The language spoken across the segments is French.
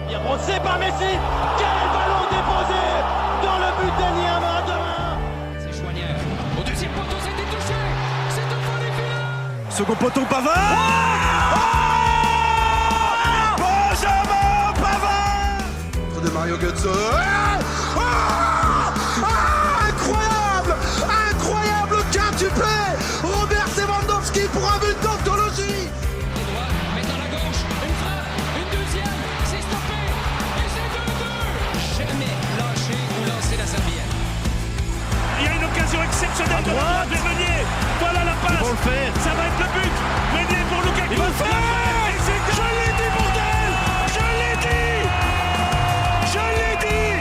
Bien brossé par Messi. Quel ballon déposé dans le but d'Eniama de 1. C'est Chouanière. Au deuxième poteau, c'était touché. C'est un point des finales. Second poteau, Pavard. Benjamin Pavard de Mario Götze. Incroyable, incroyable quintuplé. Robert Lewandowski pour un but d'anthologie. À droite, mais dans la gauche, une frappe, une deuxième, c'est stoppé. Et c'est 2-2. Jamais lâché ou lancé la serviette. Il y a une occasion exceptionnelle de la part de Meunier. Voilà la passe. Ils vont le faire. Ça va être le but. Meunier pour Lukaku. Il va le faire. Et c'est je l'ai dit, bordel. Je l'ai dit. Je l'ai dit.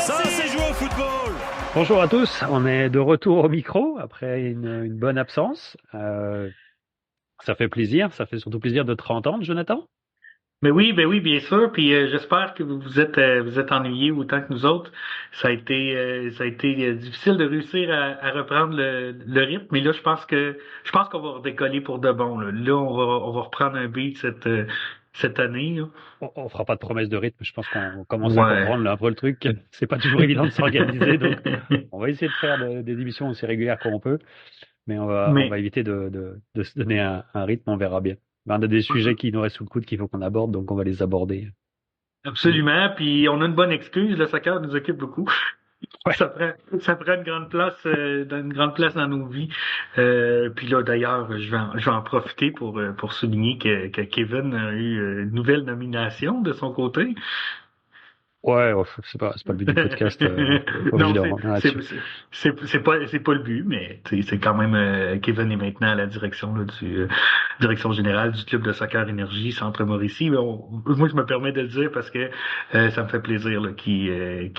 Ça, c'est jouer au football. Bonjour à tous, on est de retour au micro après une bonne absence. Ça fait plaisir, ça fait surtout plaisir de te entendre, Jonathan. Ben oui, bien sûr. Puis j'espère que vous êtes ennuyés autant que nous autres. Ça a été difficile de réussir à reprendre le rythme, mais là je pense qu'on va redécoller pour de bon. Là on va reprendre un beat cette année. Là. On fera pas de promesse de rythme, je pense qu'on commence à comprendre là, un peu le truc. C'est pas toujours évident de s'organiser, donc on va essayer de faire des émissions aussi régulières qu'on peut, mais on va éviter de se donner un rythme, on verra bien. On a des sujets qui nous restent sous le coude qu'il faut qu'on aborde, donc on va les aborder. Absolument. Puis on a une bonne excuse. Le soccer nous occupe beaucoup. Ouais. Ça prend une grande place, dans nos vies. Puis là, d'ailleurs, je vais en profiter pour souligner que Kevin a eu une nouvelle nomination de son côté. Ouais, c'est pas le but du podcast. Non, c'est pas le but, mais c'est quand même Kevin est maintenant à la direction là, du direction générale du club de soccer Énergie Centre Mauricie. Mais moi, je me permets de le dire parce que ça me fait plaisir là, qui ait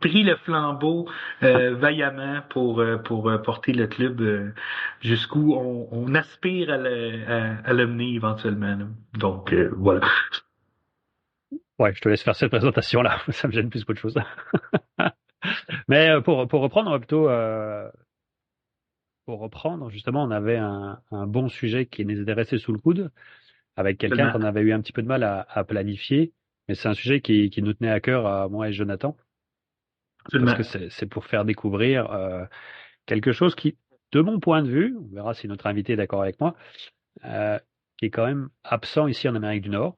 pris le flambeau vaillamment pour porter le club jusqu'où on aspire à le mener éventuellement. Là. Donc voilà. Ouais, je te laisse faire cette présentation-là. Ça me gêne plus qu'autre chose. Mais pour reprendre, on va plutôt pour reprendre, justement, on avait un bon sujet qui nous était resté sous le coude avec quelqu'un qu'on avait eu un petit peu de mal à planifier. Mais c'est un sujet qui nous tenait à cœur à moi et Jonathan. Parce que c'est pour faire découvrir quelque chose qui, de mon point de vue, on verra si notre invité est d'accord avec moi, qui est quand même absent ici en Amérique du Nord.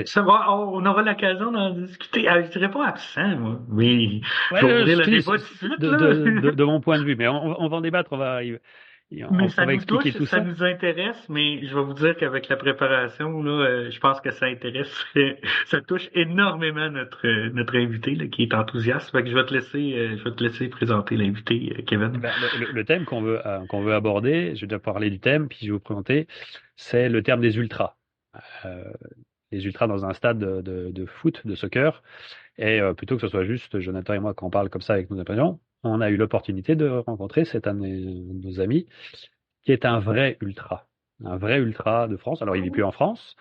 Ça va, on aura l'occasion d'en discuter. Je dirais pas absent, moi. Oui, ouais, je vais ouvrir le débat tout de suite. De mon point de vue, mais on va en débattre, on va expliquer tout ça. Ça nous intéresse, mais je vais vous dire qu'avec la préparation, là, je pense que ça intéresse, ça touche énormément notre invité là, qui est enthousiaste. Fait que je vais te laisser présenter l'invité, Kevin. Ben, le thème qu'on veut aborder, je vais déjà parler du thème, puis je vais vous présenter, c'est le terme des ultras. Les ultras dans un stade de foot, de soccer, et plutôt que ce soit juste Jonathan et moi qu'on parle comme ça avec nos impressions, on a eu l'opportunité de rencontrer cet un de nos amis qui est un vrai ultra de France. Alors il vit plus en France,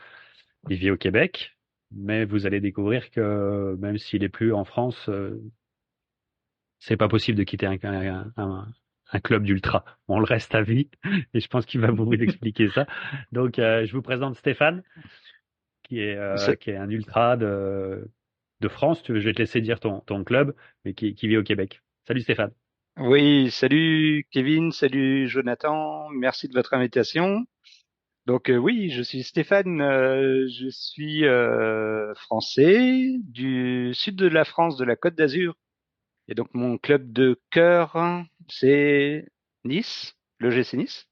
il vit au Québec, mais vous allez découvrir que même s'il est plus en France, c'est pas possible de quitter un club d'ultra. On le reste à vie, et je pense qu'il va vous expliquer ça. Donc je vous présente Stéphane, qui est un ultra de France. Je vais te laisser dire ton club, mais qui vit au Québec. Salut Stéphane. Oui, salut Kevin, salut Jonathan, merci de votre invitation. Donc oui, je suis Stéphane, je suis français du sud de la France, de la Côte d'Azur. Et donc mon club de cœur, c'est Nice, le l'OGC Nice.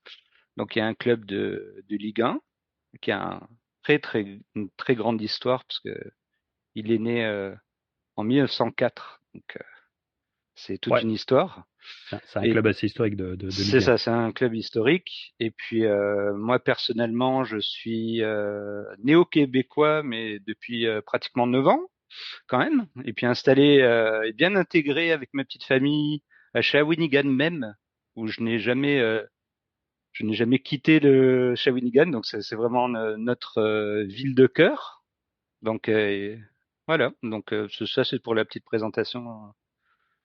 Donc il y a un club de Ligue 1 qui a une très grande histoire parce que il est né en 1904. Donc c'est toute une histoire. C'est un club assez historique de Ligue 1. C'est ça, c'est un club historique. Et puis moi personnellement, je suis néo-québécois, mais depuis pratiquement 9 ans quand même. Et puis installé et bien intégré avec ma petite famille à Shawinigan même, où je n'ai jamais quitté le Shawinigan. Donc c'est vraiment notre ville de cœur. Donc voilà. Donc ça c'est pour la petite présentation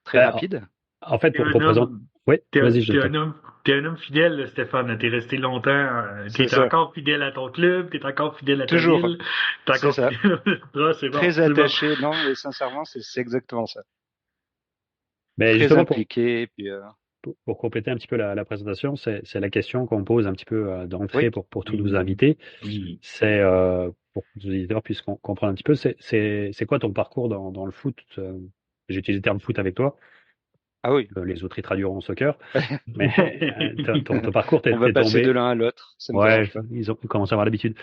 très rapide. En fait, T'es un pour présenter. homme, Oui, t'es un, vas-y, je t'es te. un homme, t'es un homme fidèle, là, Stéphane. T'es resté longtemps. C'est T'es ça, encore fidèle à ton club, t'es encore fidèle à ta toujours. ville, t'es C'est encore ça. fidèle. Ah, c'est bon, Très c'est bon. attaché. Non, mais sincèrement, c'est exactement ça. Mais Très justement, impliqué. Et puis, pour compléter un petit peu la présentation, c'est la question qu'on pose un petit peu d'entrée oui. pour tous nos Oui, invités. oui. C'est pour que nos auditeurs puissent comprendre un petit peu, c'est quoi ton parcours dans le foot? J'ai utilisé le terme foot avec toi, Ah oui. les autres y traduiront soccer, mais ton parcours, On va t'es passer de tombé. l'un à l'autre. Ça me Ouais, dérange pas. ils ont commencé à avoir l'habitude.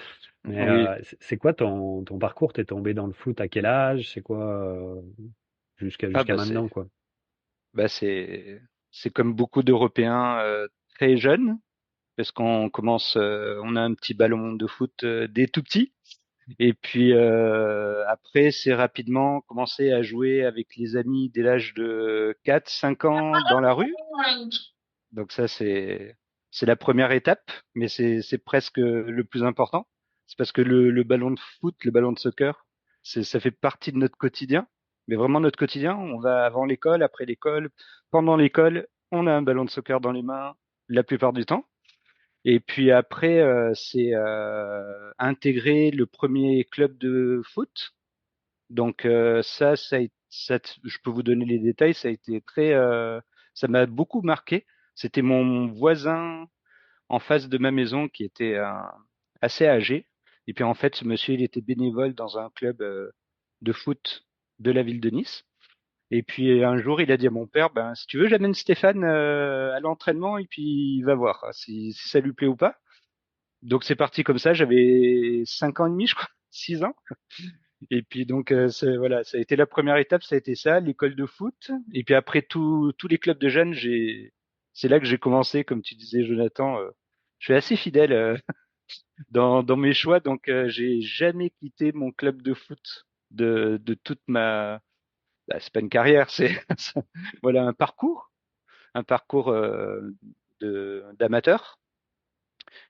Mais Oui. c'est quoi ton parcours? T'es tombé dans le foot à quel âge? C'est quoi Ah jusqu'à bah maintenant, quoi? bah c'est comme beaucoup d'Européens très jeunes, parce qu'on commence, on a un petit ballon de foot dès tout petit. Et puis après, c'est rapidement commencé à jouer avec les amis dès l'âge de 4, 5 ans dans la rue. Donc ça, c'est la première étape, mais c'est presque le plus important. C'est parce que le ballon de foot, le ballon de soccer, ça fait partie de notre quotidien. Mais vraiment notre quotidien, on va avant l'école, après l'école, pendant l'école, on a un ballon de soccer dans les mains la plupart du temps. Et puis après, c'est intégrer le premier club de foot. Donc je peux vous donner les détails. Ça a été ça m'a beaucoup marqué. C'était mon voisin en face de ma maison qui était assez âgé. Et puis en fait, ce monsieur, il était bénévole dans un club de foot de la ville de Nice. Et puis un jour, il a dit à mon père, ben si tu veux, j'amène Stéphane à l'entraînement et puis il va voir si ça lui plaît ou pas. Donc c'est parti comme ça. J'avais 5 ans et demi, je crois, 6 ans. Et puis donc voilà, ça a été la première étape, ça a été ça, l'école de foot. Et puis après tous les clubs de jeunes, c'est là que j'ai commencé, comme tu disais, Jonathan. Je suis assez fidèle dans mes choix, donc j'ai jamais quitté mon club de foot de toute ma. Bah, c'est pas une carrière, c'est voilà un parcours de d'amateur.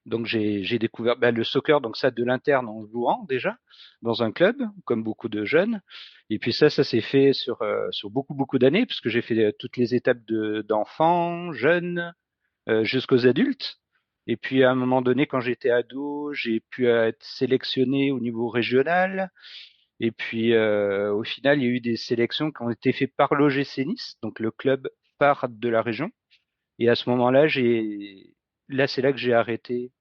Donc j'ai découvert le soccer, donc ça de l'interne en jouant déjà dans un club, comme beaucoup de jeunes. Et puis ça s'est fait sur beaucoup d'années, puisque j'ai fait toutes les étapes d'enfants, jeunes, jusqu'aux adultes. Et puis à un moment donné, quand j'étais ado, j'ai pu être sélectionné au niveau régional. Et puis au final, il y a eu des sélections qui ont été faites par l'OGC Nice, donc le club phare de la région. Et à ce moment-là, c'est là que j'ai arrêté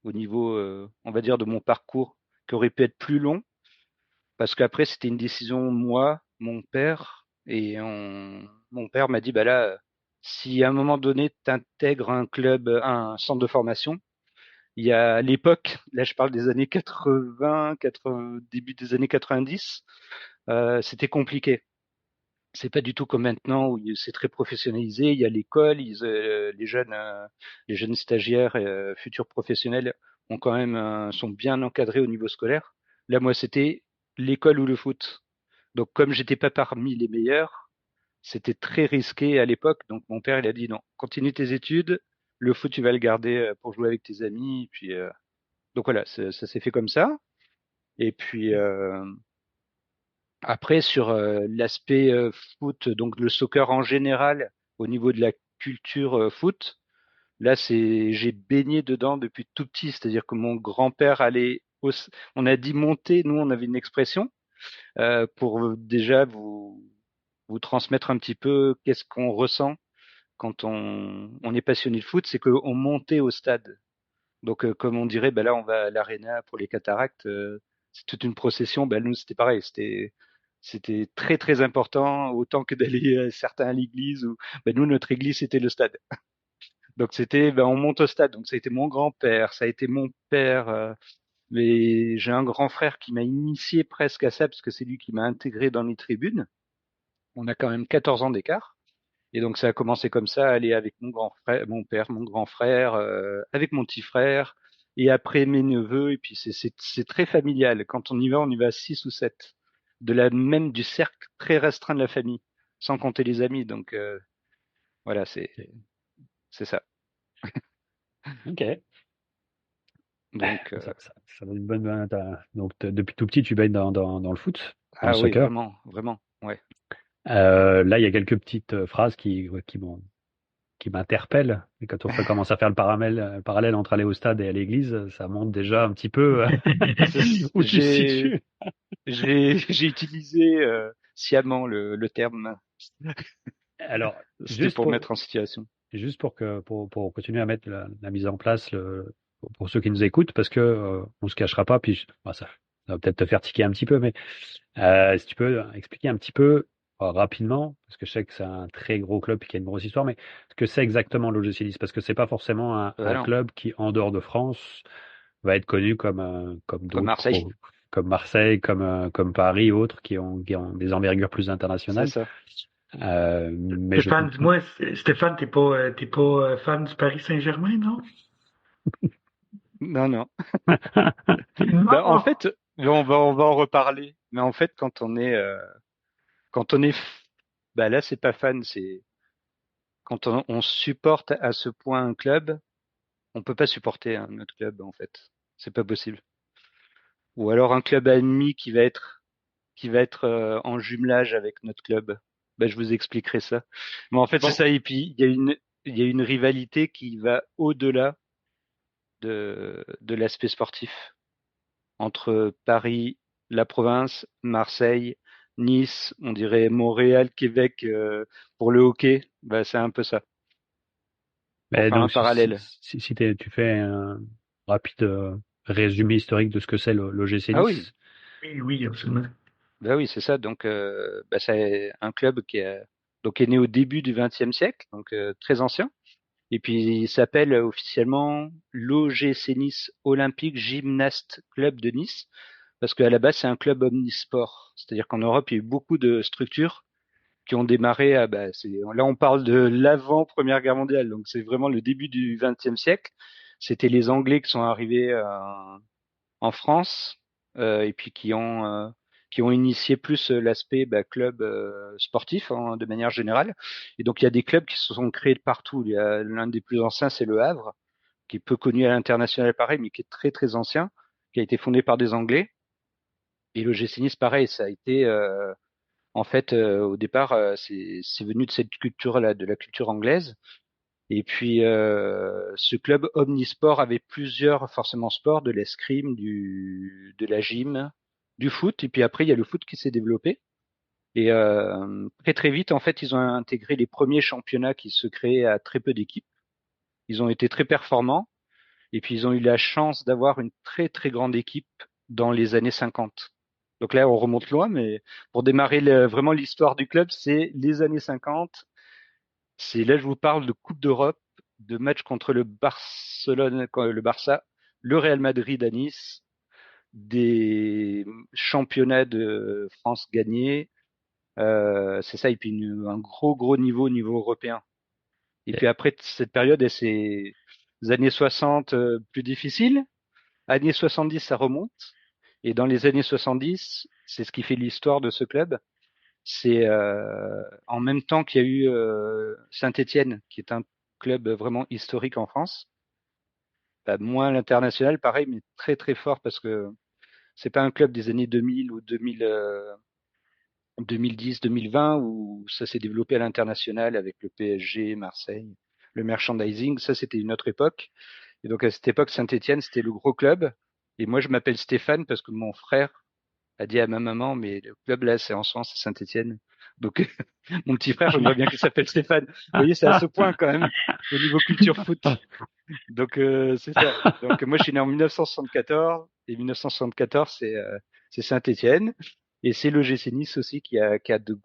au niveau, on va dire, de mon parcours, qui aurait pu être plus long, parce qu'après, c'était une décision, moi, mon père, mon père m'a dit, bah là, si à un moment donné, tu intègres un club, un centre de formation, il y a à l'époque, là je parle des années 80, 80 début des années 90, c'était compliqué. C'est pas du tout comme maintenant où c'est très professionnalisé. Il y a l'école, les jeunes stagiaires et futurs professionnels ont quand même sont bien encadrés au niveau scolaire. Là, moi, c'était l'école ou le foot. Donc, comme j'étais pas parmi les meilleurs, c'était très risqué à l'époque. Donc, mon père, il a dit non, continue tes études. Le foot, tu vas le garder pour jouer avec tes amis. Et puis, donc voilà, ça s'est fait comme ça. Et puis, après, sur l'aspect foot, donc le soccer en général, au niveau de la culture foot, là, j'ai baigné dedans depuis tout petit. C'est-à-dire que mon grand-père allait, on a dit monter, nous, on avait une expression pour déjà vous transmettre un petit peu qu'est-ce qu'on ressent quand on est passionné de foot, c'est qu'on montait au stade. Donc, comme on dirait, ben là, on va à l'aréna pour les cataractes. C'est toute une procession. Ben, nous, c'était pareil. C'était très, très important, autant que d'aller certains à l'église. Ben, nous, notre église, c'était le stade. Donc, ben, on monte au stade. Donc, ça a été mon grand-père, ça a été mon père. Mais j'ai un grand frère qui m'a initié presque à ça, parce que c'est lui qui m'a intégré dans les tribunes. On a quand même 14 ans d'écart. Et donc ça a commencé comme ça, aller avec mon grand frère, mon père, mon grand frère, avec mon petit frère, et après mes neveux. Et puis c'est très familial. Quand on y va à 6 ou 7, du cercle très restreint de la famille, sans compter les amis. Donc voilà, c'est ça. Ok. Donc Ça donne une bonne. Donc depuis tout petit, tu baignes dans le foot, dans le ah oui, soccer. vraiment, vraiment, ouais. Là, il y a quelques petites phrases qui m'interpellent. Et quand on commence à faire le parallèle entre aller au stade et à l'église, ça montre déjà un petit peu où tu te J'ai situes. j'ai utilisé sciemment le terme. Alors, C'était juste pour pour, mettre en situation. juste pour continuer à mettre la mise en place pour ceux qui nous écoutent, parce que on se cachera pas, puis bah, ça va peut-être te faire tiquer un petit peu, mais si tu peux expliquer un petit peu rapidement, parce que je sais que c'est un très gros club et qu'il y a une grosse histoire, mais ce que c'est exactement l'OGC Nice, parce que c'est pas forcément un Voilà, club qui, en dehors de France, va être connu comme comme d'autres, Marseille, comme Marseille, comme Paris, autres qui ont des envergures plus c'est internationales. ça. Mais je Stéphane, dis-moi, Stéphane, t'es pas fan du Paris Saint-Germain, non? Non, non. Bah, en Non! fait, on va en reparler. Mais en fait, bah là, c'est pas fan, c'est quand on supporte à ce point un club, on peut pas supporter un autre club, en fait. C'est pas possible. Ou alors un club ennemi qui va être en jumelage avec notre club. Ben, je vous expliquerai ça. Mais en fait, c'est Bon, ça. Et puis, il y a une rivalité qui va au-delà de l'aspect sportif entre Paris, la province, Marseille, Nice, on dirait Montréal, Québec pour le hockey. Ben, c'est un peu ça. Pour mais faire un donc, parallèle. si tu fais un rapide résumé historique de ce que c'est l'OGC Ah oui, Nice. oui, oui, absolument. ben oui, c'est ça. Donc, c'est un club qui est né au début du XXe siècle, donc très ancien. Et puis, il s'appelle officiellement l'OGC Nice Olympique Gymnast Club de Nice, parce qu'à la base, c'est un club omnisport. C'est-à-dire qu'en Europe, il y a eu beaucoup de structures qui ont démarré là, on parle de l'avant Première Guerre mondiale. Donc, c'est vraiment le début du XXe siècle. C'était les Anglais qui sont arrivés en France, et puis qui ont initié plus l'aspect club sportif de manière générale. Et donc il y a des clubs qui se sont créés de partout. Il y a l'un des plus anciens, c'est le Havre, qui est peu connu à l'international pareil, mais qui est très très ancien, qui a été fondé par des Anglais. Et le GC Nice, pareil, ça a été en fait au départ c'est venu de cette culture-là, de la culture anglaise. Et puis, ce club omnisport avait plusieurs forcément sports, de l'escrime, de la gym, du foot. Et puis après, il y a le foot qui s'est développé. Et très très vite, en fait, ils ont intégré les premiers championnats qui se créaient à très peu d'équipes. Ils ont été très performants. Et puis, ils ont eu la chance d'avoir une très très grande équipe dans les années 50. Donc là, on remonte loin, mais pour démarrer vraiment l'histoire du club, c'est les années 50. C'est là, je vous parle de Coupe d'Europe, de matchs contre le Barcelone, le Barça, le Real Madrid à Nice, des championnats de France gagnés. C'est ça, et puis un gros, gros niveau au niveau européen. Et puis après cette période, et c'est les années 60 plus difficiles. Années 70, ça remonte. Et dans les années 70, c'est ce qui fait l'histoire de ce club. C'est en même temps qu'il y a eu Saint-Étienne, qui est un club vraiment historique en France. Bah, moins à l'international, pareil, mais très très fort parce que c'est pas un club des années 2000 ou 2010, 2020 où ça s'est développé à l'international avec le PSG, Marseille, le merchandising. Ça, c'était une autre époque. Et donc à cette époque, Saint-Étienne, c'était le gros club. Et moi, je m'appelle Stéphane parce que mon frère a dit à ma maman, mais le club là, c'est en France, c'est Saint-Étienne. Donc, mon petit frère, j'aimerais bien qu'il s'appelle Stéphane. Vous voyez, c'est à ce point quand même au niveau culture foot. Donc, c'est ça. Donc, moi, je suis né en 1974 et 1974, c'est Saint-Étienne. Et c'est le GC Nice aussi qui a de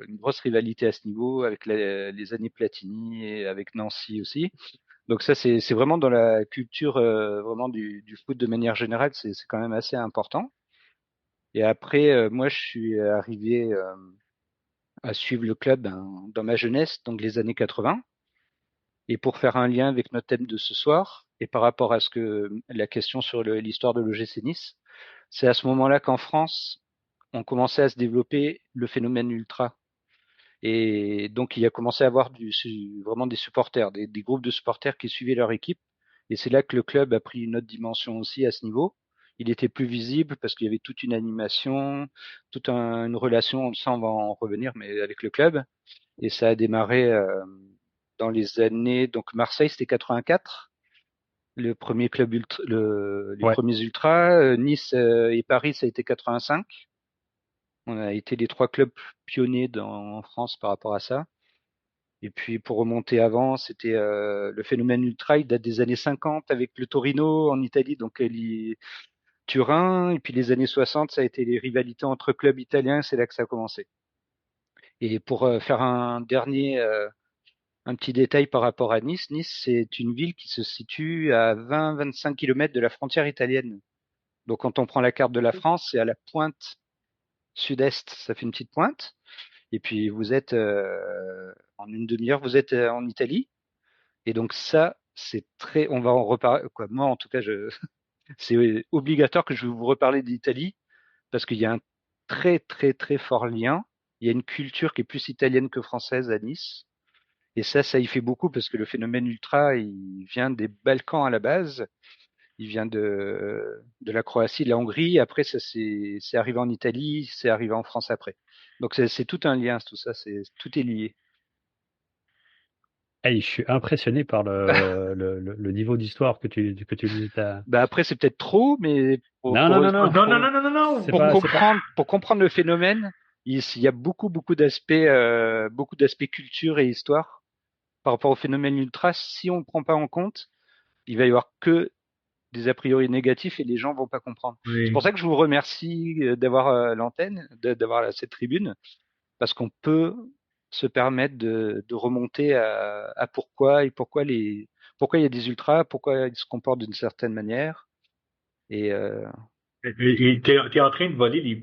une grosse rivalité à ce niveau avec les années Platini et avec Nancy aussi. Donc ça, c'est vraiment dans la culture vraiment du foot de manière générale, c'est quand même assez important. Et après, moi, je suis arrivé à suivre le club dans ma jeunesse, donc les années 80. Et pour faire un lien avec notre thème de ce soir, et par rapport à la question sur l'histoire de l'OGC Nice, c'est à ce moment-là qu'en France, on commençait à se développer le phénomène ultra. Et donc, il a commencé à avoir vraiment des supporters, des groupes de supporters qui suivaient leur équipe. Et c'est là que le club a pris une autre dimension aussi à ce niveau. il était plus visible parce qu'il y avait toute une animation, une relation, ça on va en revenir, mais avec le club. Et ça a démarré dans les années, donc Marseille c'était 84, le premier club les Ouais. premiers ultras, Nice et Paris ça a été 85. On a été les 3 clubs pionniers en France par rapport à ça. Et puis pour remonter avant, c'était le phénomène ultra, il date des années 50 avec le Torino en Italie, donc Turin. Et puis les années 60, ça a été les rivalités entre clubs italiens, c'est là que ça a commencé. Et pour faire un petit détail par rapport à Nice, Nice c'est une ville qui se situe à 20-25 km de la frontière italienne. Donc quand on prend la carte de la France, c'est à la pointe sud-est, ça fait une petite pointe. Et puis vous êtes en une demi-heure, vous êtes en Italie. Et donc ça, c'est très. On va en reparler. Quoi, moi, en tout cas, c'est obligatoire que je vais vous reparler d'Italie parce qu'il y a un très très très fort lien. Il y a une culture qui est plus italienne que française à Nice. Et ça y fait beaucoup parce que le phénomène ultra, il vient des Balkans à la base. Il vient de la Croatie, de la Hongrie. Après, ça c'est arrivé en Italie, c'est arrivé en France après. Donc c'est tout un lien, tout ça, tout est lié. Hey, je suis impressionné par le niveau d'histoire que tu dis. Bah après, c'est peut-être trop, mais Non, non, non, non. Non, non, non, non, non, non. C'est pas, c'est pas- pour comprendre le phénomène, il y a beaucoup d'aspects culture et histoire par rapport au phénomène ultra. Si on ne prend pas en compte, il va y avoir que des a priori négatifs et les gens vont pas comprendre. C'est pour Oui. ça que je vous remercie d'avoir l'antenne, d'avoir cette tribune, parce qu'on peut se permettre de remonter à pourquoi pourquoi il y a des ultras, pourquoi ils se comportent d'une certaine manière. Et Et t'es en train de voler les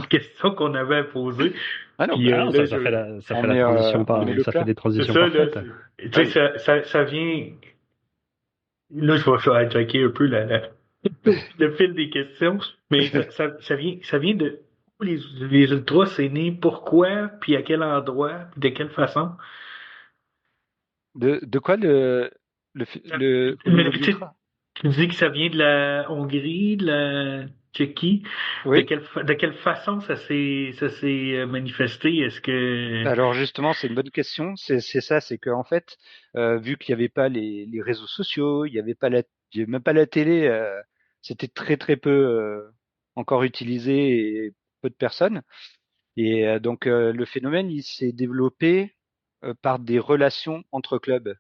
questions qu'on avait à poser. ah non, Puis Ah non, là, ça fait la transition on met le ça fait plat. des c'est transitions ça, là. parfaites. Tu sais, ça vient. Là, je vais faire attaquer un peu le fil des questions, mais ça vient de où les ultras, c'est né, pourquoi, puis à quel endroit, puis de quelle façon. De quoi au Mais niveau de tu sais, l'ultra? tu dis que ça vient de la Hongrie, de la Tchéquie. Oui. De quelle façon ça s'est manifesté? Est-ce que Alors justement, c'est une bonne question. C'est ça, c'est qu'en fait, vu qu'il n'y avait pas les réseaux sociaux, il y avait même pas la télé, c'était très très peu encore utilisé et peu de personnes. Et donc le phénomène, il s'est développé par des relations entre clubs,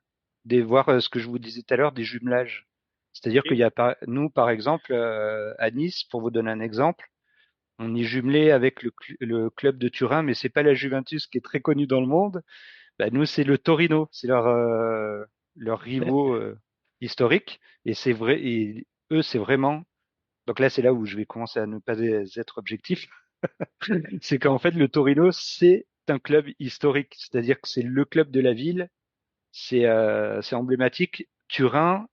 voir ce que je vous disais tout à l'heure, des jumelages. C'est-à-dire qu'il y a nous, par exemple, à Nice, pour vous donner un exemple, on est jumelé avec le club de Turin, mais c'est pas la Juventus qui est très connue dans le monde. Bah, nous, c'est le Torino, c'est leur rivaux historique. Et c'est vrai, et eux, c'est vraiment. Donc là, c'est là où je vais commencer à ne pas être objectif. C'est qu'en fait, le Torino, c'est un club historique, c'est-à-dire que c'est le club de la ville. C'est emblématique. Turin,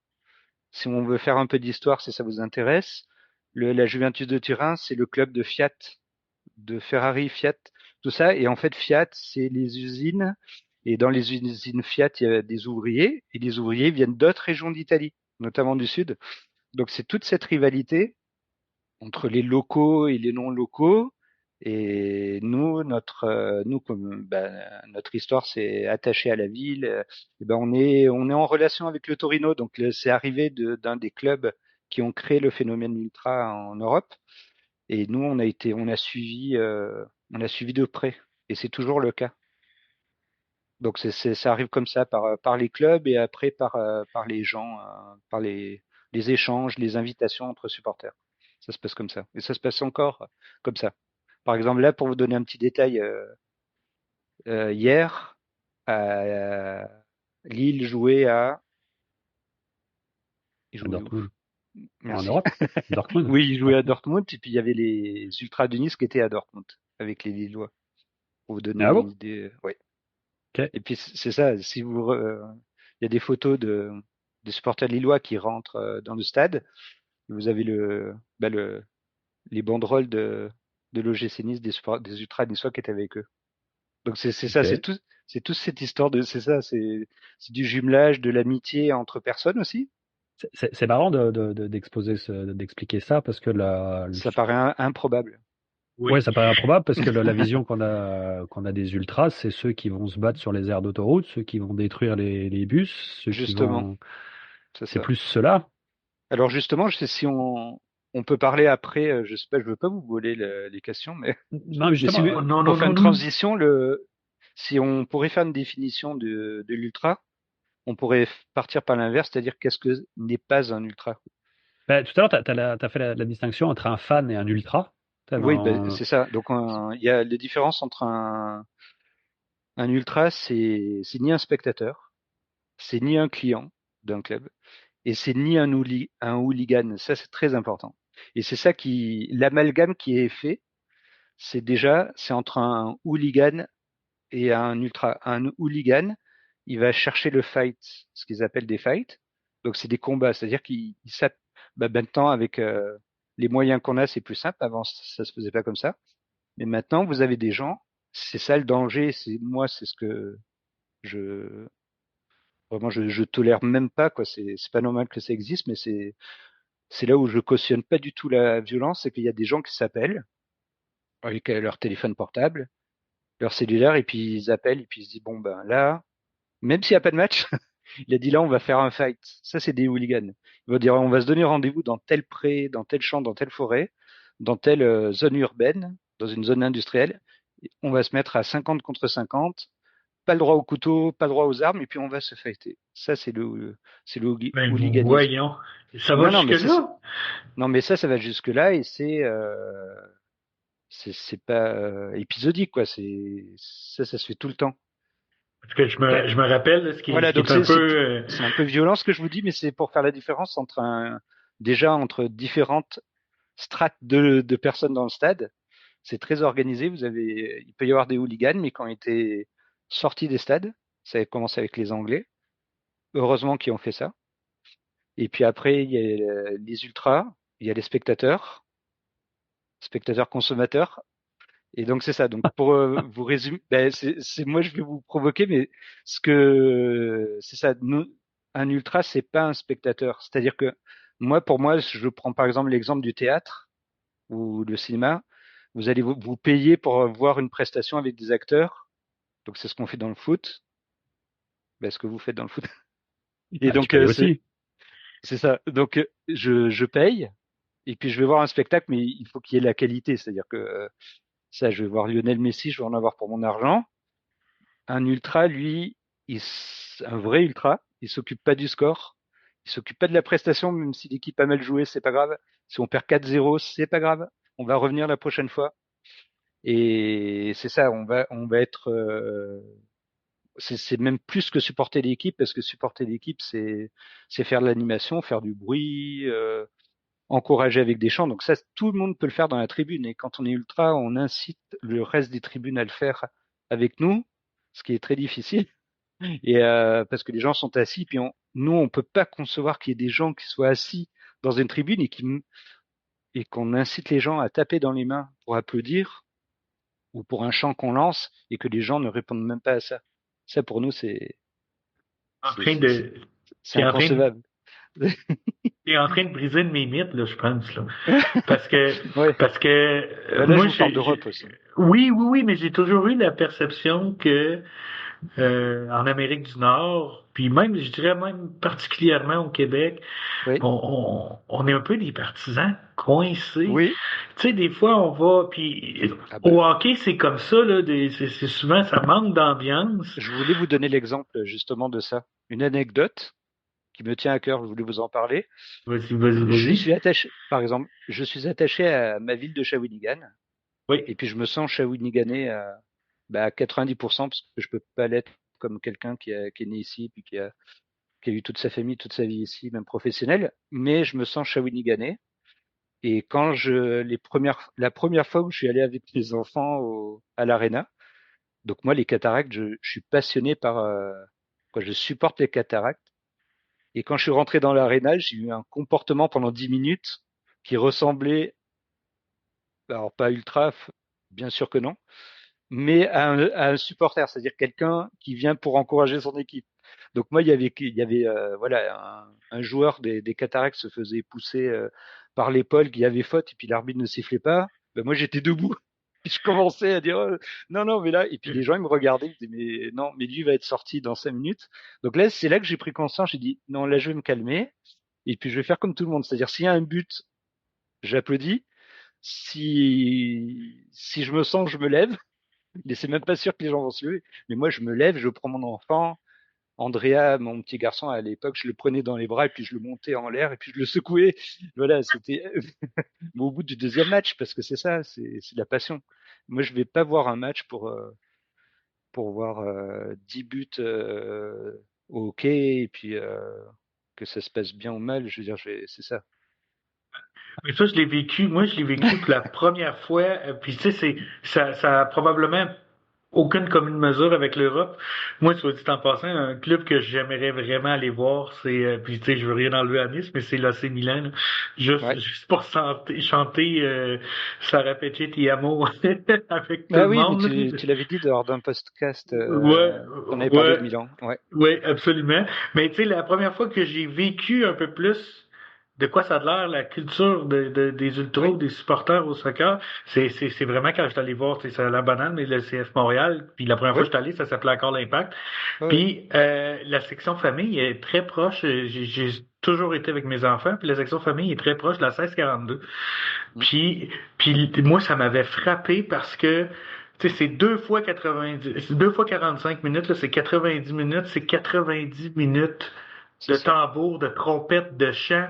si on veut faire un peu d'histoire, si ça vous intéresse, la Juventus de Turin, c'est le club de Fiat, de Ferrari, Fiat, tout ça. Et en fait, Fiat, c'est les usines. Et dans les usines Fiat, il y a des ouvriers. Et les ouvriers viennent d'autres régions d'Italie, notamment du sud. Donc c'est toute cette rivalité entre les locaux et les non locaux. Et nous, nous comme notre histoire c'est attaché à la ville, et ben on est en relation avec le Torino. Donc c'est arrivé d'un des clubs qui ont créé le phénomène ultra en Europe. Et nous, on a suivi de près. Et c'est toujours le cas. Donc ça arrive comme ça par les clubs et après par les gens, par les échanges, les invitations entre supporters. Ça se passe comme ça. Et ça se passe encore comme ça. Par exemple, là, pour vous donner un petit détail, hier, euh, Lille jouait à. Il jouait où? Dortmund. En Merci. Europe? Dortmund? Oui, il jouait à Dortmund et puis il y avait les Ultras de Nice qui étaient à Dortmund avec les Lillois. Pour vous donner Ah une bon? idée. Ouais. Ok. Et puis c'est ça. Si il y a des photos des supporters lillois qui rentrent dans le stade. Et vous avez les banderoles de l'OGC Nice des Ultras niçois qui étaient avec eux. Donc c'est ça, Ok. c'est toute cette histoire c'est ça, c'est du jumelage, de l'amitié entre personnes aussi. C'est marrant d'expliquer ça parce que Ça paraît improbable. Ouais, ça paraît improbable parce que la vision qu'on a des ultras, c'est ceux qui vont se battre sur les aires d'autoroute, ceux qui vont détruire les bus, ceux Justement, qui vont. c'est C'est ça. plus ceux-là. Alors justement, je sais si on peut parler après, je sais pas, je veux pas vous voler les questions, mais, Non, mais si justement. pour faire une transition, si on pourrait faire une définition de l'ultra, on pourrait partir par l'inverse, c'est-à-dire qu'est-ce que n'est pas un ultra? Bah, tout à l'heure, t'as fait la distinction entre un fan et un ultra. Oui, c'est ça. Donc il y a les différences entre un ultra, c'est ni un spectateur, c'est ni un client d'un club, et c'est ni un hooligan. Ça, c'est très important. Et c'est ça l'amalgame qui est fait, c'est entre un hooligan et un ultra. Un hooligan, il va chercher le fight, ce qu'ils appellent des fights. Donc c'est des combats, c'est-à-dire qu'il maintenant avec les moyens qu'on a, c'est plus simple. Avant, ça se faisait pas comme ça. Mais maintenant, vous avez des gens, c'est ça le danger. C'est ce que je vraiment je tolère même pas quoi. C'est pas normal que ça existe, mais c'est là où je cautionne pas du tout la violence, c'est qu'il y a des gens qui s'appellent avec leur téléphone portable, leur cellulaire, et puis ils appellent, et puis ils se disent bon ben là, même s'il n'y a pas de match, il a dit là on va faire un fight. Ça c'est des hooligans. Ils vont dire on va se donner rendez-vous dans tel pré, dans tel champ, dans telle forêt, dans telle zone urbaine, dans une zone industrielle. On va se mettre à 50 contre 50, pas le droit au couteau, pas le droit aux armes, et puis on va se fighter. Ça c'est le Ben, hooliganisme. voyons. Ça va Non, non, mais jusque-là? non, mais ça va jusque là et c'est pas épisodique quoi. Ça se fait tout le temps. Parce que Donc je me rappelle là, voilà, ce qui donc est un peu. c'est un peu violent ce que je vous dis, mais c'est pour faire la différence déjà entre différentes strates de personnes dans le stade. C'est très organisé. Il peut y avoir des hooligans, mais quand ils étaient sortis des stades, ça a commencé avec les Anglais. Heureusement qu'ils ont fait ça. Et puis après, il y a les ultras, il y a les spectateurs consommateurs. Et donc c'est ça. Donc pour vous résumer, c'est moi je vais vous provoquer, mais c'est ça. Un ultra, c'est pas un spectateur. C'est-à-dire que pour moi, je prends par exemple l'exemple du théâtre ou le cinéma. Vous allez vous payer pour voir une prestation avec des acteurs. Donc c'est ce qu'on fait dans le foot. Ce que vous faites dans le foot. Et Tu donc payes aussi. c'est ça. Donc je paye et puis je vais voir un spectacle, mais il faut qu'il y ait la qualité. C'est-à-dire que ça, je vais voir Lionel Messi, je vais en avoir pour mon argent. Un ultra, lui, un vrai ultra, il s'occupe pas du score, il s'occupe pas de la prestation, même si l'équipe a mal joué, c'est pas grave. Si on perd 4-0, c'est pas grave. On va revenir la prochaine fois. Et c'est ça, on va être, c'est même plus que supporter l'équipe, parce que supporter l'équipe, c'est faire de l'animation, faire du bruit, encourager avec des chants. Donc ça, tout le monde peut le faire dans la tribune. Et quand on est ultra, on incite le reste des tribunes à le faire avec nous, ce qui est très difficile. Et parce que les gens sont assis, puis nous, on peut pas concevoir qu'il y ait des gens qui soient assis dans une tribune et qu'on incite les gens à taper dans les mains pour applaudir ou pour un chant qu'on lance et que les gens ne répondent même pas à ça. Ça, pour nous, En c'est train de. c'est inconcevable. T'es en train de briser de mes mythes, là, je pense, là. Parce que, Ouais. parce que, Là, moi, je vous parle d'Europe aussi. oui, mais j'ai toujours eu la perception que, en Amérique du Nord, puis même, je dirais même particulièrement au Québec, Oui. on est un peu des partisans coincés. Oui. Tu sais, des fois, on va, puis au hockey, c'est comme ça, là, c'est souvent, ça manque d'ambiance. Je voulais vous donner l'exemple, justement, de ça. Une anecdote qui me tient à cœur, je voulais vous en parler. Je suis attaché, par exemple, je suis attaché à ma ville de Shawinigan. Oui. Et puis je me sens Shawiniganais à 90% parce que je peux pas l'être comme quelqu'un qui est né ici puis qui a eu toute sa famille, toute sa vie ici, même professionnelle. Mais je me sens Shawiniganais. Et quand la première fois où je suis allé avec mes enfants à l'arena, donc moi les cataractes, je suis passionné je supporte les cataractes. Et quand je suis rentré dans l'aréna, j'ai eu un comportement pendant 10 minutes qui ressemblait, alors pas ultra, bien sûr que non, mais à un supporter, c'est-à-dire quelqu'un qui vient pour encourager son équipe. Donc moi, il y avait voilà un joueur des Cataractes se faisait pousser par l'épaule, qu'il y avait faute, et puis l'arbitre ne sifflait pas. Ben moi, j'étais debout. Puis je commençais à dire non, non, mais là, et puis les gens ils me regardaient, ils me disaient mais non, mais lui va être sorti dans 5 minutes. Donc là, c'est là que j'ai pris conscience. J'ai dit non, là, je vais me calmer, et puis je vais faire comme tout le monde, c'est-à-dire s'il y a un but, j'applaudis. Si je me sens, je me lève. Mais c'est même pas sûr que les gens vont se lever. Mais moi, je me lève, je prends mon enfant. Andrea, mon petit garçon à l'époque, je le prenais dans les bras et puis je le montais en l'air et puis je le secouais. Voilà, c'était mais au bout du deuxième match, parce que c'est ça, c'est de la passion. Moi, je vais pas voir un match pour voir 10 buts au hockey et puis que ça se passe bien ou mal. Je veux dire, c'est ça. Mais ça, je l'ai vécu. Moi, je l'ai vécu pour la première fois. Puis tu sais, ça a probablement aucune commune mesure avec l'Europe. Moi, soit dit en passant, un club que j'aimerais vraiment aller voir, c'est, puis tu sais, je veux rien enlever à Nice, mais c'est l'AC Milan, là. Ouais. Juste pour chanter Sarah Petit Ti Amo avec tout Ah le oui, mais monde. tu l'avais dit lors d'un podcast, Ouais, on avait parlé de ouais. Milan. Ouais. Oui, absolument. Mais tu sais, la première fois que j'ai vécu un peu plus de quoi ça a l'air, la culture des ultras Oui. ou des supporters au soccer, c'est vraiment quand je suis allé voir, tu sais, c'est la banane, mais le CF Montréal, puis la première fois Oui. que je suis allé, ça s'appelait encore l'Impact. Oui. Puis la section famille est très proche, j'ai toujours été avec mes enfants, puis la section famille est très proche de la 1642. Mm. Puis moi, ça m'avait frappé parce que tu sais, c'est 2 fois 45 minutes, là, c'est 90 minutes, c'est 90 minutes de C'est ça. tambour, de trompette, de chant.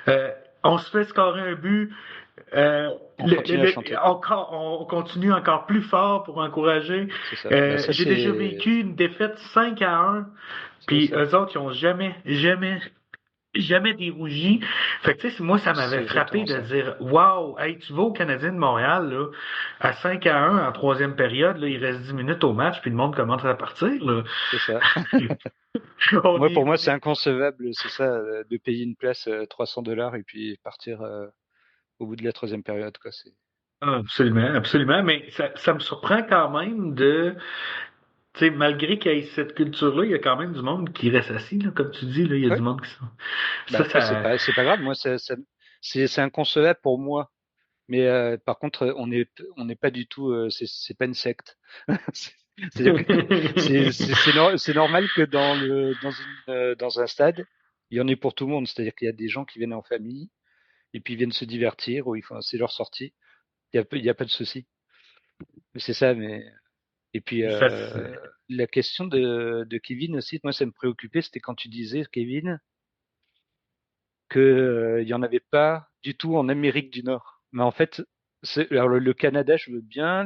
Euh, on se fait scorer un but. On continue à chanter. On continue encore plus fort pour encourager. C'est ça. Bah, ça, J'ai déjà vécu une défaite 5-1. c'est Puis ça. eux autres, ils ont jamais dérougi. Fait que tu sais, moi, ça C'est m'avait frappé exactement de ça. dire wow, hey, tu vas au Canadien de Montréal, là, à 5-1 en troisième période, là, il reste 10 minutes au match, puis le monde commence à partir, là. C'est ça. On Pour moi, est c'est inconcevable, c'est ça, de payer une place $300 et puis partir au bout de la troisième période, quoi. absolument, absolument, mais ça me surprend quand même de, tu sais, malgré qu'il y ait cette culture-là, il y a quand même du monde qui reste assis, là, comme tu dis, là, il y a Ouais. du monde qui sont. Bah Ça, après, c'est pas grave. Moi, c'est inconcevable pour moi. Mais par contre, on n'est pas du tout. C'est pas une secte. C'est-à-dire que c'est normal que dans un stade, il y en ait pour tout le monde. C'est-à-dire qu'il y a des gens qui viennent en famille et puis ils viennent se divertir ou c'est leur sortie. Il y a pas de souci. Mais c'est ça. Mais et puis ça, la question de Kevin aussi, moi ça me préoccupait. C'était quand tu disais Kevin que il y en avait pas du tout en Amérique du Nord. Mais en fait, alors le Canada, je veux bien.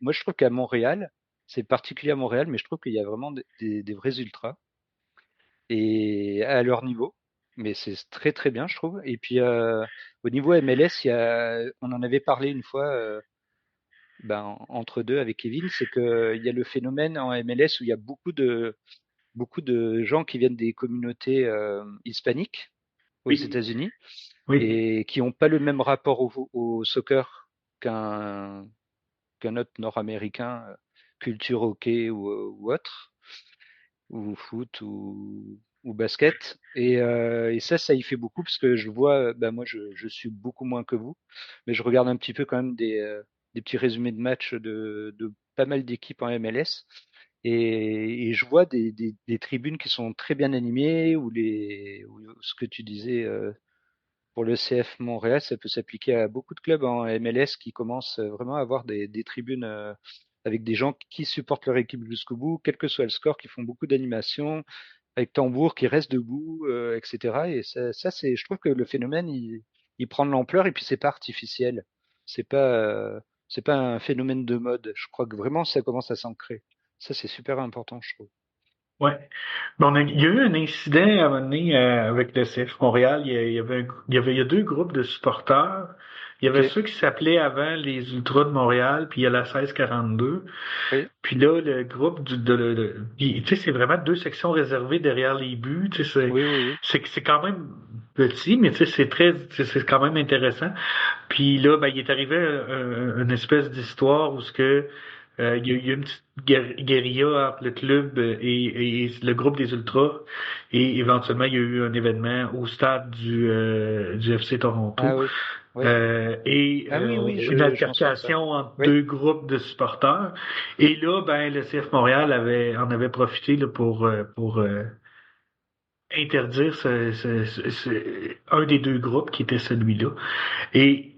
Moi, je trouve qu'à Montréal, c'est particulier à Montréal, mais je trouve qu'il y a vraiment des vrais ultras et à leur niveau. Mais c'est très très bien, je trouve. Et puis au niveau MLS, on en avait parlé une fois, entre deux avec Kevin, c'est que il y a le phénomène en MLS où il y a beaucoup de gens qui viennent des communautés hispaniques aux oui, États-Unis oui, et qui n'ont pas le même rapport au soccer qu'un autre Nord-Américain, culture hockey ou autre, ou foot ou basket. Et ça y fait beaucoup parce que je vois, moi je suis beaucoup moins que vous, mais je regarde un petit peu quand même des petits résumés de matchs de pas mal d'équipes en MLS. Et je vois des tribunes qui sont très bien animées, ou ce que tu disais pour le CF Montréal, ça peut s'appliquer à beaucoup de clubs en MLS qui commencent vraiment à avoir des tribunes avec des gens qui supportent leur équipe jusqu'au bout, quel que soit le score, qui font beaucoup d'animation, avec tambour, qui restent debout, etc. Et je trouve que le phénomène, il prend de l'ampleur et puis c'est pas artificiel. C'est pas, euh, c'est pas un phénomène de mode. Je crois que vraiment ça commence à s'ancrer. Ça, c'est super important, je trouve. ouais. Mais il y a eu un incident à un moment donné avec le CF Montréal. Il y a deux groupes de supporters. Il y avait Ok, ceux qui s'appelaient avant les Ultras de Montréal, puis il y a la 1642. oui, Puis là, le groupe puis, tu sais, c'est vraiment deux sections réservées derrière les buts. Tu sais, oui, oui, oui. c'est quand même petit, mais tu sais, c'est quand même intéressant. Puis là, ben, il est arrivé une espèce d'histoire où ce que Il y a une petite guérilla entre le club et le groupe des Ultras. Et éventuellement, il y a eu un événement au stade du FC Toronto. Ah oui. Oui. Oui, Une je m'en souviens de ça. altercation entre Oui. deux groupes de supporters. Et là, ben, le CF Montréal en avait profité là, pour interdire un des deux groupes qui était celui-là. Et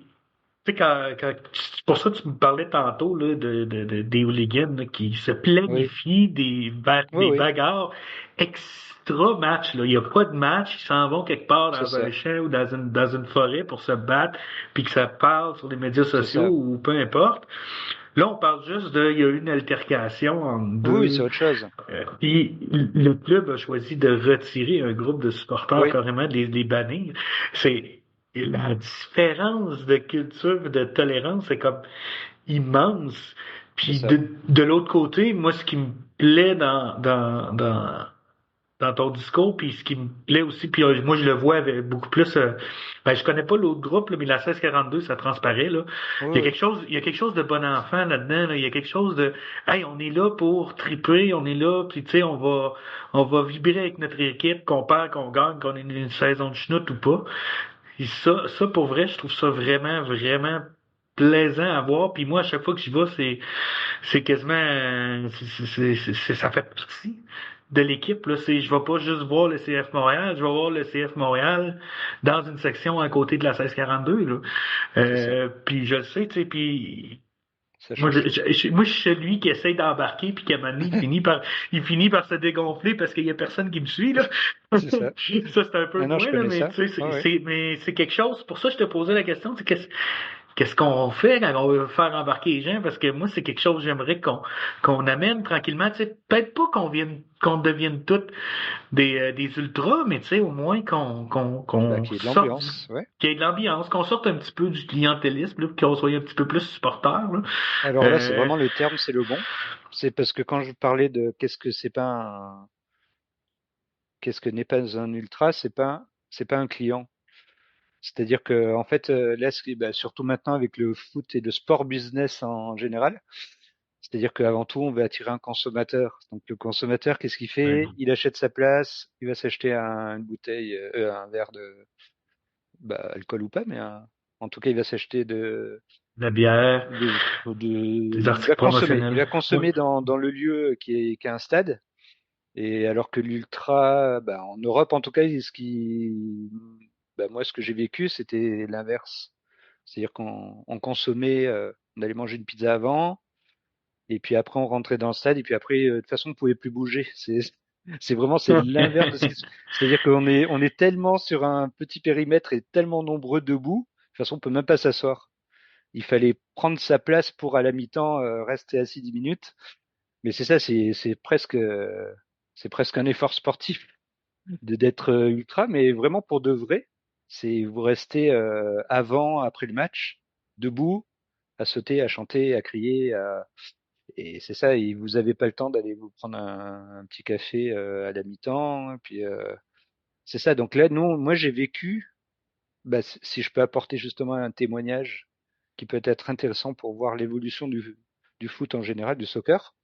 tu sais, c'est pour ça que tu me parlais tantôt là, des hooligans là, qui se Oui. planifient Oui, des oui. bagarres extra-match. Là. Il n'y a pas de match, ils s'en vont quelque part C'est dans un ça. champ ou dans une forêt pour se battre, puis que ça parle sur les médias C'est sociaux ça. ou peu importe. Là, on parle juste il y a eu une altercation entre Oui, c'est deux. autre chose. Puis le club a choisi de retirer un groupe de supporters Oui, carrément, de les bannir. C'est la différence de culture, de tolérance, c'est comme immense. c'est Puis ça. de l'autre côté, moi, ce qui me plaît dans ton discours, puis ce qui me plaît aussi, puis moi je le vois avec beaucoup plus. Ben, je connais pas l'autre groupe, là, mais la 1642, ça transparaît là. Oui, Il y a oui. il y a quelque chose de bon enfant là-dedans. Là. Il y a quelque chose de, hey, on est là pour triper, on est là, puis tu sais, on va vibrer avec notre équipe, qu'on perd, qu'on gagne, qu'on ait une saison de chenoute ou pas. Et ça pour vrai, je trouve ça vraiment, vraiment plaisant à voir. Puis moi, à chaque fois que j'y vais, c'est quasiment, ça fait partie de l'équipe. Là, je vais pas juste voir le CF Montréal, je vais voir le CF Montréal dans une section à côté de la 1642. Là. C'est ça. Puis je le sais, tu sais, puis Ça moi, change tout. moi, je suis celui qui essaye d'embarquer, puis qu'à un moment donné, il finit par se dégonfler parce qu'il y a personne qui me suit, là. C'est ça. Ça, c'est un peu Ah de non, je moi, là, connais mais ça. tu sais, Ouais, ouais. mais c'est quelque chose. Pour ça, je te posais la question, c'est qu'est-ce qu'on fait quand on veut faire embarquer les gens? Parce que moi, c'est quelque chose que j'aimerais qu'on amène tranquillement. Tu sais, peut-être pas qu'on devienne toutes des ultras, mais tu sais, au moins Bah, qu'on qui est de sorte l'ambiance. Ouais. qu'il y ait de l'ambiance, qu'on sorte un petit peu du clientélisme, là, qu'on soit un petit peu plus supporter, là. Alors là, c'est Euh, vraiment le terme, c'est le bon. C'est parce que quand je parlais de qu'est-ce que n'est pas un ultra, c'est pas un client. C'est-à-dire que en fait, là, bah, surtout maintenant avec le foot et le sport business en général, c'est-à-dire qu'avant tout, on veut attirer un consommateur. Donc le consommateur, qu'est-ce qu'il ouais. fait? Il achète sa place, il va s'acheter une bouteille, un verre bah, alcool ou pas, mais en tout cas, il va s'acheter La bière, des il articles va consommer. Il promotionnels. va Oui. consommer dans le lieu qui est un stade. Et alors que l'ultra, bah, en Europe, en tout cas, bah, moi, ce que j'ai vécu, c'était l'inverse. C'est-à-dire qu'on consommait, on allait manger une pizza avant, et puis après, on rentrait dans le stade, et puis après, de toute façon, on pouvait plus bouger. C'est l'inverse de c'est-à-dire on est tellement sur un petit périmètre et tellement nombreux debout, de toute façon, on peut même pas s'asseoir. Il fallait prendre sa place pour à la mi-temps rester assis 10 minutes. Mais c'est ça, c'est presque un effort sportif d'être ultra, mais vraiment pour de vrai. C'est vous restez avant, après le match, debout, à sauter, à chanter, à crier, et c'est ça. Et vous avez pas le temps d'aller vous prendre un petit café à la mi-temps. Et puis c'est ça. Donc là, nous, moi, j'ai vécu. Bah, si je peux apporter justement un témoignage qui peut être intéressant pour voir l'évolution du foot en général, du soccer,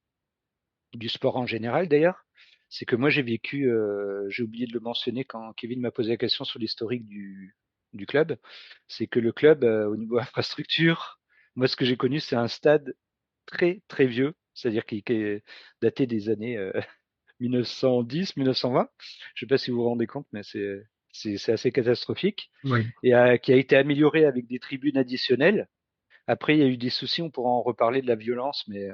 du sport en général d'ailleurs, c'est que moi j'ai oublié de le mentionner quand Kevin m'a posé la question sur l'historique du club, c'est que le club, au niveau infrastructure, moi ce que j'ai connu, c'est un stade très très vieux, c'est-à-dire qui est daté des années 1910, 1920. Je sais pas si vous vous rendez compte, mais c'est assez catastrophique Oui. et qui a été amélioré avec des tribunes additionnelles. Après, il y a eu des soucis, on pourra en reparler de la violence, mais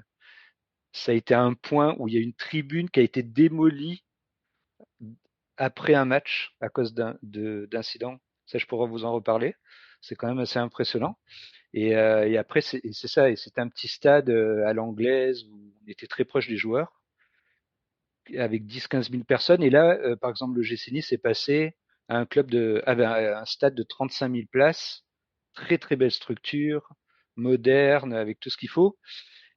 ça a été à un point où il y a une tribune qui a été démolie après un match à cause d'incidents. Ça, je pourrais vous en reparler. C'est quand même assez impressionnant. Et après, c'est ça. Et c'était un petit stade à l'anglaise où on était très proche des joueurs, avec 10-15 000 personnes. Et là, par exemple, le GC Nice est passé à à un stade de 35 000 places. Très, très belle structure, moderne, avec tout ce qu'il faut.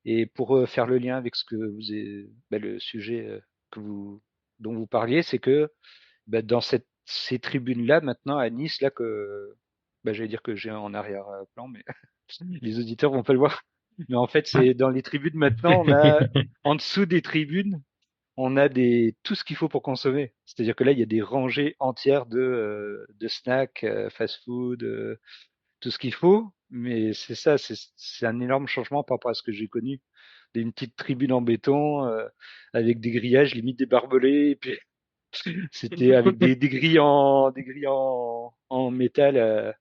Et pour faire le lien avec le sujet dont vous parliez, c'est que bah, dans ces tribunes-là, maintenant à Nice, là que j'allais dire que j'ai en arrière-plan, mais les auditeurs vont pas le voir. Mais en fait, c'est dans les tribunes maintenant, on a en dessous des tribunes, on a tout ce qu'il faut pour consommer. C'est-à-dire que là, il y a des rangées entières de snacks, fast-food, tout ce qu'il faut. Mais c'est ça, c'est un énorme changement par rapport à ce que j'ai connu. Une petite tribune en béton avec des grillages, limite des barbelés, et puis c'était avec des grilles en métal.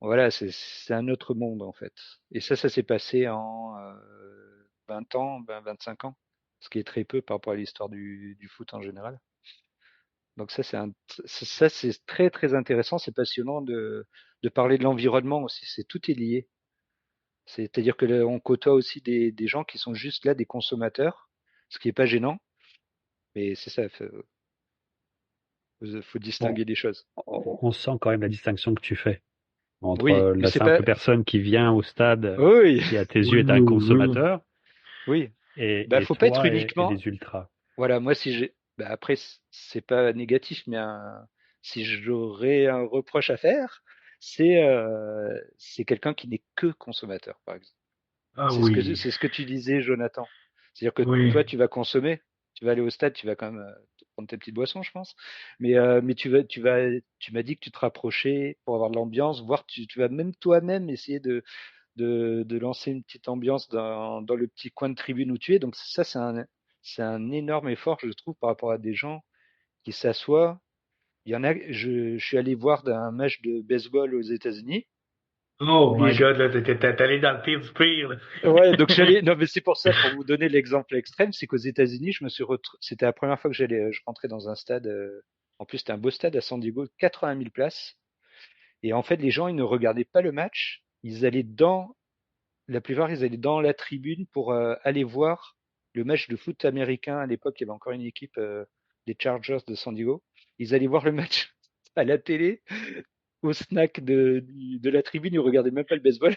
Voilà, c'est un autre monde en fait. Et ça s'est passé en 20 ans, 25 ans, ce qui est très peu par rapport à l'histoire du foot en général. Donc ça c'est très très intéressant, c'est passionnant de parler de l'environnement aussi. Tout est lié. C'est-à-dire que là, on côtoie aussi des gens qui sont juste là, des consommateurs, ce qui est pas gênant, mais c'est ça, faut Bon, distinguer des choses. on sent quand même la distinction que tu fais entre Oui, mais la c'est pas. simple personne qui vient au stade, Oui, qui à tes yeux Oui, est un oui, oui. consommateur, oui. Bah, et faut pas être toi et uniquement. les ultras. Voilà, moi si j'ai. Bah, après, c'est pas négatif, mais si j'aurais un reproche à faire, c'est quelqu'un qui n'est que consommateur, par exemple. Ah oui, C'est ce que tu disais, Jonathan. C'est-à-dire que oui. toi, tu vas consommer, tu vas aller au stade, tu vas quand même te prendre tes petites boissons, je pense. Mais tu m'as dit que tu te rapprochais pour avoir de l'ambiance, voire tu vas même toi-même essayer de lancer une petite ambiance dans le petit coin de tribune où tu es. Donc ça, c'est un énorme effort, je trouve, par rapport à des gens qui s'assoient. Il y en a, je suis allé voir un match de baseball aux États-Unis. Oh Les, my God, là, t'es allé dans le pire du pire, là. Ouais, donc j'allais. Non, mais c'est pour ça, pour vous donner l'exemple extrême, c'est qu'aux États-Unis, c'était la première fois que je rentrais dans un stade. En plus, c'était un beau stade à San Diego, 80 000 places. Et en fait, les gens, ils ne regardaient pas le match. La plupart, ils allaient dans la tribune pour aller voir le match de foot américain. À l'époque, il y avait encore une équipe des Chargers de San Diego. Ils allaient voir le match à la télé, au snack de la tribune. Ils regardaient même pas le baseball.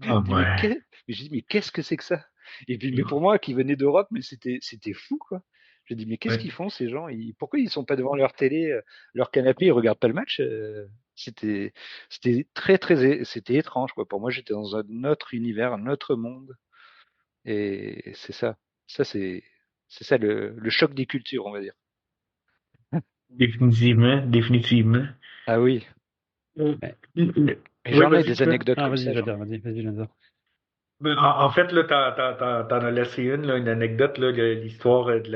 Ah Je dis, ouais. mais je dis, mais qu'est-ce que c'est que ça? Et puis, mais pour moi, qui venait d'Europe, mais c'était fou, quoi. Je dis, mais qu'est-ce Ouais. qu'ils font, ces gens? Pourquoi ils sont pas devant leur télé, leur canapé, ils regardent pas le match? C'était, c'était étrange, quoi. Pour moi, j'étais dans un autre univers, un autre monde. Et c'est ça. Ça, c'est ça le choc des cultures, on va dire. Définitivement, définitivement. Ah oui. Mais- Et Oui, j'en ai vas-y, des toi. anecdotes ah, comme vas-y, ça, j'en j'adore, ai. vas-y, j'adore. En fait, là, t'en as laissé une, là, une anecdote, là, l'histoire de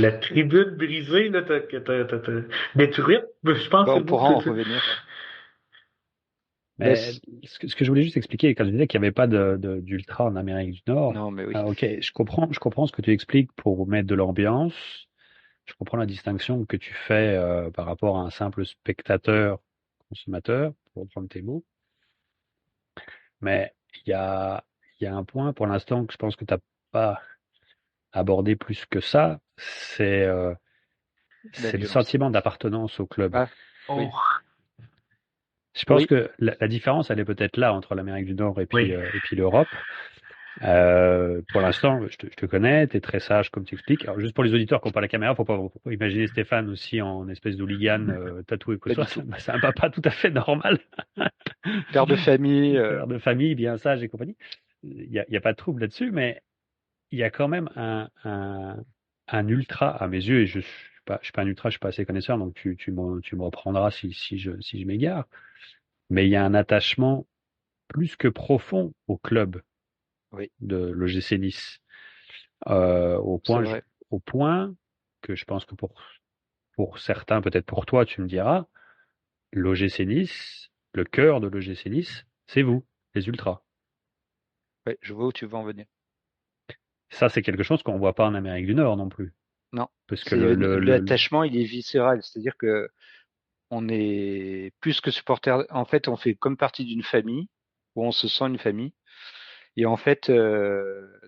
la tribune brisée, là, détruite. Je pense Bon, que c'est on le mot pourra que en revenir. Ben, Mais ce que je voulais juste expliquer, quand je disais qu'il n'y avait pas d'ultra en Amérique du Nord, non, mais oui. ok, je comprends ce que tu expliques pour mettre de l'ambiance. Je comprends la distinction que tu fais par rapport à un simple spectateur, consommateur, pour reprendre tes mots. Mais il y a, il y a un point pour l'instant que je pense que tu n'as pas abordé plus que ça, La c'est le violence. sentiment d'appartenance au club. Ah, oui. Oh, Je pense Oui. que la différence, elle est peut-être là entre l'Amérique du Nord oui. et puis l'Europe. Pour l'instant, je te connais, tu es très sage comme tu expliques. Alors, juste pour les auditeurs qui n'ont pas la caméra, faut pas imaginer Stéphane aussi en espèce d'hooligan tatoué que Pas ce soit. du tout. C'est un papa tout à fait normal, Père de famille, père de famille, bien sage et compagnie. Il y a pas de trouble là-dessus, mais il y a quand même un ultra à mes yeux, et je suis pas un ultra, je suis pas assez connaisseur, donc tu me reprendras si je m'égare. Mais il y a un attachement plus que profond au club oui, de l'OGC Nice. c'est vrai. Au point que je pense que pour certains, peut-être pour toi, tu me diras, l'OGC Nice, le cœur de l'OGC Nice, c'est vous, les ultras. Ouais, je vois où tu veux en venir. Ça, c'est quelque chose qu'on voit pas en Amérique du Nord non plus. Non, Parce que c'est l'attachement, il est viscéral, c'est-à-dire que on est plus que supporter. En fait, on fait comme partie d'une famille où on se sent une famille. Et en fait,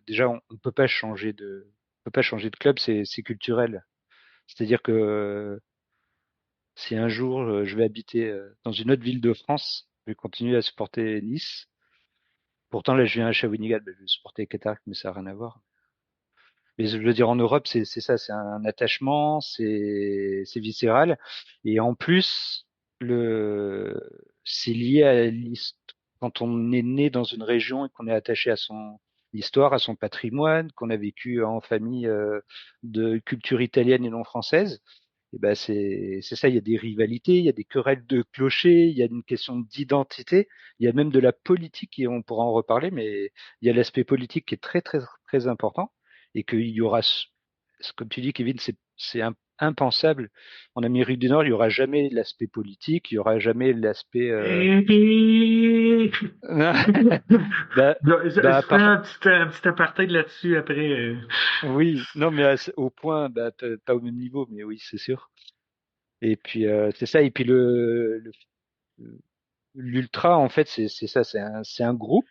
déjà, on peut pas changer de club, c'est culturel. C'est-à-dire que si un jour je vais habiter dans une autre ville de France, je vais continuer à supporter Nice. Pourtant, là, je viens à Shawinigan, ben, je vais supporter Qatar, mais ça n'a rien à voir. Mais je veux dire, en Europe, c'est ça, c'est un attachement, c'est viscéral. Et en plus, c'est lié à l'histoire. quand on est né dans une région et qu'on est attaché à son histoire, à son patrimoine, qu'on a vécu en famille de culture italienne et non française, et ben c'est ça. Il y a des rivalités, il y a des querelles de clochers, il y a une question d'identité, il y a même de la politique et on pourra en reparler, mais il y a l'aspect politique qui est très très très important et qu'il y aura, comme tu dis, Kevin, c'est impensable. En Amérique du Nord, il y aura jamais l'aspect politique, il y aura jamais l'aspect. Bah, Je fais un petit apartheid là-dessus après. Oui, non, mais au point, bah, pas au même niveau, mais oui, c'est sûr. Et puis c'est ça. Et puis l'ultra, en fait, c'est ça, c'est un groupe,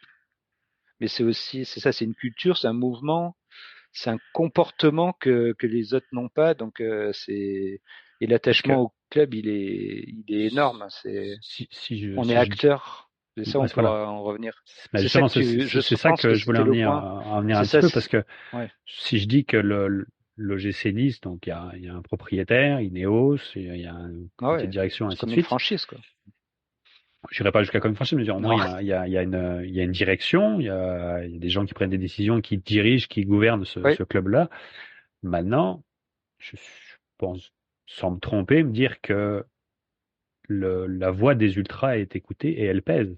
mais c'est aussi, c'est ça, c'est une culture, c'est un mouvement, c'est un comportement que les autres n'ont pas. Donc et Parce que l'attachement au club, il est énorme. On est si je dis, acteur. C'est ça, on voilà. pourra en revenir. Bah, C'est ça justement, que c'est ça pense que que je voulais c'était le point. en venir un C'est petit ça. peu, parce que Ouais. si je dis que l'OGC Nice, donc il y a un propriétaire, Ineos, il y a un Ah comité de ouais. direction, C'est ainsi de comme une suite. franchise, quoi. Je n'irai pas jusqu'à comme une franchise, mais au moins Non. il y a une direction, il y a des gens qui prennent des décisions, qui dirigent, qui gouvernent Oui, ce club-là. Maintenant, je pense, sans me tromper, me dire que la voix des ultras est écoutée et elle pèse.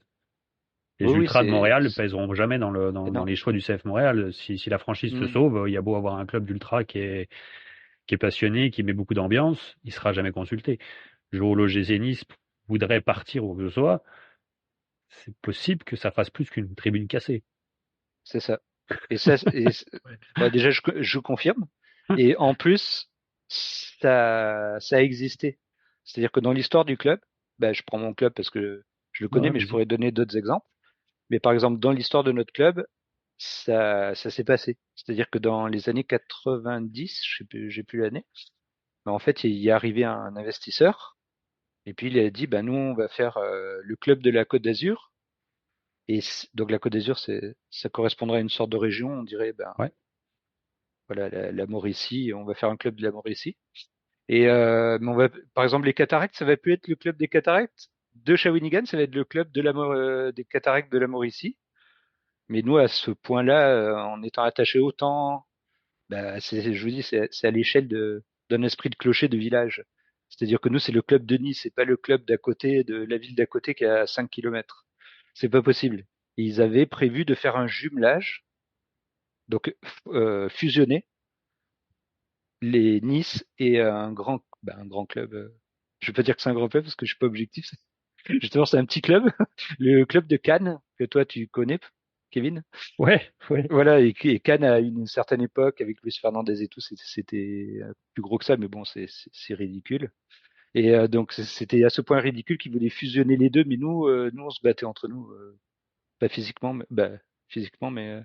Les oui, oui, ultras de Montréal ne pèseront jamais dans non. les choix du CF Montréal. Si la franchise se Hmm. sauve, il y a beau avoir un club d'ultra qui est passionné, qui met beaucoup d'ambiance, il sera jamais consulté. Le jour où l'OGC Nice voudrait partir ou que ce soit, c'est possible que ça fasse plus qu'une tribune cassée. C'est ça. Et ça, ouais, déjà, je confirme. Et en plus, ça a existé. C'est-à-dire que dans l'histoire du club, ben, je prends mon club parce que je le connais, Ouais, mais je vas-y. pourrais donner d'autres exemples. Mais par exemple, dans l'histoire de notre club, ça s'est passé. C'est-à-dire que dans les années 90, j'ai plus l'année, ben, en fait, il y est arrivé un investisseur, et puis il a dit, ben, nous, on va faire le club de la Côte d'Azur. Et donc la Côte d'Azur, ça correspondrait à une sorte de région, on dirait, ben, Ouais. voilà, la Mauricie, on va faire un club de la Mauricie. Et mais par exemple, les Cataractes, ça va plus être le club des Cataractes de Shawinigan, ça va être le club de des Cataractes de la Mauricie. Mais nous, à ce point-là, en étant attachés autant, bah, je vous dis, c'est à l'échelle d'un esprit de clocher de village. C'est-à-dire que nous, c'est le club de Nice, c'est pas le club d'à côté, de la ville d'à côté qui est à 5 kilomètres. C'est pas possible. Ils avaient prévu de faire un jumelage, donc fusionner les Nice et un grand club. Je vais pas dire que c'est un grand club parce que je suis pas objectif. Justement, c'est un petit club, le club de Cannes que toi tu connais, Kevin. Ouais, ouais. Voilà, et Cannes à une certaine époque avec Luis Fernandez et tout, c'était plus gros que ça, mais bon, c'est ridicule. Et donc c'était à ce point ridicule qu'ils voulaient fusionner les deux, mais nous on se battait entre nous, pas physiquement, physiquement, mais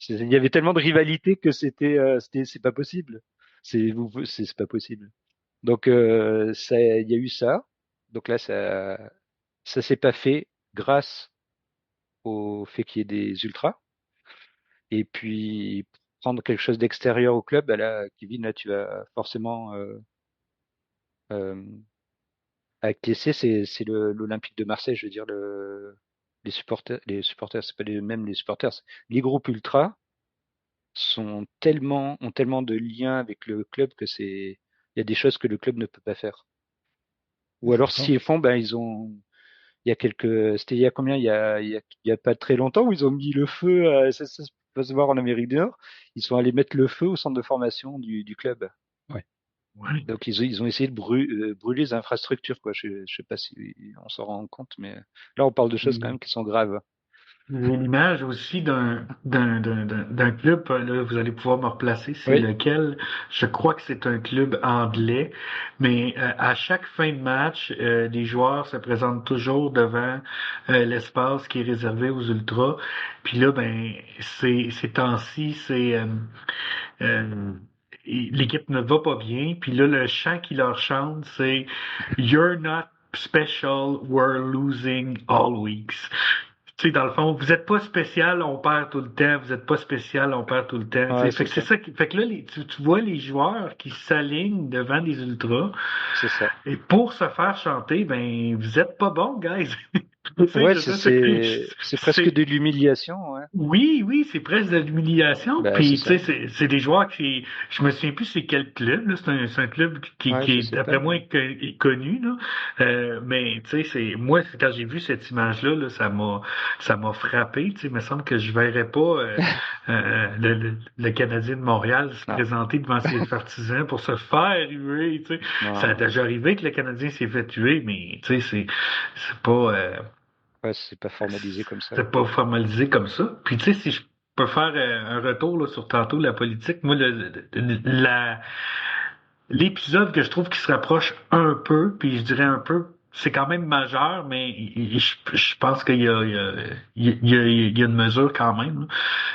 il y avait tellement de rivalité que c'est pas possible. C'est pas possible. Donc il y a eu ça. Donc là ça s'est pas fait grâce au fait qu'il y ait des ultras. Et puis prendre quelque chose d'extérieur au club, bah là, Kevin, là tu vas forcément euh, acquiescer. C'est l'Olympique de Marseille, je veux dire les supporters, c'est pas même les supporters, les groupes ultras ont tellement de liens avec le club que il y a des choses que le club ne peut pas faire. Ou alors D'accord. s'ils font, ben c'était il y a combien, il y a pas très longtemps où ils ont mis le feu, ça peut se voir en Amérique du Nord, ils sont allés mettre le feu au centre de formation du club. Ouais. Ouais. Donc ils ont essayé de brûler les infrastructures, quoi. Je sais pas si on s'en rend compte, mais là on parle de choses quand même qui sont graves. J'ai l'image aussi d'un club, là, vous allez pouvoir me replacer, c'est Oui, lequel? Je crois que c'est un club anglais, mais à chaque fin de match, les joueurs se présentent toujours devant l'espace qui est réservé aux ultras. Puis là, ben, ces temps-ci, euh, l'équipe ne va pas bien. Puis là, le chant qui leur chante, c'est You're not special, we're losing all weeks. Tu sais, dans le fond, vous êtes pas spécial, on perd tout le temps. Vous êtes pas spécial, on perd tout le temps. Tu sais, ouais, fait que c'est ça. Fait que là, tu vois les joueurs qui s'alignent devant des ultras. c'est ça. Et pour se faire chanter, ben, vous êtes pas bons, guys. Tu sais, Ouais, je sais, c'est presque de l'humiliation, ouais. oui, oui, c'est presque de l'humiliation. Bah, c'est Puis, tu sais, ça. c'est des joueurs je me souviens plus c'est quel club, là. C'est un club Ouais, qui je est, sais pas, d'après moi, mais est connu, là. Mais, tu sais, moi, quand j'ai vu cette image-là, là, ça m'a frappé. Tu sais, il me semble que je verrais pas, le Canadien de Montréal se non, présenter devant ses partisans pour se faire huer, tu sais. Ça a non, déjà arrivé que le Canadien s'est fait tuer, mais, tu sais, c'est pas, ouais, c'est pas formalisé comme ça. c'était pas formalisé comme ça. Puis tu sais, si je peux faire un retour là, sur tantôt la politique, moi, l'épisode que je trouve qui se rapproche un peu, puis je dirais un peu, c'est quand même majeur, mais je pense qu'il y a, il y a une mesure quand même, là.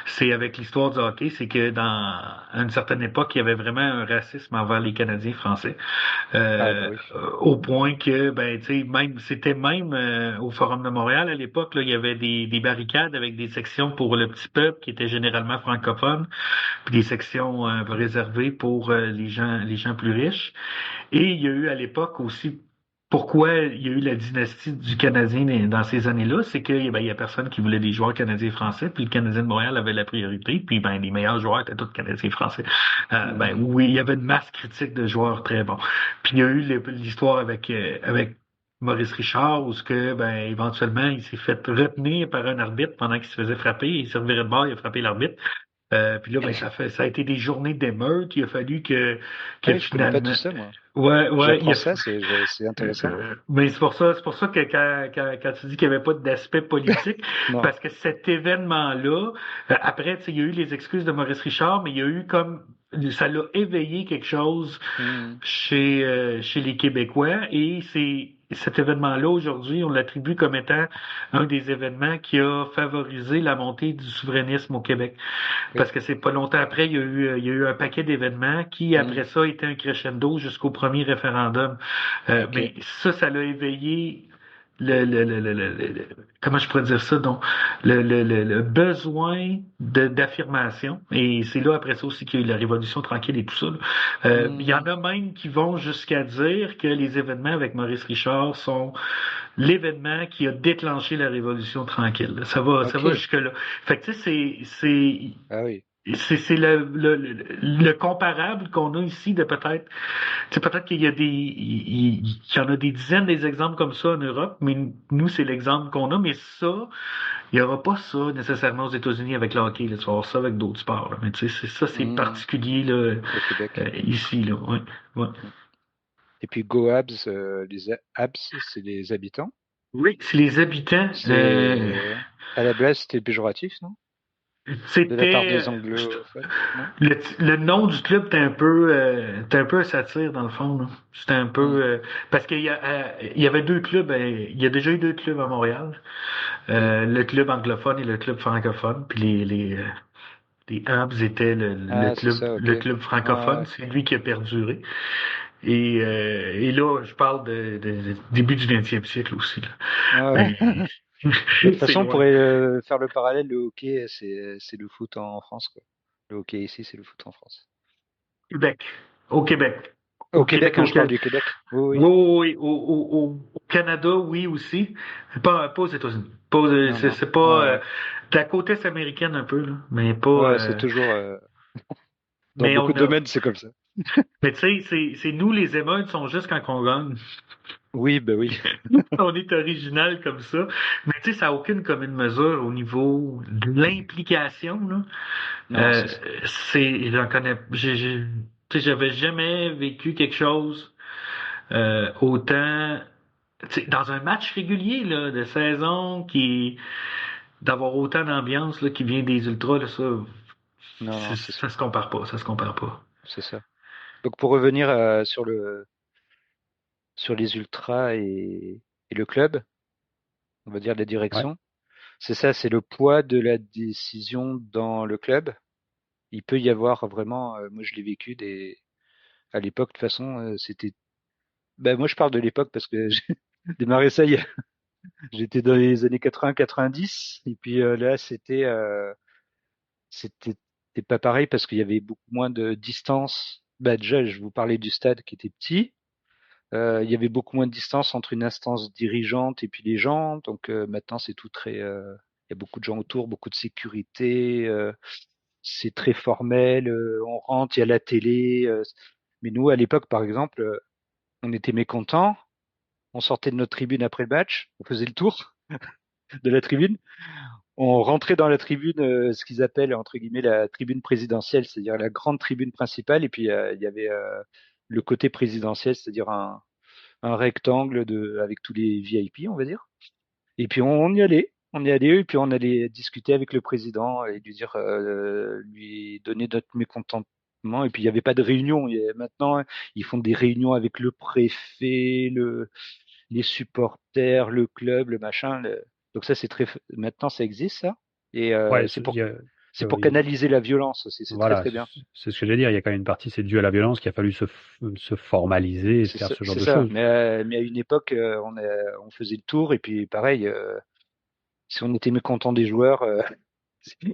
C'est avec l'histoire du hockey, c'est que dans à une certaine époque, il y avait vraiment un racisme envers les Canadiens français. Ah bah Euh, oui. Au point que, ben, tu sais, c'était même au Forum de Montréal à l'époque, là, il y avait des barricades avec des sections pour le petit peuple qui était généralement francophone, puis des sections réservées pour les gens plus riches. Et il y a eu à l'époque aussi, pourquoi il y a eu la dynastie du Canadien dans ces années-là, c'est que ben, il y a personne qui voulait des joueurs canadiens et français, puis le Canadien de Montréal avait la priorité, puis ben les meilleurs joueurs étaient tous canadiens et français. Ben Mhm. oui, il y avait une masse critique de joueurs très bons. Puis il y a eu l'histoire avec Maurice Richard, où ce que ben éventuellement il s'est fait retenir par un arbitre pendant qu'il se faisait frapper, il s'est reviré de bord, il a frappé l'arbitre. Puis là, ben, ça a été des journées d'émeute. Il a fallu Ah que oui, je connais pas tout finalement, ça, moi. ouais, J'apprends ça, c'est intéressant. mais c'est pour ça que quand tu dis qu'il n'y avait pas d'aspect politique, Non. parce que cet événement-là, après, tu sais, il y a eu les excuses de Maurice Richard, mais il y a eu comme, ça l'a éveillé quelque chose Mhm. chez les Québécois, et cet événement-là, aujourd'hui, on l'attribue comme étant un des événements qui a favorisé la montée du souverainisme au Québec. Oui. Parce que c'est pas longtemps après, il y a eu un paquet d'événements qui, après Mhm. ça, était un crescendo jusqu'au premier référendum. Ok. Mais ça l'a éveillé comment je pourrais dire ça, donc, le besoin d'affirmation. Et c'est là, après ça aussi, qu'il y a eu la Révolution tranquille et tout ça, là. Il y en Mhm. a même qui vont jusqu'à dire que les événements avec Maurice Richard sont l'événement qui a déclenché la Révolution tranquille. Ça va Ok. jusque-là. Fait que, tu sais, Ah oui. c'est le comparable qu'on a ici de peut-être, tu sais, peut-être qu'il y a il y en a des dizaines des exemples comme ça en Europe, mais nous, c'est l'exemple qu'on a, mais ça, il n'y aura pas ça nécessairement aux États-Unis avec le hockey, là. Tu vas avoir ça avec d'autres sports, là. Mais tu sais, c'est Mhm. particulier, là, Au Québec. ici, là. Ouais, ouais. Mhm. Et puis GoAbs, Abs, c'est les habitants. Oui, c'est les habitants. C'est à la base, c'était péjoratif, non? De la part C'était des anglophones, non? le nom du club était un peu un satire dans le fond, là. C'était un peu Mhm. parce il y avait deux clubs. Il y a déjà eu deux clubs à Montréal, Oui. le club anglophone et le club francophone. Puis les Habs étaient Ah, c'est ça, ok. le club Ah, francophone. ouais. C'est lui qui a perduré. Et là, je parle de début du 20e siècle aussi, là. Ah, ouais. Mais De toute c'est façon, on loin. pourrait faire le parallèle, le hockey, c'est le foot en France, quoi. Le hockey ici, c'est le foot en France. Québec, au Québec. Au Au Québec, Québec, hein, je parle du Québec. Oui, Oui, oui. oui, oui. Au Canada, oui aussi. Pas aux États-Unis. Non, non. C'est pas Ouais, de la côte est américaine un peu, là, mais pas. ouais, c'est toujours dans Mais beaucoup on de a. domaines, c'est comme ça. Mais tu sais, c'est nous les émeutes sont juste quand on gagne. Oui, bah oui. On est original comme ça. Mais tu sais, ça n'a aucune commune mesure au niveau de l'implication, là. Non, c'est ça. J'en connais. Tu sais, j'avais jamais vécu quelque chose autant. Tu sais, dans un match régulier là, de saison d'avoir autant d'ambiance là, qui vient des ultras, là, Non, non, c'est ça sûr. se compare pas, ça se compare pas. C'est ça. Donc pour revenir sur les ultras et le club, on va dire la Ouais. direction, c'est ça, c'est le poids de la décision dans le club. Il peut y avoir vraiment, moi je l'ai vécu à l'époque de toute façon, c'était, ben moi je parle de l'époque parce que j'ai démarré ça j'étais dans les années 80-90 et puis là c'était pas pareil parce qu'il y avait beaucoup moins de distance. Bah déjà je vous parlais du stade qui était petit. Il y avait beaucoup moins de distance entre une instance dirigeante et puis les gens. Donc maintenant, c'est tout très. Il y a beaucoup de gens autour, beaucoup de sécurité. C'est très formel. On rentre, il y a la télé. Mais nous, à l'époque, par exemple, on était mécontents. On sortait de notre tribune après le match. On faisait le tour de la tribune. On rentrait dans la tribune, ce qu'ils appellent entre guillemets la tribune présidentielle, c'est-à-dire la grande tribune principale. Et puis il y avait le côté présidentiel, c'est-à-dire un rectangle avec tous les VIP, on va dire. Et puis on y allait, et puis on allait discuter avec le président et lui dire, lui donner notre mécontentement. Et puis il n'y avait pas de réunion. Maintenant, ils font des réunions avec le préfet, les supporters, le club, le machin. Donc ça, c'est très. Maintenant, ça existe ça. Et Ouais, c'est pour canaliser la violence aussi. C'est très voilà, très bien. c'est ce que j'allais dire. Il y a quand même une partie, c'est dû à la violence, qu'il a fallu se formaliser et faire ce genre de Ça. choses. Mais à une époque, on faisait le tour et puis pareil. Si on était mécontent des joueurs,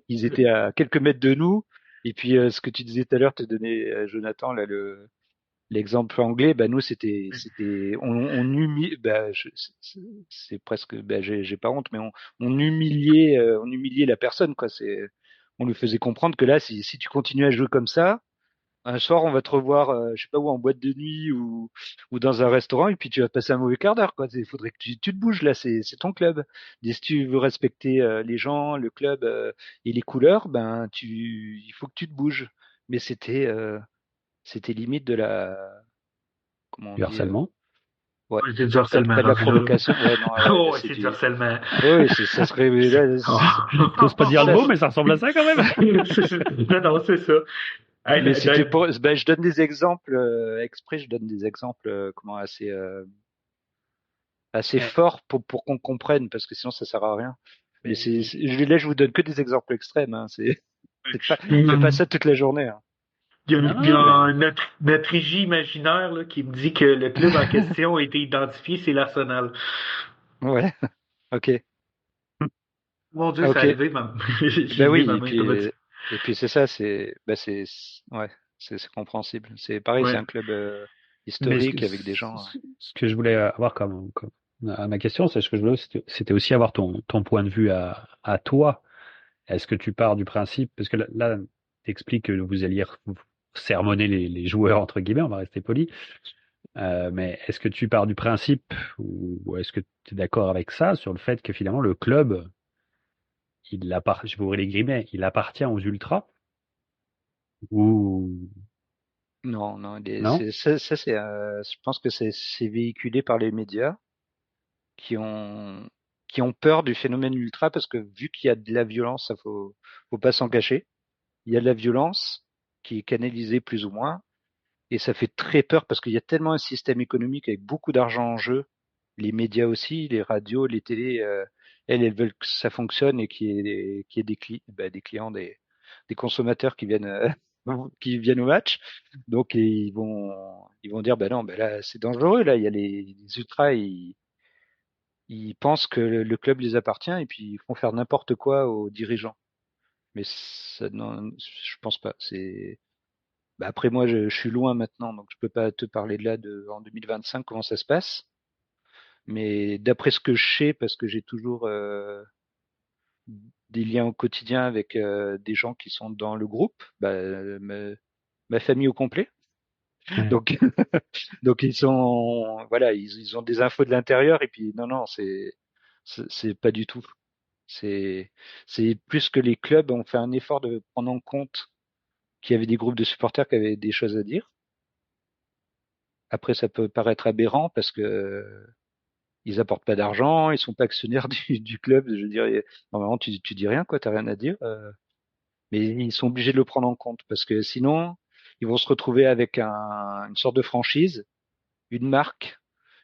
ils étaient à quelques mètres de nous. Et puis ce que tu disais tout à l'heure, te donner Jonathan là l'exemple anglais, bah nous on humilie, c'est presque, j'ai pas honte, mais on humiliait la personne quoi. On lui faisait comprendre que là, si tu continues à jouer comme ça, un soir on va te revoir, je sais pas où, en boîte de nuit ou dans un restaurant, et puis tu vas passer un mauvais quart d'heure quoi. Il faudrait que tu te bouges là, c'est ton club. Et si tu veux respecter les gens, le club et les couleurs, ben il faut que tu te bouges. Mais c'était limite de la, comment on Du dit, harcèlement. ouais, Ouais, c'est du harcèlement. pas de la rendu là. provocation, ouais, non, Oh, là, c'est du harcèlement. oui, ça serait, là, J'ose pas dire le mot, mais ça ressemble à ça quand même. Non, non, c'est ça. Hey, mais c'était pour, je donne des exemples, exprès, je donne des exemples, comment, assez Eh, forts pour qu'on comprenne, parce que sinon ça sert à rien. Mais mais- là, je vous donne que des exemples extrêmes, hein, on fait pas ça toute la journée, hein. non, Il y non, mais a notre régie imaginaire là, qui me dit que le club en question a été identifié, c'est l'Arsenal. Ouais, ok, Mon Dieu, c'est ok. arrivé, j'ai Ben levé oui, ma main et puis c'est ça, ouais, c'est compréhensible. C'est pareil, c'est Ouais. un club mais historique avec des gens. ce que je voulais avoir comme à ma question, c'est ce que je voulais, c'était aussi avoir ton point de vue à toi. Est-ce que tu pars du principe, parce que là t'expliques que vous alliez sermonner les joueurs entre guillemets, on va rester poli, mais est-ce que tu pars du principe ou est-ce que tu es d'accord avec ça sur le fait que finalement le club, je vais ouvrir les guillemets, il appartient aux ultras ou Non, non, non? je pense que c'est véhiculé par les médias qui ont, qui ont peur du phénomène ultra parce que vu qu'il y a de la violence, ça faut pas s'en cacher. Il y a de la violence qui est canalisée plus ou moins et ça fait très peur parce qu'il y a tellement un système économique avec beaucoup d'argent en jeu, les médias aussi, les radios, les télés, elles veulent que ça fonctionne et qu'il y ait des clients, des consommateurs qui viennent, qui viennent au match. Donc ils vont dire, ben non, ben là c'est dangereux, là il y a les ultras, ils pensent que le club les appartient et puis ils font faire n'importe quoi aux dirigeants. Mais ça, non, je pense pas. Après moi je suis loin maintenant, donc je peux pas te parler de là en 2025 comment ça se passe. Mais d'après ce que je sais, parce que j'ai toujours des liens au quotidien avec des gens qui sont dans le groupe, ma famille au complet. Ouais. Donc, donc ils sont, voilà, ils ont des infos de l'intérieur et puis non, non, c'est pas du tout. C'est, c'est plus que les clubs ont fait un effort de prendre en compte qu'il y avait des groupes de supporters qui avaient des choses à dire. Après, ça peut paraître aberrant parce que ils apportent pas d'argent, ils sont pas actionnaires du club. Je dirais, normalement, tu dis rien, quoi, t'as rien à dire. Mais ils sont obligés de le prendre en compte parce que sinon, ils vont se retrouver avec une sorte de franchise, une marque,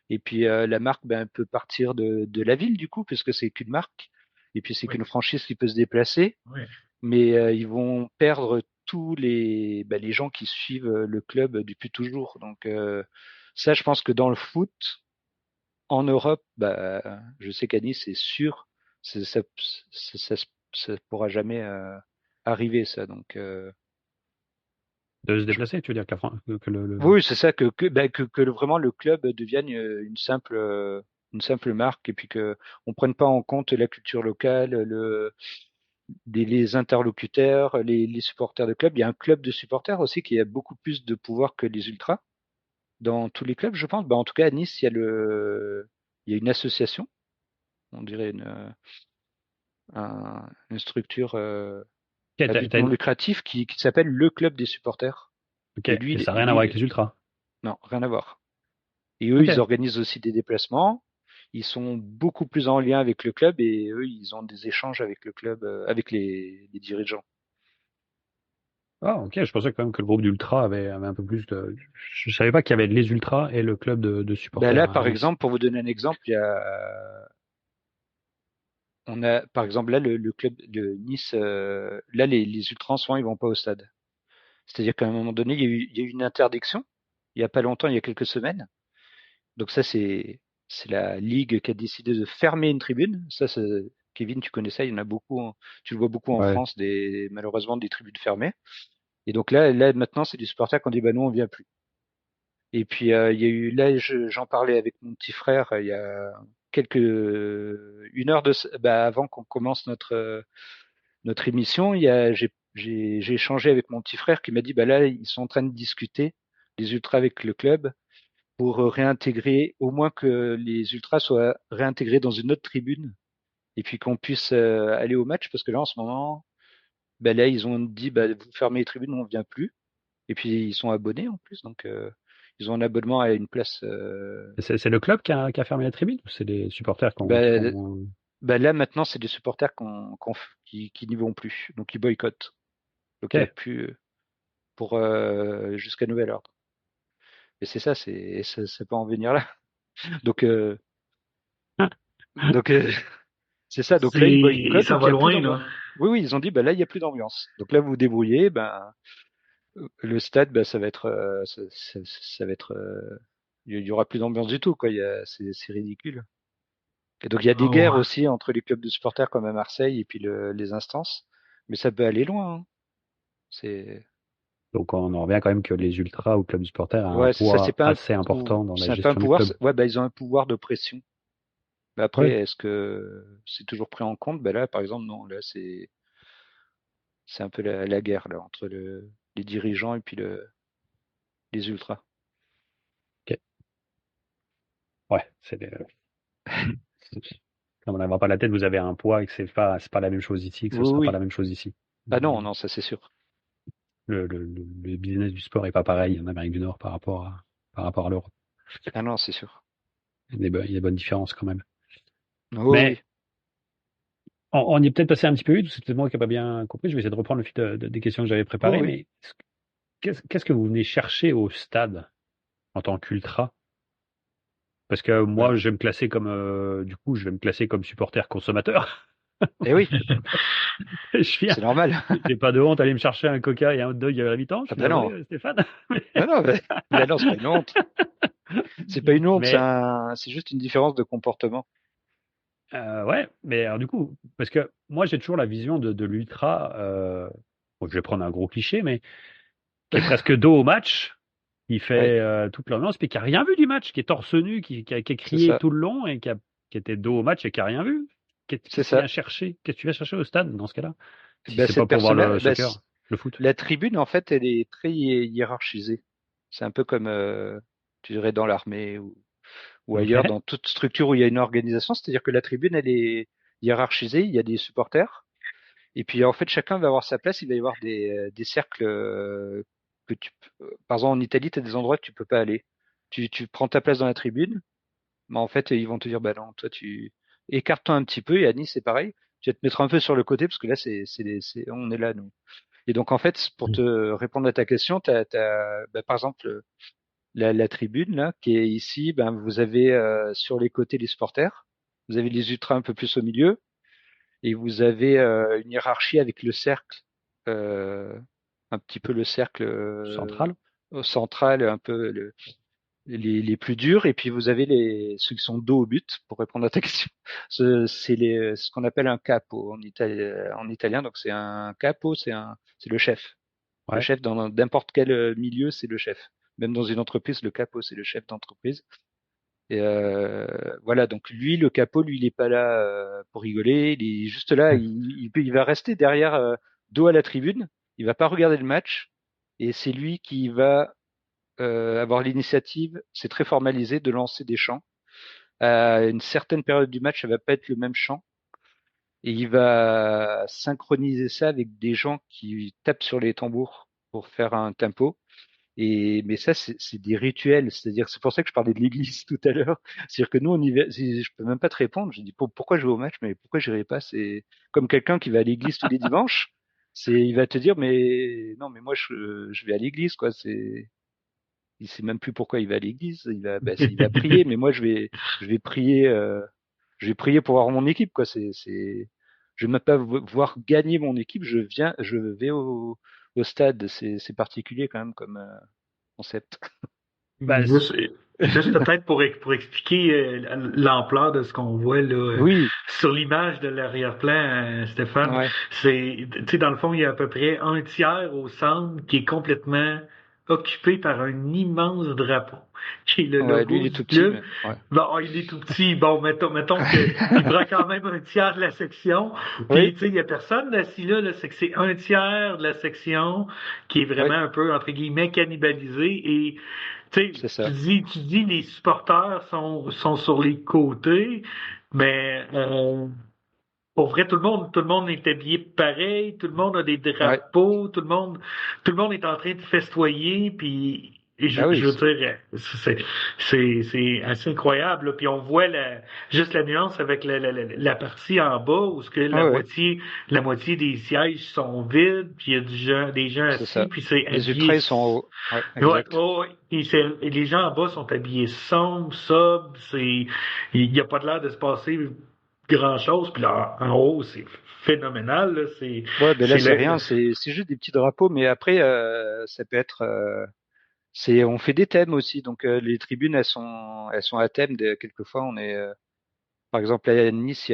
et puis la marque ben, peut partir de la ville du coup, puisque c'est qu'une marque, et puis c'est Oui, qu'une franchise qui peut se déplacer, oui. mais ils vont perdre tous les gens qui suivent le club depuis toujours. Donc ça, je pense que dans le foot, en Europe, bah, je sais qu'à Nice, c'est sûr, ça pourra jamais arriver ça. Donc De se déplacer, tu veux dire que Oui, c'est ça vraiment le club devienne une simple marque et puis que on prenne pas en compte la culture locale, les interlocuteurs, les supporters de club. Il y a un club de supporters aussi qui a beaucoup plus de pouvoir que les ultras dans tous les clubs, je pense. En tout cas, à Nice, il y a une association, on dirait une structure Ok, à but non lucratif qui s'appelle le club des supporters. ok, Et lui, mais ça n'a rien à voir avec les ultras. non, rien à voir. Et eux, Ok. ils organisent aussi des déplacements. Ils sont beaucoup plus en lien avec le club et eux, ils ont des échanges avec le club, avec les dirigeants. Ah, ok, je pensais quand même que le groupe d'ultra avait un peu plus de. Je savais pas qu'il y avait les ultras et le club de supporters Là, à par Nice. exemple, pour vous donner un exemple, on a, par exemple, là, le club de Nice, là, les ultras en ce moment, ils vont pas au stade. C'est-à-dire qu'à un moment donné, il y a eu une interdiction, il y a pas longtemps, il y a quelques semaines. Donc ça, c'est la ligue qui a décidé de fermer une tribune. Kevin, tu connais ça, il y en a beaucoup, tu le vois beaucoup en Ouais. France, malheureusement des tribunes fermées. Et donc là maintenant, c'est des supporters qui ont dit bah nous on vient plus. Et puis il y a eu là, j'en parlais avec mon petit frère il y a une heure avant qu'on commence notre émission. J'ai échangé avec mon petit frère qui m'a dit bah là ils sont en train de discuter les ultras avec le club pour réintégrer, au moins que les ultras soient réintégrés dans une autre tribune et puis qu'on puisse aller au match parce que là en ce moment, bah là ils ont dit bah vous fermez les tribunes, on vient plus. Et puis ils sont abonnés en plus, donc ils ont un abonnement à une place. C'est le club qui a fermé la tribune ou c'est les supporters qui Bah, font. là maintenant c'est des supporters qui n'y vont plus, donc ils boycottent. Donc il n'y a Ok. plus pour jusqu'à nouvel ordre. Et c'est ça, ça peut en venir là. Donc donc c'est ça. Donc là ils boycottent, Ça donc il va n'y a plus loin, d'ambiance. là. Oui oui, ils ont dit bah là il n'y a plus d'ambiance. Donc là vous vous débrouillez, ben le stade bah, ça va être ça va être il y aura plus d'ambiance du tout quoi. C'est ridicule. Et donc il y a des Oh, guerres aussi entre les clubs de supporters comme à Marseille et puis les instances, mais ça peut aller loin, hein. C'est Donc on en revient quand même que les ultras ou club du supporter a un ouais, c'est ça, poids assez important dans la c'est pas un gestion du pouvoir, club. ouais, bah ils ont un pouvoir de pression. Mais après, Oui. est-ce que c'est toujours pris en compte? Bah là, par exemple, non, là c'est un peu la guerre là entre les dirigeants et puis les ultras. Ok. Ouais. Comme on n'avait pas la tête, vous avez un poids et que c'est pas la même chose ici, que ce Oui, sera pas la oui. même chose ici. Ah non, non, ça c'est sûr. Le business du sport est pas pareil en Amérique du Nord par rapport à l'Europe. Ah non, c'est sûr. Il y a des bonnes différences quand même. Oui, Mais oui. on y est peut-être passé un petit peu vite, c'est peut-être moi qui n'ai pas bien compris. Je vais essayer de reprendre le fil des questions que j'avais Oui, préparées. oui. Mais qu'est-ce que vous venez chercher au stade en tant qu'ultra? Parce que moi, Bah, je vais me classer du coup, je vais me classer comme supporter consommateur. eh oui, Je viens, c'est normal. j'ai pas de honte à aller me chercher un coca et un hot dog à l'habitant. Je Ah suis bah navré, non. Stéphane. Non, non, mais non, c'est pas une honte. C'est pas une honte, Mais c'est juste une différence de comportement. ouais, mais alors du coup, parce que moi j'ai toujours la vision de l'ultra, bon, je vais prendre un gros cliché, mais qui est presque dos au match, qui Ouais, fait toute l'ambiance, puis qui a rien vu du match, qui est torse nu, qui a c'est crié ça. tout le long et qui était dos au match et qui a rien vu. Qu'est-ce C'est qu'est-ce qu'il ça. vient chercher? Qu'est-ce que tu vas chercher au stade dans ce cas-là? Si Bah, c'est pas cette pour voir personne-là, le soccer, le foot. la tribune, en fait, elle est très hiérarchisée. C'est un peu comme, tu dirais, dans l'armée ou ailleurs, Ouais. dans toute structure où il y a une organisation. C'est-à-dire que la tribune, elle est hiérarchisée. Il y a des supporters. Et puis, en fait, chacun va avoir sa place. Il va y avoir des cercles par exemple, en Italie, tu as des endroits que tu peux pas aller. Tu prends ta place dans la tribune, mais en fait, ils vont te dire, bah non, toi, tu écarte-toi un petit peu. Et à Nice, c'est pareil. Tu vas te mettre un peu sur le côté parce que là, on est là, nous. Et donc, en fait, pour te répondre à ta question, bah, par exemple, la tribune, là, qui est ici, ben, vous avez sur les côtés les supporters, vous avez les ultras un peu plus au milieu, et vous avez une hiérarchie avec le cercle, euh, un petit peu le cercle Central. au central, un peu les plus durs, et puis vous avez ceux qui sont dos au but, pour répondre à ta question. C'est ce qu'on appelle un capo en italien, donc c'est un capo, c'est le chef. Le chef dans n'importe quel milieu, c'est le chef. Même dans une entreprise, le capot, c'est le chef d'entreprise. Et voilà, donc lui, le capot, lui, il est pas là pour rigoler. Il est juste là. Il va rester derrière, dos à la tribune. Il va pas regarder le match. Et c'est lui qui va avoir l'initiative. C'est très formalisé de lancer des chants. À une certaine période du match, ça va pas être le même chant. Et il va synchroniser ça avec des gens qui tapent sur les tambours pour faire un tempo. Mais ça, c'est des rituels. C'est-à-dire, c'est pour ça que je parlais de l'église tout à l'heure. C'est-à-dire que nous, on y va, je peux même pas te répondre. Je dis, pourquoi je vais au match, mais pourquoi j'irai pas? C'est comme quelqu'un qui va à l'église tous les dimanches. Il va te dire, mais non, mais moi, je vais à l'église, quoi. Il sait même plus pourquoi il va à l'église. Il va prier, mais moi, je vais prier, je vais prier pour voir mon équipe, quoi. Je ne veux même pas voir gagner mon équipe. Je vais au stade. C'est particulier quand même comme concept. Juste peut-être pour expliquer l'ampleur de ce qu'on voit là Oui. sur l'image de l'arrière-plan, Stéphane. Ouais. Tu sais, dans le fond, il y a à peu près un tiers au centre qui est complètement occupé par un immense drapeau, qui est le logo lui, il est du tout club. petit. Mais, ouais. Bon, il est tout petit. Bon, mettons qu'il prend quand même un tiers de la section. Puis, tu sais, il y a personne assis là, c'est que c'est un tiers de la section qui est vraiment un peu, entre guillemets, cannibalisé. Et, tu sais, tu dis les supporters sont sur les côtés, mais pour vrai, tout le monde est habillé pareil, tout le monde a des drapeaux, tout le monde est en train de festoyer, puis je veux dire, c'est assez incroyable. Là. Puis on voit juste la nuance avec la partie en bas où ce que la moitié des sièges sont vides, puis il y a des gens assis, puis c'est les ultras sont en haut. Et les gens en bas sont habillés sombres, sobres, il n'y a pas de l'air de se passer grand chose, puis là en haut c'est phénoménal là, c'est rien, c'est juste des petits drapeaux, mais après ça peut être on fait des thèmes aussi, donc les tribunes elles sont à thème. Quelquefois on est par exemple à Nice,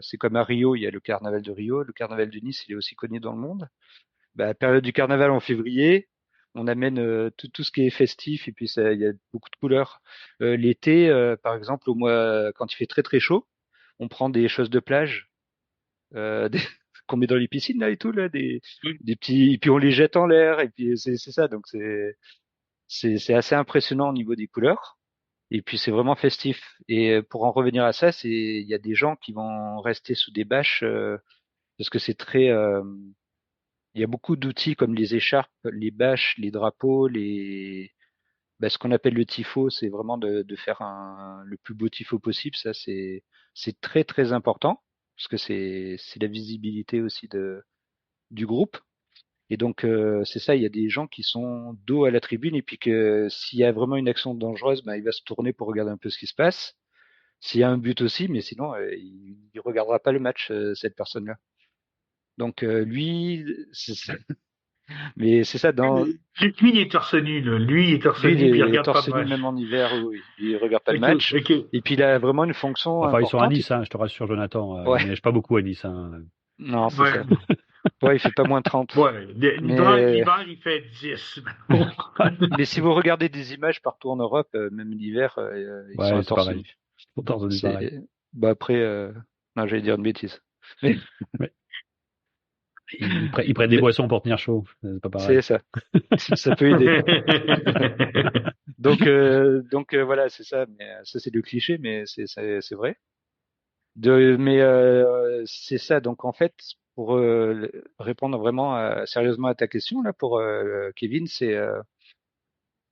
c'est comme à Rio, il y a le carnaval de Rio, le carnaval de Nice il est aussi connu dans le monde. Période du carnaval en février, on amène tout ce qui est festif, et puis il y a beaucoup de couleurs. L'été par exemple quand il fait très très chaud, on prend des choses de plage qu'on met dans les piscines là et tout là, des petits, et puis on les jette en l'air, et puis c'est ça, donc c'est assez impressionnant au niveau des couleurs, et puis c'est vraiment festif. Et pour en revenir à ça, il y a des gens qui vont rester sous des bâches parce que c'est très il y a beaucoup d'outils comme les écharpes, les bâches, les drapeaux, ce qu'on appelle le tifo, c'est vraiment de faire le plus beau tifo possible. Ça, c'est très très important parce que c'est la visibilité aussi du groupe. Et donc c'est ça, il y a des gens qui sont dos à la tribune, et puis que s'il y a vraiment une action dangereuse, il va se tourner pour regarder un peu ce qui se passe. S'il y a un but aussi, mais sinon il regardera pas le match, cette personne-là. Donc lui, mais c'est ça lui il est torse nu là. Lui il est torse nu, puis il regarde pas le match. Même en hiver, oui. Il regarde pas le match. Et puis il a vraiment une fonction importante. Ils sont à Nice, je te rassure Jonathan, il neige pas beaucoup à Nice. Non, c'est ça. Il fait pas moins 30. L'hiver il fait 10. Mais si vous regardez des images partout en Europe, même l'hiver, ils sont à torse nu. Pareil. Après, non, j'allais dire une bêtise. Mais... Ils prennent des boissons pour tenir chaud. C'est pas pareil. C'est ça. Ça peut aider. Donc voilà, c'est ça. Mais ça, c'est le cliché, mais c'est vrai. Mais c'est ça. Donc en fait, pour répondre vraiment sérieusement à ta question là, pour Kevin, c'est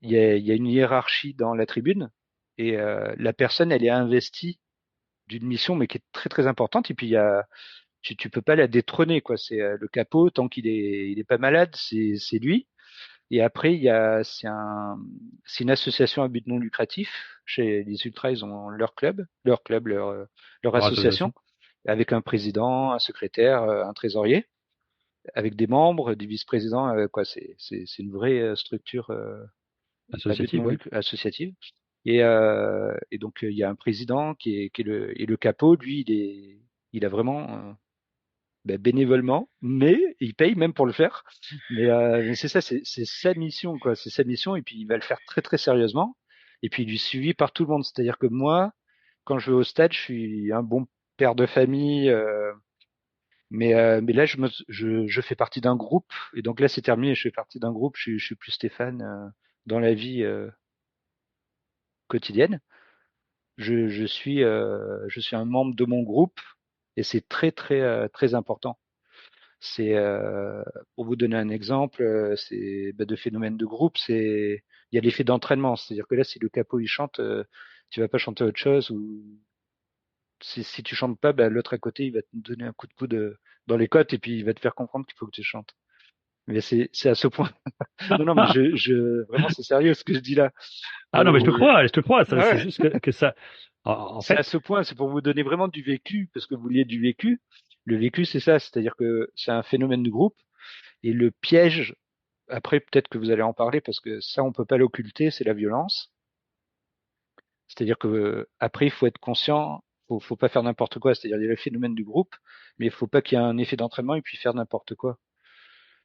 il y a une hiérarchie dans la tribune, et la personne, elle est investie d'une mission, mais qui est très très importante. Et puis tu peux pas la détrôner, quoi. C'est le capot, tant qu'il est pas malade, c'est lui. Et après c'est une association à but non lucratif. Chez les Ultras, ils ont leur association, avec un président, un secrétaire, un trésorier, avec des membres, des vice-présidents, quoi. C'est une vraie structure associative. Et donc il y a un président qui est le capot. Lui, il a vraiment bénévolement, mais il paye même pour le faire. Mais c'est ça, c'est sa mission, quoi. C'est sa mission, et puis il va le faire très très sérieusement. Et puis il est suivi par tout le monde. C'est-à-dire que moi, quand je vais au stade, je suis un bon père de famille, mais là je fais partie d'un groupe, et donc là c'est terminé. Je fais partie d'un groupe. Je suis plus Stéphane dans la vie quotidienne. Je suis un membre de mon groupe, et c'est très très très important. C'est pour vous donner un exemple, c'est de phénomène de groupe, il y a l'effet d'entraînement, c'est-à-dire que là si le capot il chante, tu vas pas chanter autre chose, ou si tu chantes pas, l'autre à côté il va te donner un coup de coude dans les côtes, et puis il va te faire comprendre qu'il faut que tu chantes. Mais c'est à ce point. Non non, mais vraiment c'est sérieux ce que je dis là. Ah non, mais je te crois. Ça, Ouais. c'est juste que ça. En C'est à fait, ce point, c'est pour vous donner vraiment du vécu, parce que vous vouliez du vécu. Le vécu, c'est ça, c'est-à-dire que c'est un phénomène de groupe, et le piège, après peut-être que vous allez en parler, parce que ça, on peut pas l'occulter, c'est la violence. C'est-à-dire que après, il faut être conscient, faut pas faire n'importe quoi. C'est-à-dire il y a le phénomène du groupe, mais il faut pas qu'il y ait un effet d'entraînement et puis faire n'importe quoi.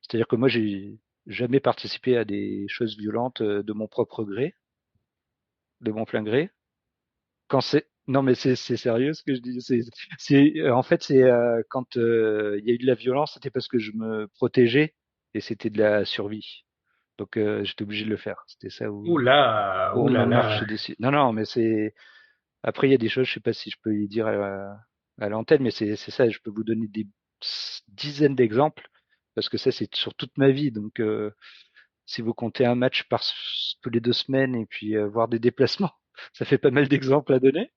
C'est-à-dire que moi, j'ai jamais participé à des choses violentes de mon propre gré, de mon plein gré. Quand c'est Non, mais c'est sérieux ce que je dis. En fait c'est quand il y a eu de la violence, c'était parce que je me protégeais, et c'était de la survie. Donc j'étais obligé de le faire. C'était ça Ouh là, où ouh on là m'a là. marché dessus. Non, non, mais c'est après il y a des choses, je sais pas si je peux y dire à l'antenne, mais c'est ça. Je peux vous donner des dizaines d'exemples, parce que ça c'est sur toute ma vie. Donc si vous comptez un match tous les 2 semaines, et puis voir des déplacements, ça fait pas mal d'exemples à donner.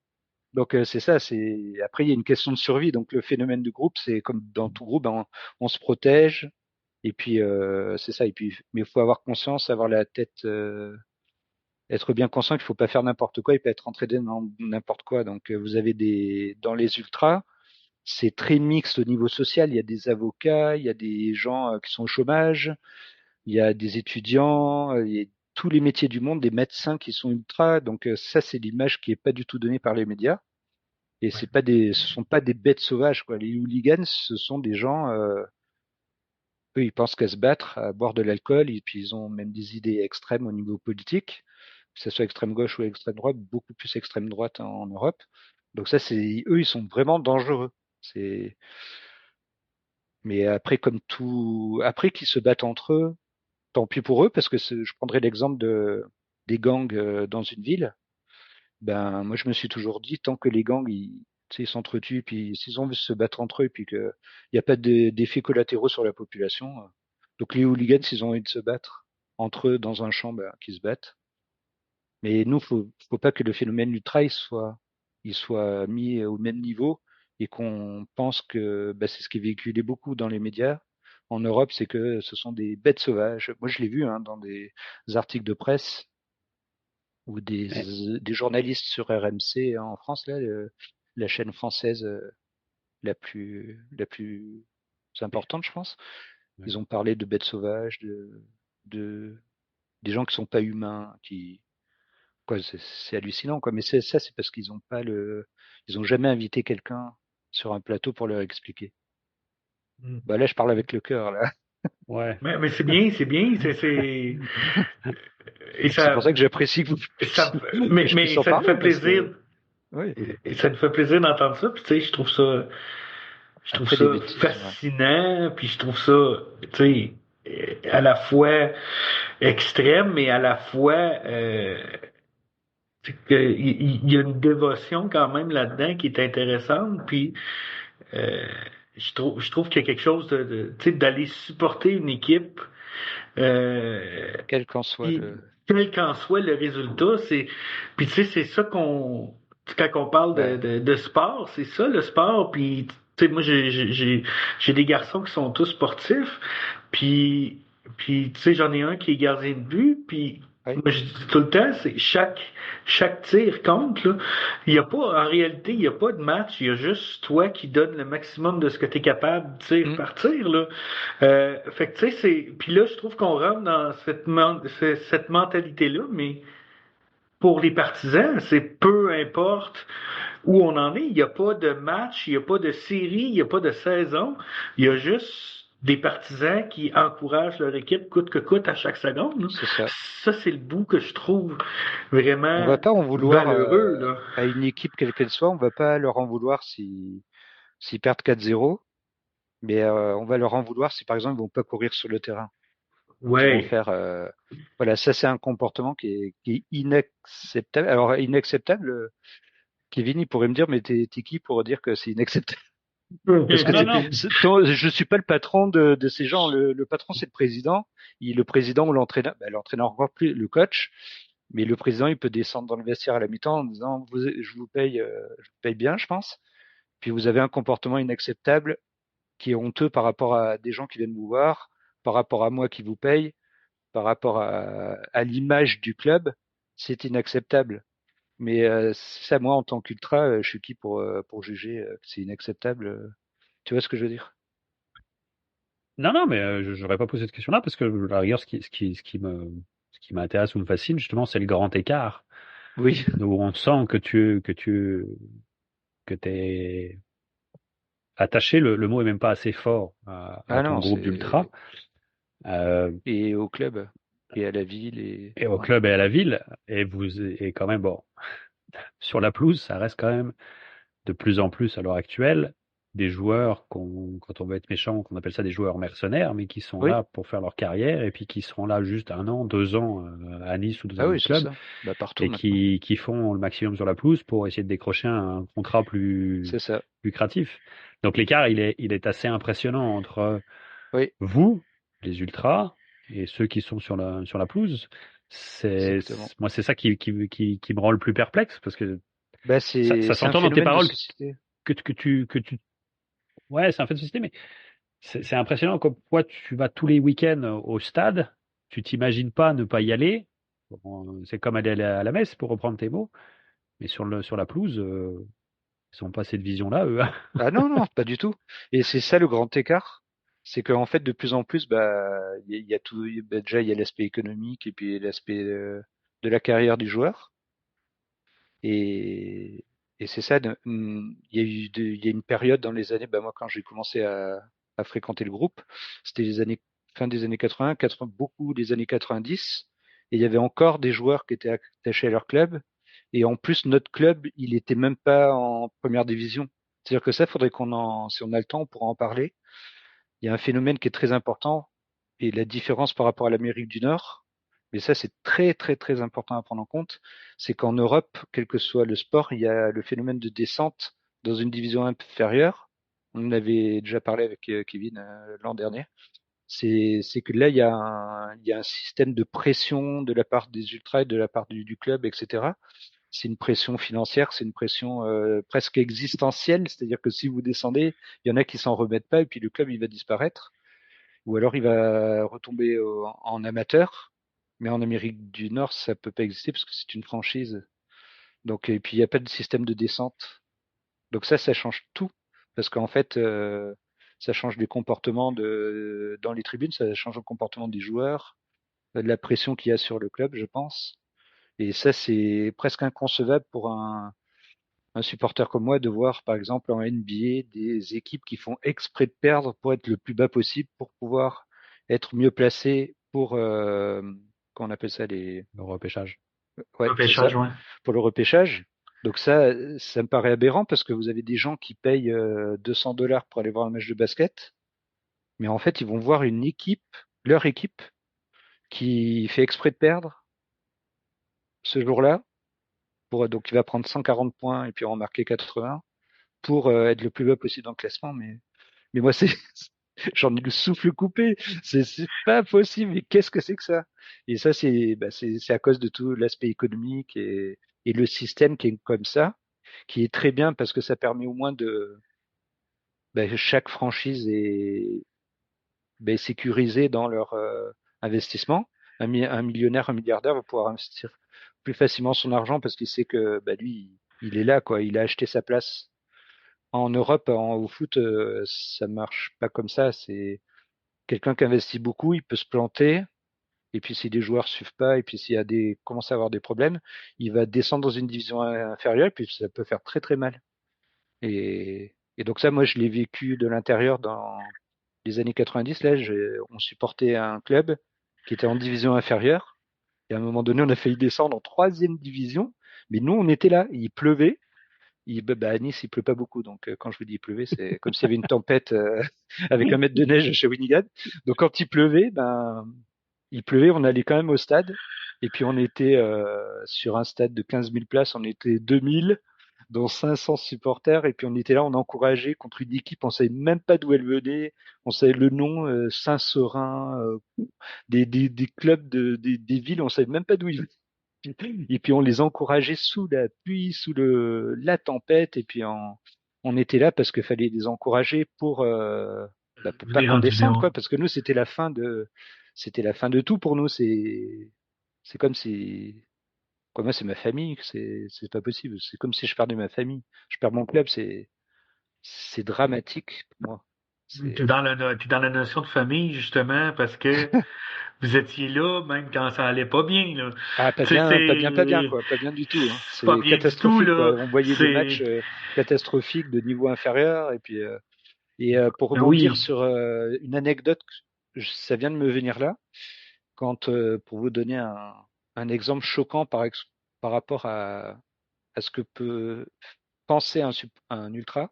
Donc c'est ça, c'est après il y a une question de survie. Donc le phénomène du groupe, c'est comme dans tout groupe, on se protège, et puis c'est ça. Et puis mais il faut avoir conscience, avoir la tête, être bien conscient qu'il faut pas faire n'importe quoi et pas être entraîné dans n'importe quoi. Donc vous avez dans les ultras, c'est très mixte au niveau social. Il y a des avocats, il y a des gens qui sont au chômage, il y a des étudiants, il y a tous les métiers du monde, des médecins qui sont ultras. Donc ça, c'est l'image qui est pas du tout donnée par les médias. Et ce sont pas des bêtes sauvages, quoi. Les hooligans, ce sont des gens, eux, ils pensent qu'à se battre, à boire de l'alcool, et puis ils ont même des idées extrêmes au niveau politique, que ce soit extrême gauche ou extrême droite, beaucoup plus extrême droite en Europe. Donc ça, eux, ils sont vraiment dangereux. C'est, mais après, après qu'ils se battent entre eux, tant pis pour eux, parce que je prendrai l'exemple des gangs dans une ville. Ben, moi, je me suis toujours dit, tant que les gangs, tu sais, ils s'entretuent, puis s'ils ont envie de se battre entre eux, puis qu'il n'y a pas d'effets collatéraux sur la population, donc les hooligans, s'ils ont envie de se battre entre eux dans un champ, ben, qu'ils se battent. Mais nous, faut pas que le phénomène du trail il soit mis au même niveau, et qu'on pense que ben, c'est ce qui est véhiculé beaucoup dans les médias en Europe, c'est que ce sont des bêtes sauvages. Moi, je l'ai vu dans des articles de presse, ou des journalistes sur RMC en France, là, la chaîne française la plus importante, je pense. Ils ont parlé de bêtes sauvages, de des gens qui sont pas humains, quoi, c'est hallucinant, quoi. Mais ça, c'est parce ils ont jamais invité quelqu'un sur un plateau pour leur expliquer. Bah là, je parle avec le cœur, là. ouais. Mais c'est bien, et C'est pour ça, ça que j'apprécie que vous ça, que je mais puisse en ça nous parler, fait parce plaisir. que, oui. Et ça nous fait plaisir d'entendre ça. Puis tu sais, je trouve Après des ça bêtises, ouais. fascinant. Puis je trouve ça, tu sais, à la fois extrême, mais à la fois, il y a une dévotion quand même là-dedans qui est intéressante. Puis euh, je trouve qu'il y a quelque chose tu sais, d'aller supporter une équipe. Quel qu'en soit Puis, quel qu'en soit le résultat, puis tu sais, c'est ça quand on parle ouais. de sport, c'est ça le sport. Puis tu sais, moi j'ai des garçons qui sont tous sportifs. Puis tu sais, j'en ai un qui est gardien de but. Puis Ouais. moi je dis tout le temps, c'est chaque tir compte là. Il y a pas En réalité, il y a pas de match. Il y a juste toi qui donne le maximum de ce que tu es capable de tir par tir là. Fait que tu sais, puis là je trouve qu'on rentre dans cette mentalité là, mais pour les partisans, c'est peu importe où on en est. Il n'y a pas de match, il n'y a pas de série, il n'y a pas de saison. Il y a juste des partisans qui encouragent leur équipe coûte que coûte à chaque seconde. C'est ça. Ça, c'est le bout que je trouve On vraiment va pas en vouloir valeureux. Là. à une équipe quelle qu'elle soit, on va pas leur en vouloir s'ils perdent 4-0, mais on va leur en vouloir si par exemple ils vont pas courir sur le terrain. Ils vont Ouais. faire voilà, ça c'est un comportement qui est inacceptable. Alors inacceptable, Kevin, il pourrait me dire, mais t'es qui pour dire que c'est inacceptable? Parce que Non. je suis pas le patron de ces gens. Le patron, c'est le président. Le président ou l'entraîneur, l'entraîneur encore plus, le coach. Mais le président, il peut descendre dans le vestiaire à la mi-temps en disant, je vous paye bien, je pense. Puis vous avez un comportement inacceptable qui est honteux par rapport à des gens qui viennent vous voir, par rapport à moi qui vous paye, par rapport à l'image du club. C'est inacceptable. Mais ça, moi, en tant qu'ultra, je suis qui pour juger que c'est inacceptable Tu vois ce que je veux dire? Non, mais je n'aurais pas posé cette question-là parce que à la rigueur, ce qui m'intéresse ou me fascine justement, c'est le grand écart Oui. où on sent que t'es attaché. Le mot est même pas assez fort à ton Non, groupe d'ultra. Et au club, et à la ville, Et au club et à la ville. Et quand même, bon, sur la pelouse, ça reste quand même de plus en plus à l'heure actuelle des joueurs quand on veut être méchant, qu'on appelle ça des joueurs mercenaires, mais qui sont Oui. là pour faire leur carrière et puis qui seront là juste 1 an, 2 ans à Nice ou dans Ah un oui, autre c'est club ça. Partout et maintenant. qui font le maximum sur la pelouse pour essayer de décrocher un contrat plus C'est ça. lucratif. Donc l'écart, il est assez impressionnant entre Oui, vous, les ultras, et ceux qui sont sur la pelouse. exactement. Moi, c'est ça qui me rend le plus perplexe parce que ça C'est un s'entend dans tes phénomène de paroles société. que tu, ouais, c'est un fait de société, mais c'est impressionnant comme quoi tu vas tous les week-ends au stade, tu t'imagines pas ne pas y aller. Bon, c'est comme aller à la messe pour reprendre tes mots, mais sur la pelouse, ils n'ont pas cette vision-là, eux. Ah non, pas du tout. Et c'est ça le grand écart. C'est qu'en fait, de plus en plus, il y a tout, déjà, il y a l'aspect économique et puis l'aspect de la carrière du joueur. Et, et c'est ça, il y a il y a une période dans les années, moi quand j'ai commencé à fréquenter le groupe, c'était les années, fin des années 80, beaucoup des années 90, et il y avait encore des joueurs qui étaient attachés à leur club, et en plus notre club, il était même pas en première division. C'est-à-dire que ça, faudrait si on a le temps, on pourra en parler. Il y a un phénomène qui est très important, et la différence par rapport à l'Amérique du Nord, mais ça c'est très très très important à prendre en compte, c'est qu'en Europe, quel que soit le sport, il y a le phénomène de descente dans une division inférieure. On en avait déjà parlé avec Kevin l'an dernier. C'est que là, il y a un système de pression de la part des ultras et de la part du club, etc. C'est une pression financière, c'est une pression presque existentielle, c'est-à-dire que si vous descendez, il y en a qui s'en remettent pas et puis le club il va disparaître ou alors il va retomber en amateur. Mais en Amérique du Nord, ça peut pas exister parce que c'est une franchise. Donc, et puis il n'y a pas de système de descente. Donc ça change tout parce qu'en fait, ça change les comportements dans les tribunes, ça change le comportement des joueurs, de la pression qu'il y a sur le club, je pense. Et ça, c'est presque inconcevable pour un supporter comme moi de voir, par exemple, en NBA, des équipes qui font exprès de perdre pour être le plus bas possible, pour pouvoir être mieux placé pour, comment on appelle ça, Le repêchage. ouais, c'est Repêchage, ça, ouais. pour le repêchage. Donc ça me paraît aberrant parce que vous avez des gens qui payent $200 pour aller voir un match de basket, mais en fait, ils vont voir une équipe, leur équipe, qui fait exprès de perdre ce jour-là, donc il va prendre 140 points et puis en marquer 80 pour être le plus bas possible dans le classement. Mais moi, j'en ai le souffle coupé. C'est pas possible. Mais qu'est-ce que c'est que ça? Et ça, c'est à cause de tout l'aspect économique et le système qui est comme ça, qui est très bien parce que ça permet au moins chaque franchise est sécurisée dans leur investissement. Un millionnaire, un milliardaire va pouvoir investir plus facilement son argent parce qu'il sait que lui, il est là, quoi. Il a acheté sa place. En Europe, au foot, ça marche pas comme ça. C'est quelqu'un qui investit beaucoup, il peut se planter, Et puis si les joueurs suivent pas, et puis s'il y a commence à avoir des problèmes, il va descendre dans une division inférieure, et puis ça peut faire très très mal. Et donc ça, moi, je l'ai vécu de l'intérieur dans les années 90. Là, on supportait un club qui était en division inférieure. Et à un moment donné, on a failli descendre en troisième division. Mais nous, on était là. Il pleuvait. À Nice, il pleut pas beaucoup. Donc, quand je vous dis il pleuvait, c'est comme s'il y avait une tempête avec 1 mètre de neige chez Winnegad. Donc, quand il pleuvait, on allait quand même au stade. Et puis, on était sur un stade de 15 000 places. On était 2000, dont 500 supporters. Et puis, on était là, on encourageait contre une équipe. On savait même pas d'où elle venait. On savait le nom, Saint-Seurin, des clubs des villes. On savait même pas d'où ils venaient. Et puis on les encourageait sous la pluie, sous la tempête, et puis on était là parce qu'il fallait les encourager pour pas qu'on descende, quoi, parce que nous c'était la fin de tout pour nous. C'est comme si, quoi, moi c'est ma famille, c'est pas possible. C'est comme si je perdais ma famille, je perds mon club, c'est dramatique pour moi. T'es dans la notion de famille, justement, parce que vous étiez là, même quand ça allait pas bien, là. Ah, pas bien, quoi, pas bien du tout. Hein. C'est pas C'est bien du tout, catastrophique, là. quoi. On voyait des matchs catastrophiques de niveau inférieur, et puis pour rebondir Oui. sur une anecdote, ça vient de me venir là, pour vous donner un exemple choquant par rapport à ce que peut penser un ultra,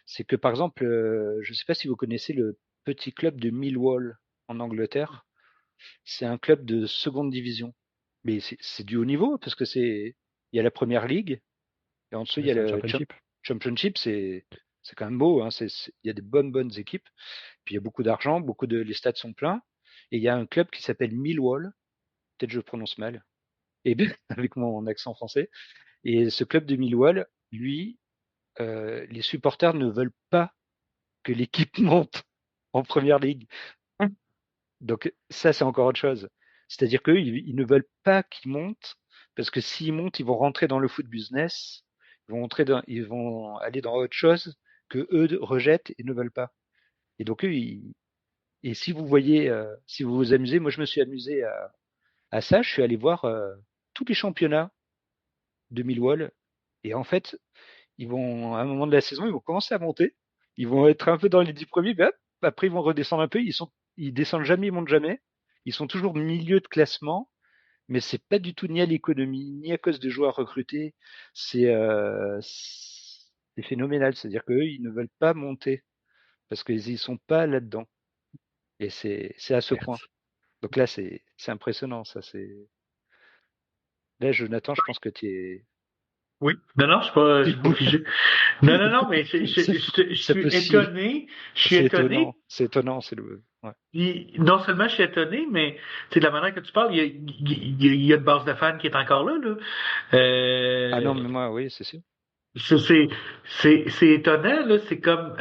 c'est que par exemple, je ne sais pas si vous connaissez le petit club de Millwall en Angleterre. C'est un club de seconde division, mais c'est du haut niveau parce que il y a la première ligue et en dessous il y a C'est un le championship. championship. C'est quand même beau, hein. Il y a des bonnes équipes. Puis il y a beaucoup d'argent, les stades sont pleins. Et il y a un club qui s'appelle Millwall. Peut-être je prononce mal. Et bien, avec mon accent français. Et ce club de Millwall, lui, les supporters ne veulent pas que l'équipe monte en première ligue. Donc ça, c'est encore autre chose. C'est-à-dire qu'eux, ils ne veulent pas qu'ils montent, parce que s'ils montent, ils vont rentrer dans le foot business, ils vont aller dans autre chose que eux rejettent et ne veulent pas. Et donc eux, et si vous voyez, si vous vous amusez, moi je me suis amusé à ça, je suis allé voir tous les championnats de Millwall, et en fait, à un moment de la saison, ils vont commencer à monter, ils vont être un peu dans les 10 premiers, mais hop, après ils vont redescendre un peu, ils descendent jamais, ils montent jamais, ils sont toujours milieu de classement, mais c'est pas du tout ni à l'économie, ni à cause de joueurs recrutés, c'est phénoménal, c'est-à-dire qu'eux, ils ne veulent pas monter, parce qu'ils y sont pas là-dedans, et c'est à ce point. Donc là, c'est impressionnant, ça, là, Jonathan, je pense que tu es. Oui. Non, je suis pas figé. Non, mais je suis étonné. Je suis étonné. C'est étonnant, ouais. Non seulement je suis étonné, mais c'est de la manière que tu parles, il y a une base de fans qui est encore là, là. Ah non, mais moi, oui, c'est sûr. C'est étonnant, là. C'est comme,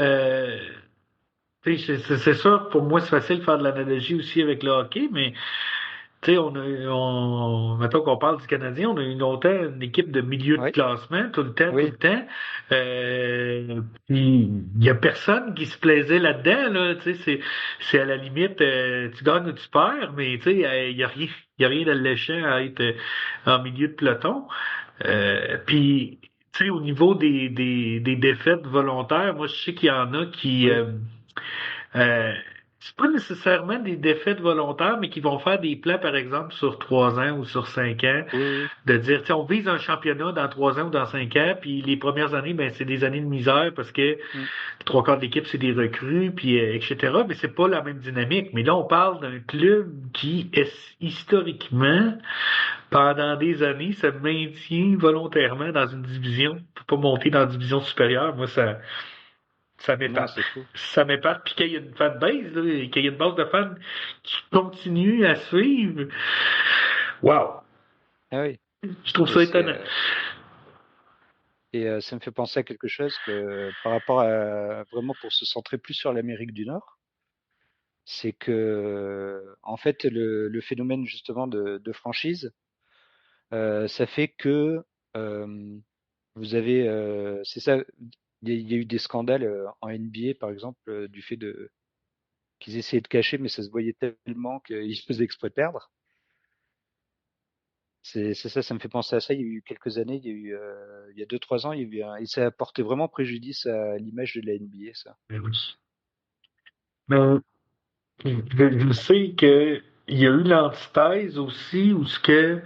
tu sais, c'est ça. Pour moi, c'est facile de faire de l'analogie aussi avec le hockey, mais tu sais, mettons qu'on parle du Canadien, on a eu longtemps une équipe de milieu de Oui, classement, tout le temps, oui. tout le temps. Puis, il y a personne qui se plaisait là-dedans, là. Tu sais, c'est à la limite, tu gagnes ou tu perds, mais tu sais, il y a rien d'alléchant à être en milieu de peloton. Puis, tu sais, au niveau des défaites volontaires, moi, je sais qu'il y en a qui, euh, c'est pas nécessairement des défaites volontaires, mais qui vont faire des plans, par exemple, sur 3 ans ou sur 5 ans, Oui. de dire, tu sais, on vise un championnat dans 3 ans ou dans 5 ans, puis les premières années, ben, c'est des années de misère parce que Mm. 3 quarts de l'équipe, c'est des recrues, puis etc. Mais c'est pas la même dynamique. Mais là, on parle d'un club qui, historiquement, pendant des années, se maintient volontairement dans une division, pour pas monter dans une division supérieure. Moi, ça Non, m'épate. c'est fou. Ça m'épate. Puis qu'il y a une fanbase, là, qu'il y a une base de fans qui continue à suivre. Wow! Ah oui. Je trouve Et ça étonnant. ça me fait penser à quelque chose que par rapport à vraiment pour se centrer plus sur l'Amérique du Nord, c'est que en fait le phénomène justement de franchise, ça fait que vous avez, c'est ça, il y a eu des scandales en NBA par exemple du fait qu'ils essayaient de cacher, mais ça se voyait tellement qu'ils faisaient exprès de perdre. C'est ça, ça me fait penser à ça. Il y a eu quelques années, il y a 2-3 ans, il y a eu et ça a porté vraiment préjudice à l'image de la NBA, ça. Ben oui. Mais je sais que il y a eu l'antithèse aussi, où ce que,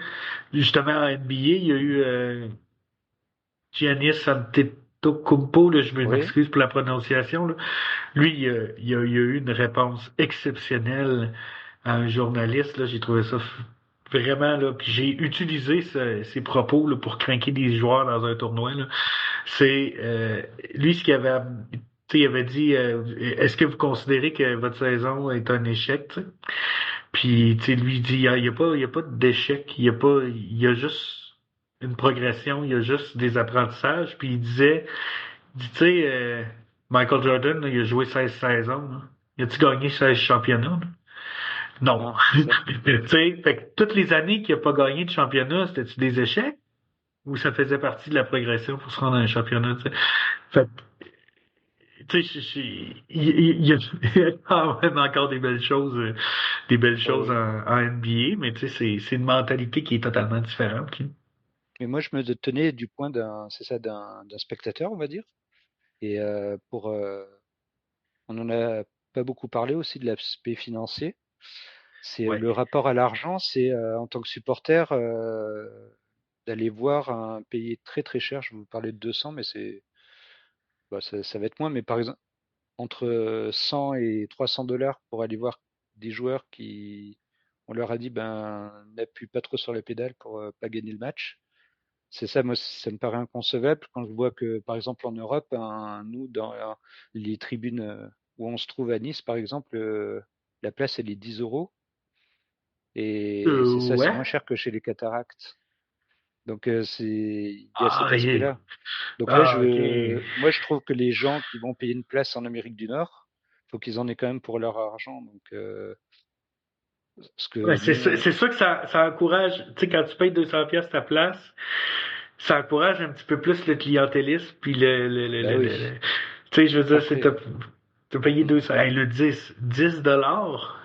justement, en NBA, il y a eu Giannis Antetokounmpo, là, Oui, m'excuse pour la prononciation, là. Lui, il y a eu une réponse exceptionnelle à un journaliste, là. J'ai trouvé ça vraiment, là. Puis j'ai utilisé ses propos, là, pour craquer des joueurs dans un tournoi, là. C'est, lui, ce qu'il avait, tu sais, il avait dit, est-ce que vous considérez que votre saison est un échec, tu sais? Puis, tu sais, lui, il dit, il y a pas d'échec, il y a juste une progression, il y a juste des apprentissages. Puis il dit, tu sais, Michael Jordan, là, il a joué 16 saisons, là. Il a-tu gagné 16 championnats, là? Non. non, c'est ça. Tu sais, fait que toutes les années qu'il a pas gagné de championnat, c'était-tu des échecs? Ou ça faisait partie de la progression pour se rendre à un championnat, tu sais? Fait tu sais, il y a quand même encore des belles Oui, choses oui. en NBA, mais tu sais, c'est une mentalité qui est totalement différente, là. Mais moi, je me tenais du point c'est ça, d'un spectateur, on va dire. Et on en a pas beaucoup parlé aussi de l'aspect financier. C'est Ouais. le rapport à l'argent, c'est en tant que supporter d'aller voir un pays très très cher. Je vous parlais de 200, mais ça va être moins. Mais par exemple, entre 100 et 300 dollars pour aller voir des joueurs qui, on leur a dit, ben, n'appuie pas trop sur la pédale pour pas gagner le match. C'est ça, moi, ça me paraît inconcevable quand je vois que, par exemple, en Europe, nous, dans les tribunes où on se trouve à Nice, par exemple, la place, elle est 10 euros. Et c'est ça, c'est Ouais. moins cher que chez les cataractes. Donc, il y a Ah, cet aspect-là. Donc là, ah, ok. moi, je trouve que les gens qui vont payer une place en Amérique du Nord, faut qu'ils en aient quand même pour leur argent. Donc, parce Ouais, que nous, c'est sûr que ça encourage, tu sais, quand tu payes 200 pièces ta place, ça encourage un petit peu plus le clientélisme, puis bah oui. tu sais, je veux dire, Après, t'as payé mm, 200, hey, le 10 dollars,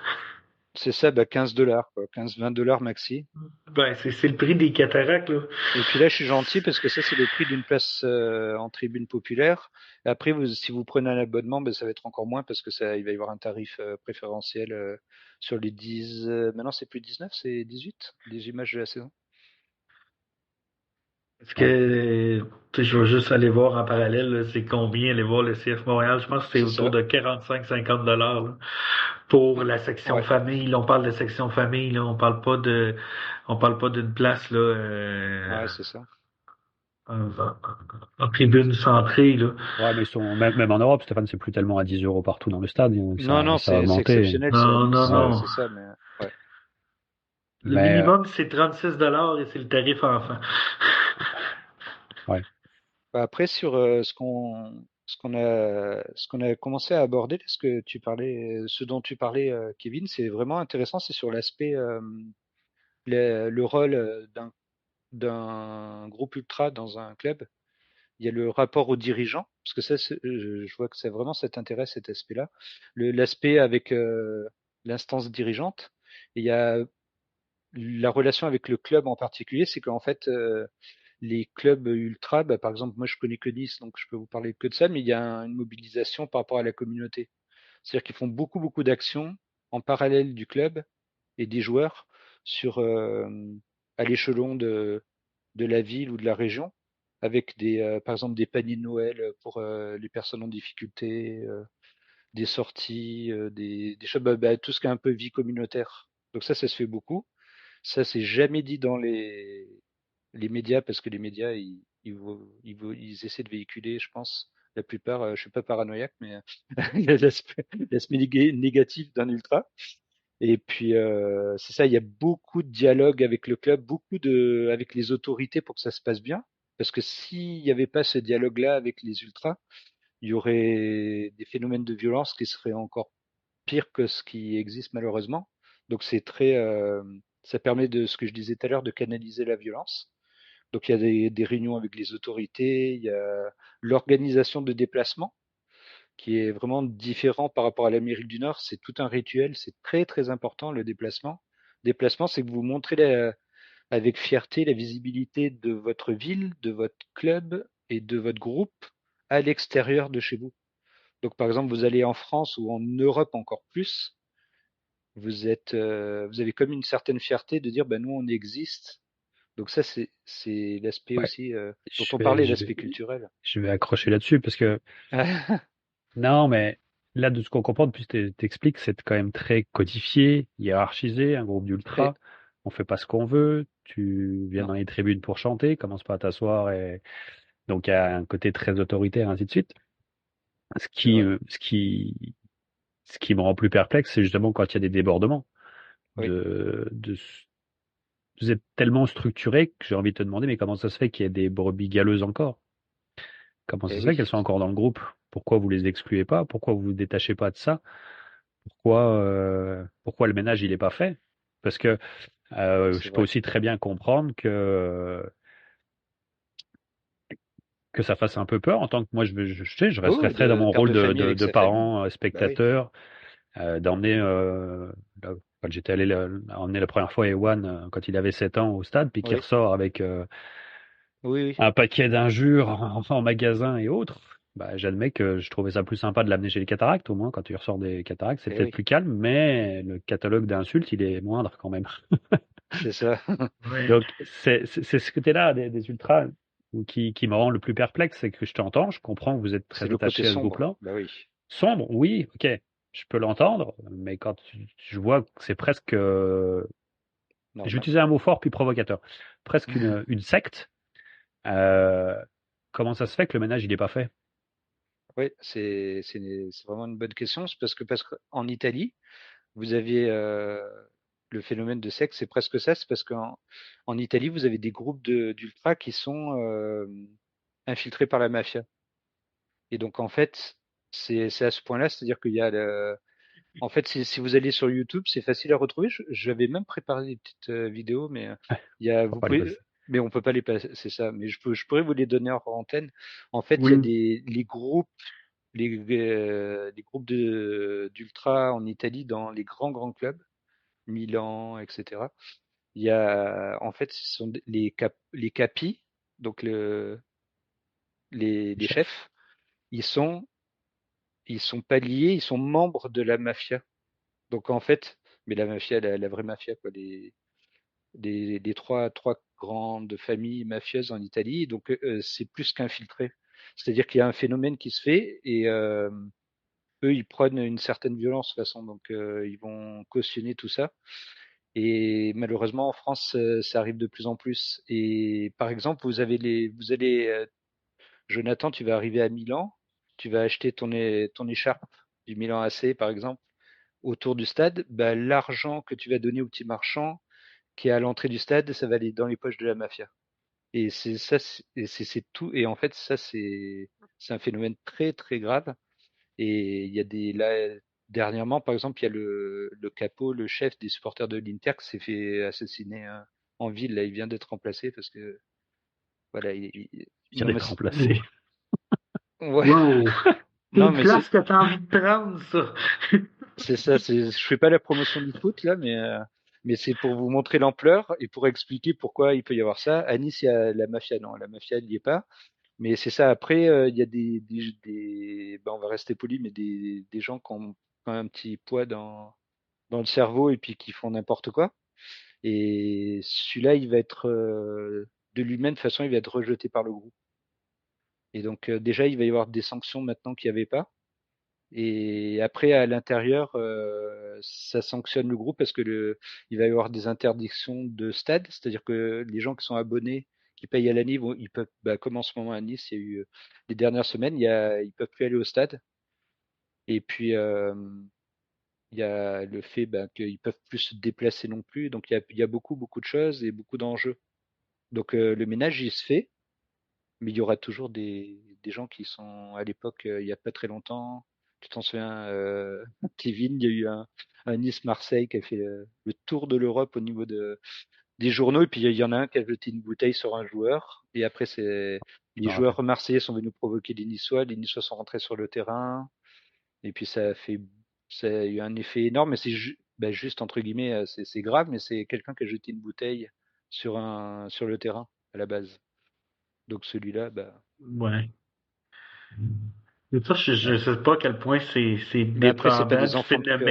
c'est ça, bah 15 dollars, quoi, 15-20 dollars maxi. ben, c'est le prix des cataractes, là. Et puis là, je suis gentil parce que ça, c'est le prix d'une place en tribune populaire. Et après, si vous prenez un abonnement, ben, ça va être encore moins parce que ça, il va y avoir un tarif préférentiel sur les 10. Maintenant, c'est plus 19, c'est 18, les images de la saison. Parce Ouais, que, tu sais, je vais juste aller voir en parallèle, là, c'est combien aller voir le CF Montréal. Je pense que c'est c'est autour ça. de 45-50 dollars, là, pour la section Ouais, famille. Là, on parle de section famille, là, on parle pas d'une place, là, ouais, c'est ça. en tribune centrée, là. Ouais, mais ils sont, même en Europe, Stéphane, c'est plus tellement à 10 euros partout dans le stade. Non, non, Ça a c'est augmenté. exceptionnel, ça. Non, non, Ouais. non. C'est ça, mais ouais. Le Mais, minimum, c'est 36 dollars et c'est le tarif enfant. ouais. Bah, après, sur ce qu'on a commencé à aborder, ce dont tu parlais, Kevin, c'est vraiment intéressant. C'est sur l'aspect, le rôle d'un groupe ultra dans un club. Il y a le rapport aux dirigeants, parce que ça, je vois que c'est vraiment cet intérêt, cet aspect-là. L'aspect avec l'instance dirigeante. Et il y a la relation avec le club en particulier, c'est qu'en fait, les clubs ultra, bah, par exemple, moi je connais que Nice, donc je peux vous parler que de ça, mais il y a une mobilisation par rapport à la communauté. C'est-à-dire qu'ils font beaucoup, beaucoup d'actions en parallèle du club et des joueurs sur à l'échelon de la ville ou de la région, avec par exemple des paniers de Noël pour les personnes en difficulté, des sorties, des choses, tout ce qui est un peu vie communautaire. Donc ça se fait beaucoup. Ça, c'est jamais dit dans les médias parce que les médias, ils essaient de véhiculer, je pense, la plupart, je suis pas paranoïaque, mais il y a l'aspect négatif d'un ultra. Et puis, c'est ça, il y a beaucoup de dialogue avec le club, avec les autorités pour que ça se passe bien. Parce que s'il n'y avait pas ce dialogue-là avec les ultras, il y aurait des phénomènes de violence qui seraient encore pires que ce qui existe malheureusement. Donc ça permet de ce que je disais tout à l'heure de canaliser la violence. Donc il y a des réunions avec les autorités, il y a l'organisation de déplacements qui est vraiment différent par rapport à l'Amérique du Nord. C'est tout un rituel, c'est très très important le déplacement. Déplacement, c'est que vous montrez avec fierté la visibilité de votre ville, de votre club et de votre groupe à l'extérieur de chez vous. Donc, par exemple, vous allez en France ou en Europe encore plus, vous avez comme une certaine fierté de dire, ben nous, on existe. Donc ça, c'est l'aspect Ouais, aussi dont je on vais, parlait, je vais, l'aspect culturel. je vais accrocher là-dessus parce que non, mais là, de ce qu'on comprend depuis t'expliques, c'est quand même très codifié, hiérarchisé, un groupe Et d'ultra. On fait pas ce qu'on veut. Tu viens non, dans les tribunes pour chanter, commence pas à t'asseoir et donc il y a un côté très autoritaire, ainsi de suite. Ce c'est qui, vrai. euh, ce qui, ce qui me rend plus perplexe, c'est justement quand il y a des débordements. Oui, Vous êtes tellement structuré que j'ai envie de te demander, mais comment ça se fait qu'il y ait des brebis galeuses encore? Comment ça et se fait oui, qu'elles sont encore dans le groupe? Pourquoi vous les excluez pas? Pourquoi vous vous détachez pas de ça? Pourquoi le ménage il est pas fait? Parce que c'est je peux vrai. aussi très bien comprendre que ça fasse un peu peur en tant que moi je Oui, resterai oui, très dans de mon père rôle de famille avec de sa famille. parent Bah oui, spectateur, d'emmener quand j'étais allé emmener la première fois Ewan quand il avait 7 ans au stade, puis qu'il oui, ressort avec oui, oui. un paquet d'injures en magasin et autres. Bah, j'admets que je trouvais ça plus sympa de l'amener chez les cataractes, au moins quand tu ressors des cataractes, c'est Et peut-être oui, plus calme, mais le catalogue d'insultes, il est moindre quand même. c'est ça. Ouais. Donc, c'est ce côté-là des ultras qui me rend le plus perplexe, c'est que je t'entends, je comprends que vous êtes C'est très le côté attaché à ce sombre. groupe-là. Bah oui. Sombre, oui, ok, je peux l'entendre, mais quand je vois que c'est presque, je vais Normal. utiliser un mot fort puis provocateur, presque une secte, euh, comment ça se fait que le ménage, il n'est pas fait? Oui, c'est vraiment une bonne question. C'est parce qu'en Italie, vous aviez le phénomène de secte, c'est presque ça. C'est parce qu'en Italie, vous avez des groupes d'ultra qui sont infiltrés par la mafia. Et donc, en fait, c'est à ce point-là, c'est-à-dire qu'il y a en fait, si vous allez sur YouTube, c'est facile à retrouver. J'avais même préparé des petites vidéos, mais il y a, On va vous pas les pouvez, passer. mais on peut pas les passer, c'est ça. Mais je pourrais vous les donner en antenne. En fait, il y a Oui. les groupes, les groupes d'ultra en Italie dans les grands clubs, Milan, etc. Il y a, en fait, ce sont les capis, donc les Chef. chefs. Ils sont, ils sont pas liés, ils sont membres de la mafia. Donc en fait, mais la mafia, la vraie mafia, quoi, les trois grandes familles mafieuses en Italie. Donc c'est plus qu'infiltré. C'est-à-dire qu'il y a un phénomène qui se fait et eux, ils prennent une certaine violence de toute façon, donc ils vont cautionner tout ça. Et malheureusement, en France, ça arrive de plus en plus. Et par exemple, vous allez, Jonathan, tu vas arriver à Milan, tu vas acheter ton écharpe du Milan AC, par exemple, autour du stade. Bah, l'argent que tu vas donner au petit marchand qui est à l'entrée du stade, ça va aller dans les poches de la mafia. Et c'est ça, c'est tout. Et en fait, ça, c'est un phénomène très, très grave. Et il y a là, dernièrement, par exemple, il y a le capo, le chef des supporters de l'Inter qui s'est fait assassiner en ville. Là, il vient d'être remplacé parce que, voilà, Il vient non, mais d'être remplacé. ouais, Wow! C'est non, une mais place que t'as envie de prendre, ça. c'est ça. Je fais pas la promotion du foot là, mais c'est pour vous montrer l'ampleur et pour expliquer pourquoi il peut y avoir ça. À Nice, il y a la mafia. Non, la mafia, il n'y est pas. Mais c'est ça. Après, il y a ben, on va rester poli, mais des gens qui ont un petit poids dans le cerveau et puis qui font n'importe quoi. Et celui-là, il va être de lui-même, de toute façon, il va être rejeté par le groupe. Et donc, déjà, il va y avoir des sanctions maintenant qu'il n'y avait pas. Et après, à l'intérieur, ça sanctionne le groupe parce que il va y avoir des interdictions de stade, c'est-à-dire que les gens qui sont abonnés, qui payent à l'année, ils peuvent, bah, comme en ce moment à Nice, il y a eu les dernières semaines, ils peuvent plus aller au stade. Et puis, il y a le fait bah, qu'ils peuvent plus se déplacer non plus. Donc, il y a beaucoup de choses et beaucoup d'enjeux. Donc, le ménage, il se fait, mais il y aura toujours des gens qui sont à l'époque, il y a pas très longtemps. Tu t'en souviens, Kevin, il y a eu un Nice-Marseille qui a fait le tour de l'Europe au niveau des journaux. Et puis il y en a un qui a jeté une bouteille sur un joueur. Et après, Je les me rappelle. joueurs marseillais sont venus provoquer les Niçois. Les Niçois sont rentrés sur le terrain. Et puis ça a eu un effet énorme. Mais c'est juste entre guillemets, c'est grave, mais c'est quelqu'un qui a jeté une bouteille sur le terrain à la base. Donc celui-là, Ouais. Mais ça, je sais pas à quel point c'est mais après c'est pas dépendant des enfants de cœur. du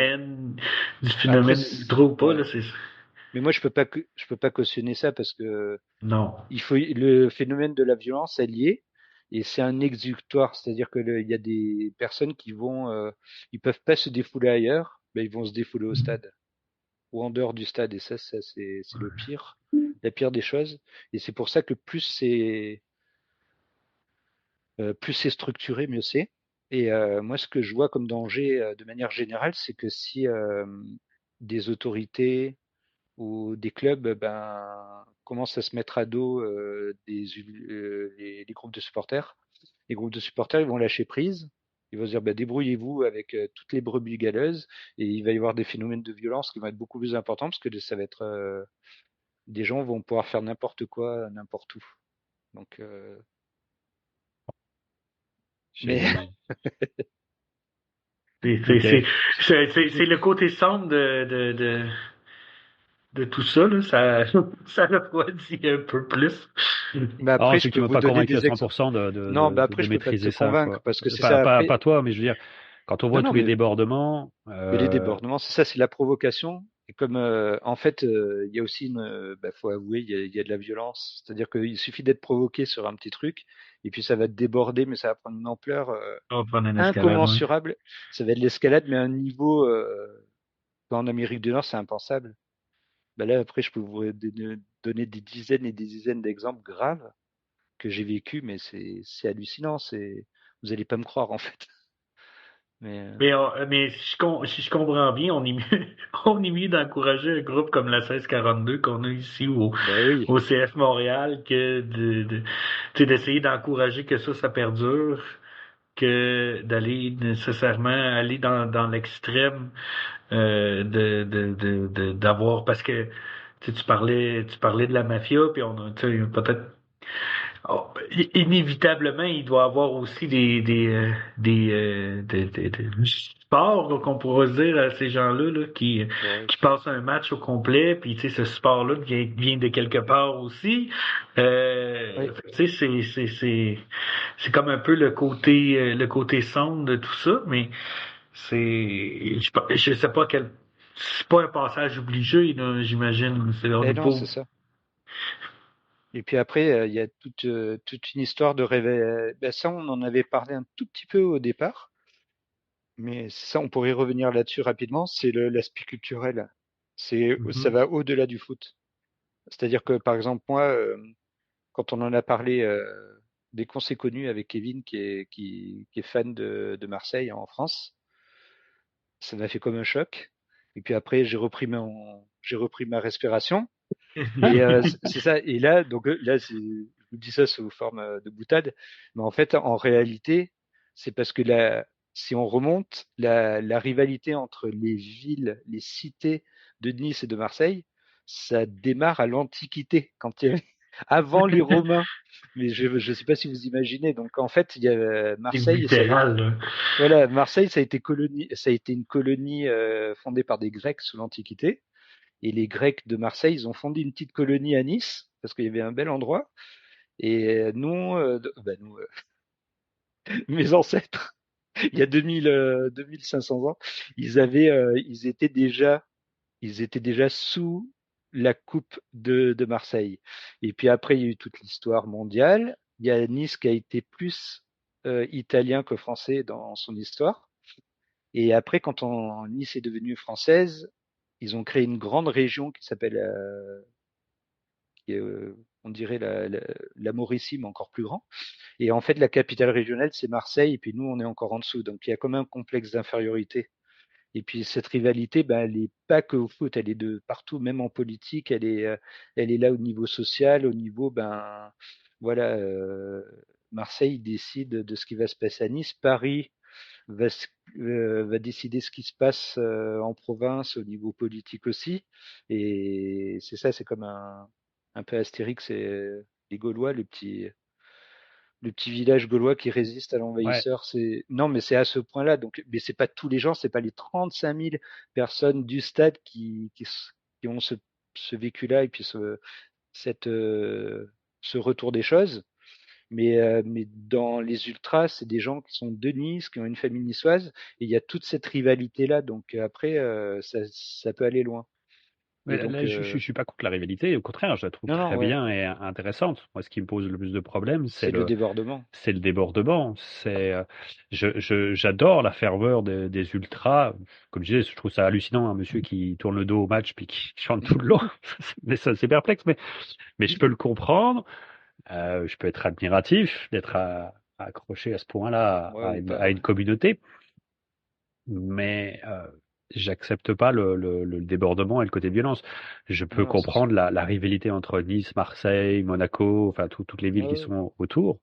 Après, phénomène ultra ou pas, ouais. là, Mais moi je peux pas cautionner ça parce que non. le phénomène de la violence est lié et c'est un exutoire, c'est-à-dire que il y a des personnes qui vont, ils peuvent pas se défouler ailleurs, ils vont se défouler au stade ou en dehors du stade et ça c'est le pire, la pire des choses. Et c'est pour ça que plus c'est structuré, mieux c'est. Et moi, ce que je vois comme danger de manière générale, c'est que si des autorités ou des clubs commencent à se mettre à dos les groupes de supporters, les groupes de supporters ils vont lâcher prise. Ils vont se dire débrouillez-vous avec toutes les brebis galeuses et il va y avoir des phénomènes de violence qui vont être beaucoup plus importants parce que ça va être des gens vont pouvoir faire n'importe quoi, n'importe où. Donc, mais J'ai- C'est Ok. c'est le côté sombre de tout ça, là. Ça refroidit un peu plus. Alors, après, je peux effectivement, vous pas donner convaincu à des exemples. 100% Non, après, de je peux pas te maîtriser ça, convaincre quoi. parce que c'est ça. Pas Après, toi, mais je veux dire, quand on non, voit non, tous les mais débordements, les débordements, c'est ça, c'est la provocation. Et comme en fait, il y a aussi faut avouer, il y a de la violence. C'est-à-dire qu'il suffit d'être provoqué sur un petit truc, et puis ça va déborder, mais ça va prendre une ampleur On va prendre une escalade, ouais. incommensurable. Ça va être l'escalade, mais à un niveau qu'en Amérique du Nord, c'est impensable. Là, après, je peux vous donner des dizaines et des dizaines d'exemples graves que j'ai vécu, mais c'est hallucinant. Vous allez pas me croire en fait. Mais Mais si je comprends bien, on est mieux, on est mieux d'encourager un groupe comme la 1642 qu'on a ici oui, au CF Montréal que tu sais, d'essayer d'encourager que ça perdure, que d'aller nécessairement aller dans l'extrême d'avoir parce que tu parlais de la mafia puis on a tu sais, peut-être inévitablement il doit y avoir aussi des sports qu'on pourrait dire à ces gens-là là, ouais, qui passent un match au complet puis tu sais ce sport-là vient de quelque part aussi ouais. tu sais c'est comme un peu le côté sombre de tout ça mais je sais pas quel. C'est pas un passage obligé, là, j'imagine. On Ben n'est non, pas. c'est ça. Et puis après, il y a toute une histoire de réveil. Ça, on en avait parlé un tout petit peu au départ, mais ça, on pourrait y revenir là-dessus rapidement. C'est l'aspect culturel. Ça Mhm. va au-delà du foot. C'est-à-dire que, par exemple, moi, quand on en a parlé, dès qu'on s'est connu avec Kevin, qui est fan de Marseille en France, ça m'a fait comme un choc. Et puis après, j'ai repris ma respiration. Et c'est ça. Et là, donc là, je vous dis ça sous forme de boutade, mais en fait, en réalité, c'est parce que si on remonte, la rivalité entre les villes, les cités de Nice et de Marseille, ça démarre à l'Antiquité, avant les Romains. Mais je ne sais pas si vous imaginez. Donc en fait, il y a C'est Marseille, littéral, là. voilà, Marseille, ça a été une colonie fondée par des Grecs sous l'Antiquité. Et les Grecs de Marseille, ils ont fondé une petite colonie à Nice parce qu'il y avait un bel endroit. Et mes ancêtres, il y a 2500 ans, ils étaient déjà sous la coupe de Marseille. Et puis après, il y a eu toute l'histoire mondiale. Il y a Nice qui a été plus italien que français dans son histoire. Et après, Nice est devenue française, ils ont créé une grande région qui s'appelle qui est, on dirait la Mauricie, mais encore plus grand. Et en fait, la capitale régionale, c'est Marseille, et puis nous, on est encore en dessous. Donc, il y a comme un complexe d'infériorité. Et puis, cette rivalité, elle n'est pas que au foot, elle est de partout, même en politique, elle est là au niveau social, au niveau, voilà, Marseille décide de ce qui va se passer à Nice, Paris va décider ce qui se passe en province au niveau politique aussi. Et c'est ça, c'est comme un peu Astérix et les Gaulois, le petit village gaulois qui résiste à Ouais. l'envahisseur. Non, mais c'est à ce point-là. Donc, mais c'est pas tous les gens, c'est pas les 35 000 personnes du stade qui ont ce vécu-là et puis ce retour des choses. Mais dans les ultras, c'est des gens qui sont de Nice, qui ont une famille niçoise, et il y a toute cette rivalité-là. Donc après, ça peut aller loin. Mais Et donc, là, je suis pas contre la rivalité, au contraire, je la trouve non, très ouais, bien et intéressante. Moi, ce qui me pose le plus de problèmes, c'est le débordement. c'est le débordement. J'adore la ferveur des ultras. Comme je disais, je trouve ça hallucinant, un monsieur qui tourne le dos au match puis qui chante tout le long. Mais ça, c'est perplexe, mais je peux le comprendre. Je peux être admiratif d'être accroché à ce point-là Ouais, à une communauté, mais j'accepte pas le débordement et le côté violence. Je peux non, c'est sûr. comprendre la rivalité entre Nice, Marseille, Monaco, enfin toutes les villes qui Ouais, sont autour.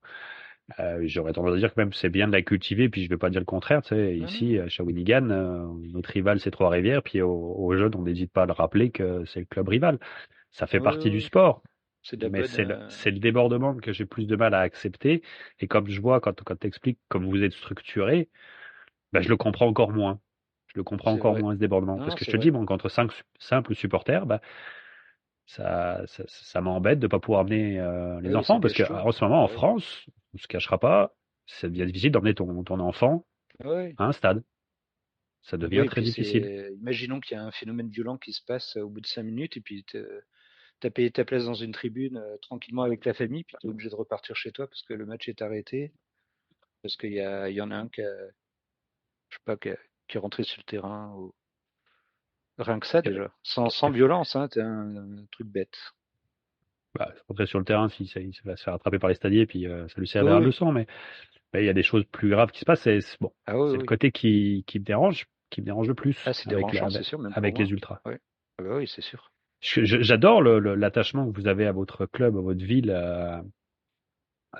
J'aurais tendance à dire que même c'est bien de la cultiver, puis je vais pas dire le contraire. Tu sais, non, ici, non, à Shawinigan, notre rival c'est Trois-Rivières, puis aux jeunes, on n'hésite pas à le rappeler que c'est le club rival. Ça fait ouais, partie du ouais, sport. c'est de la Mais bonne. c'est le débordement que j'ai plus de mal à accepter. Et comme je vois, quand tu expliques comme vous êtes structuré, ben, je le comprends encore moins. Je le comprends C'est encore vrai. moins, ce débordement. Non, Parce non, que je c'est te vrai. dis, bon, contre cinq simples supporters, bah, ça m'embête de ne pas pouvoir amener les Oui, ça enfants. Parce gâche que tout. en ce moment, en Bah oui. France, on ne se cachera pas, c'est bien difficile d'emmener ton enfant Ouais. à un stade. Ça devient Oui, et très puis difficile. imaginons qu'il y a un phénomène violent qui se passe au bout de 5 minutes, et puis t'as payé ta place dans une tribune tranquillement avec la famille, puis t'es obligé de repartir chez toi parce que le match est arrêté, parce il y en a un je sais pas, qui est rentré sur le terrain, ou rien que ça déjà, sans violence, hein, t'es un truc bête. Bah, rentrer sur le terrain, il va se faire attraper par les stadiers, puis ça lui Oui, servira de oui. leçon. Mais il y a des choses plus graves qui se passent. Bon, Ah oui, c'est le oui. côté qui me dérange le Ah, plus c'est dérangeant, c'est sûr, même pour avec les moi. ultras. Oui. Ah bah oui, c'est sûr. J'adore l'attachement que vous avez à votre club, à votre ville.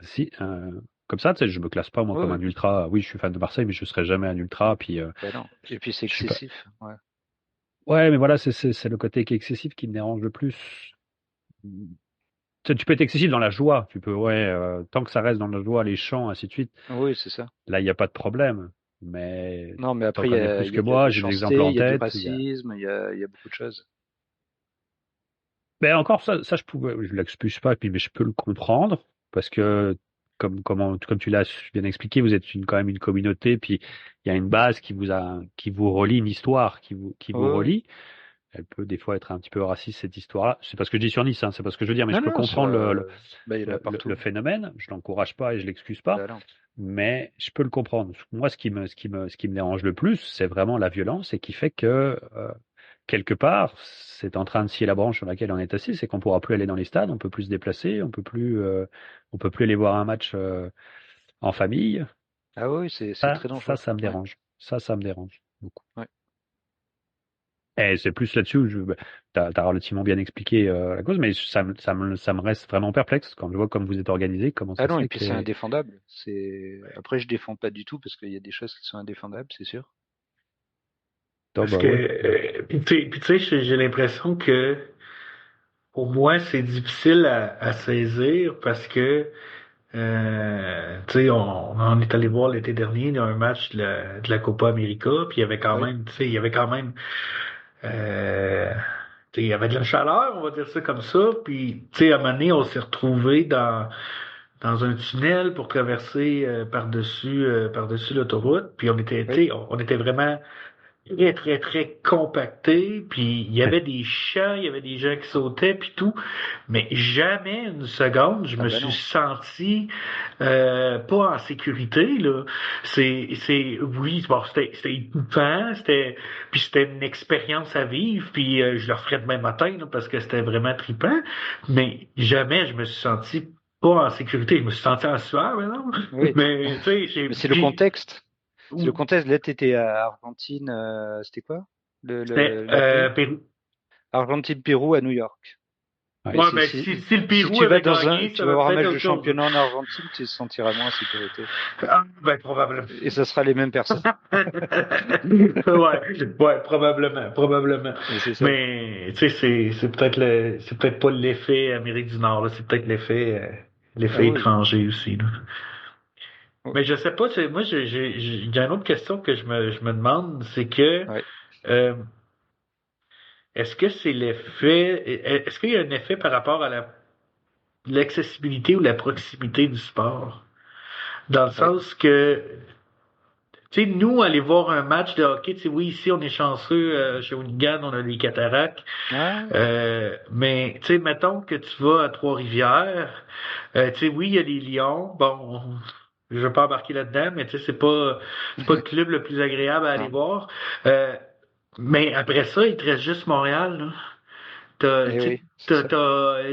Si, comme ça, tu sais, je me classe pas moi Oui, comme oui. un ultra. Oui, je suis fan de Marseille, mais je serai jamais un ultra. Puis Bah non. Et puis c'est je suis pas. excessif. Ouais. Ouais, mais voilà, c'est le côté qui est excessif qui me dérange le plus. Tu peux être excessif dans la joie. Tu peux, ouais, tant que ça reste dans la joie, les chants, ainsi de suite. Oui, c'est ça. Là, il n'y a pas de problème. Mais Non, mais t'en après, connais plus il y que a de la moi. J'ai des exemples méchanceté, en il y a du tête. racisme, il y a beaucoup de choses. Ben encore ça je l'excuse pas, mais je peux le comprendre parce que comme tu l'as bien expliqué, vous êtes quand même une communauté, puis il y a une base qui vous relie, une histoire qui Oui, vous oui. relie. Elle peut des fois être un petit peu raciste cette histoire-là. C'est pas ce que je dis sur Nice, hein, c'est pas ce que je veux dire, mais je Non, peux non, comprendre bah, il y en a le partout. phénomène. Je l'encourage pas et je l'excuse pas, Bah non. mais je peux le comprendre. Moi, ce qui me dérange le plus, c'est vraiment la violence et qui fait que quelque part, c'est en train de scier la branche sur laquelle on est assis, c'est qu'on pourra plus aller dans les stades, on peut plus se déplacer, on peut plus aller voir un match en famille. Ah oui, c'est très dangereux. Ça me Ouais, dérange. Ça me dérange beaucoup. ouais. Et c'est plus là-dessus où t'as relativement bien expliqué la cause, mais ça me reste vraiment perplexe quand je vois comme vous êtes organisé, comment Ah ça se non, et fait puis que c'est indéfendable. Après, je défends pas du tout parce qu'il y a des choses qui sont indéfendables, c'est sûr. oh, Parce bah que, ouais. puis tu sais, j'ai l'impression que pour moi, c'est difficile à saisir parce que, tu sais, on est allé voir l'été dernier, il y a un match de la Copa América, puis il y avait quand Oui, même, tu sais, il y avait quand même, euh, tu sais, il y avait de la chaleur, on va dire ça comme ça, puis, tu sais, à un moment donné, on s'est retrouvés dans un tunnel pour traverser par-dessus l'autoroute, puis oui. tu sais, on était vraiment très, très, très compacté, puis il y avait des chants, il y avait des gens qui sautaient, puis tout, mais jamais une seconde, je Ah me bah suis non. senti pas en sécurité, là. Oui, bon, c'était étouffant, puis c'était une expérience à vivre, puis je le referais demain matin, là, parce que c'était vraiment trippant, mais jamais je me suis senti pas en sécurité, je me suis senti en sueur, mais non, Oui. mais tu sais, Mais c'est le contexte. C'est le ou- contexte. Là, t'étais à Argentine, c'était quoi? c'était La ville? Pérou. Argentine-Pérou à New York. Ouais. Mais Ouais, ben si le si Pérou tu vas avait gagné, tu ça vas va voir un peut-être match de autre chose. championnat en Argentine, tu te sentiras moins en sécurité. Ah, ben probablement. Et ça sera les mêmes personnes. Ouais, probablement. Et c'est ça. Mais tu sais, c'est peut-être pas l'effet Amérique du Nord, là, c'est peut-être Ah l'effet oui. étranger aussi, là. Oui. Mais je sais pas, moi il y a une autre question que je me demande, c'est que Ouais. euh, est-ce que c'est l'effet, est-ce qu'il y a un effet par rapport à la l'accessibilité ou la proximité du sport. Dans le Oui. sens que, tu sais, nous, aller voir un match de hockey, tu sais, oui, ici, on est chanceux, chez Shawinigan, on a des cataractes. Ouais. Mais, tu sais, mettons que tu vas à Trois-Rivières, tu sais, oui, il y a les Lions, bon, je veux pas embarquer là-dedans, mais tu sais, c'est pas le club le plus agréable à aller Non. voir. Euh, mais après ça, il te reste juste Montréal, là. Eh Tu sais, oui, c'est ça.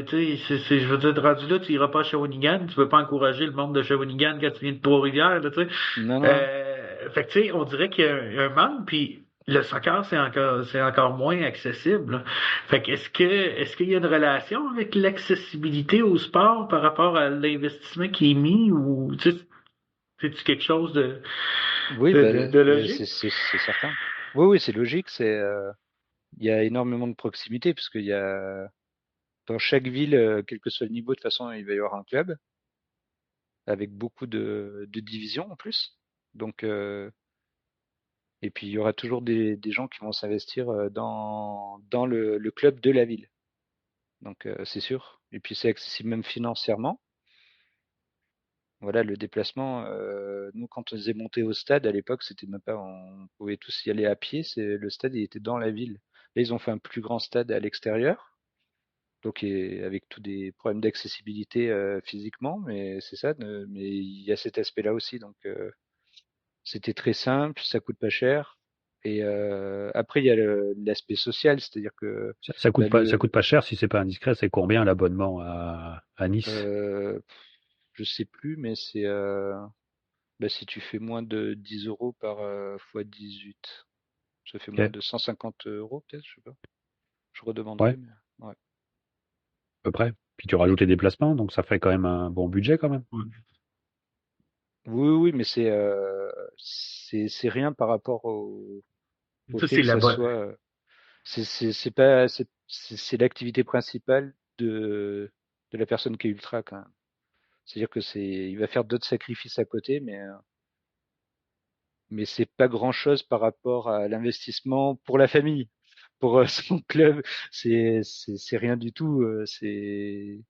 tu sais, je veux dire, rendu là, tu iras pas à Shawinigan, tu veux pas encourager le monde de Shawinigan quand tu viens de Trois-Rivières, là, tu sais. Non, non. Fait que, tu sais, on dirait qu'il y a un manque, puis le soccer, c'est encore moins accessible, là. Fait que, est-ce qu'il y a une relation avec l'accessibilité au sport par rapport à l'investissement qui est mis, ou, tu sais, c'est-tu quelque chose de, Oui, de, bah, de, de c'est logique? c'est certain. Oui, oui, c'est logique. Il y a énormément de proximité parce qu'il y a dans chaque ville, quel que soit le niveau, de toute façon, il va y avoir un club avec beaucoup de divisions en plus. Donc, et puis il y aura toujours des gens qui vont s'investir dans le club de la ville. Donc, c'est sûr. Et puis c'est accessible même financièrement. Voilà, le déplacement. Nous, quand on faisait monter au stade à l'époque, c'était même pas, on pouvait tous y aller à pied. Le stade, il était dans la ville. Là, ils ont fait un plus grand stade à l'extérieur. Donc, avec tous des problèmes d'accessibilité physiquement, mais c'est ça. Mais il y a cet aspect-là aussi. Donc, c'était très simple, ça coûte pas cher. Et après, il y a l'aspect social, c'est-à-dire que Ça coûte bah, pas, ça coûte pas cher si c'est pas indiscret. C'est combien l'abonnement à Nice? euh, je sais plus, mais c'est bah, si tu fais moins de 10 euros par fois 18, ça fait Ok, moins à de 150 euros peut-être, je sais pas. Je redemanderai, ouais, mais ouais. à peu près. Puis tu rajoutes les déplacements, donc ça fait quand même un bon budget quand même. Oui, oui, mais c'est rien par rapport au Ça, fait c'est que la ça bonne. soit. C'est pas c'est l'activité principale de la personne qui est ultra quand même. C'est-à-dire que il va faire d'autres sacrifices à côté, mais c'est pas grand-chose par rapport à l'investissement pour la famille, pour son club. C'est rien du tout. C'est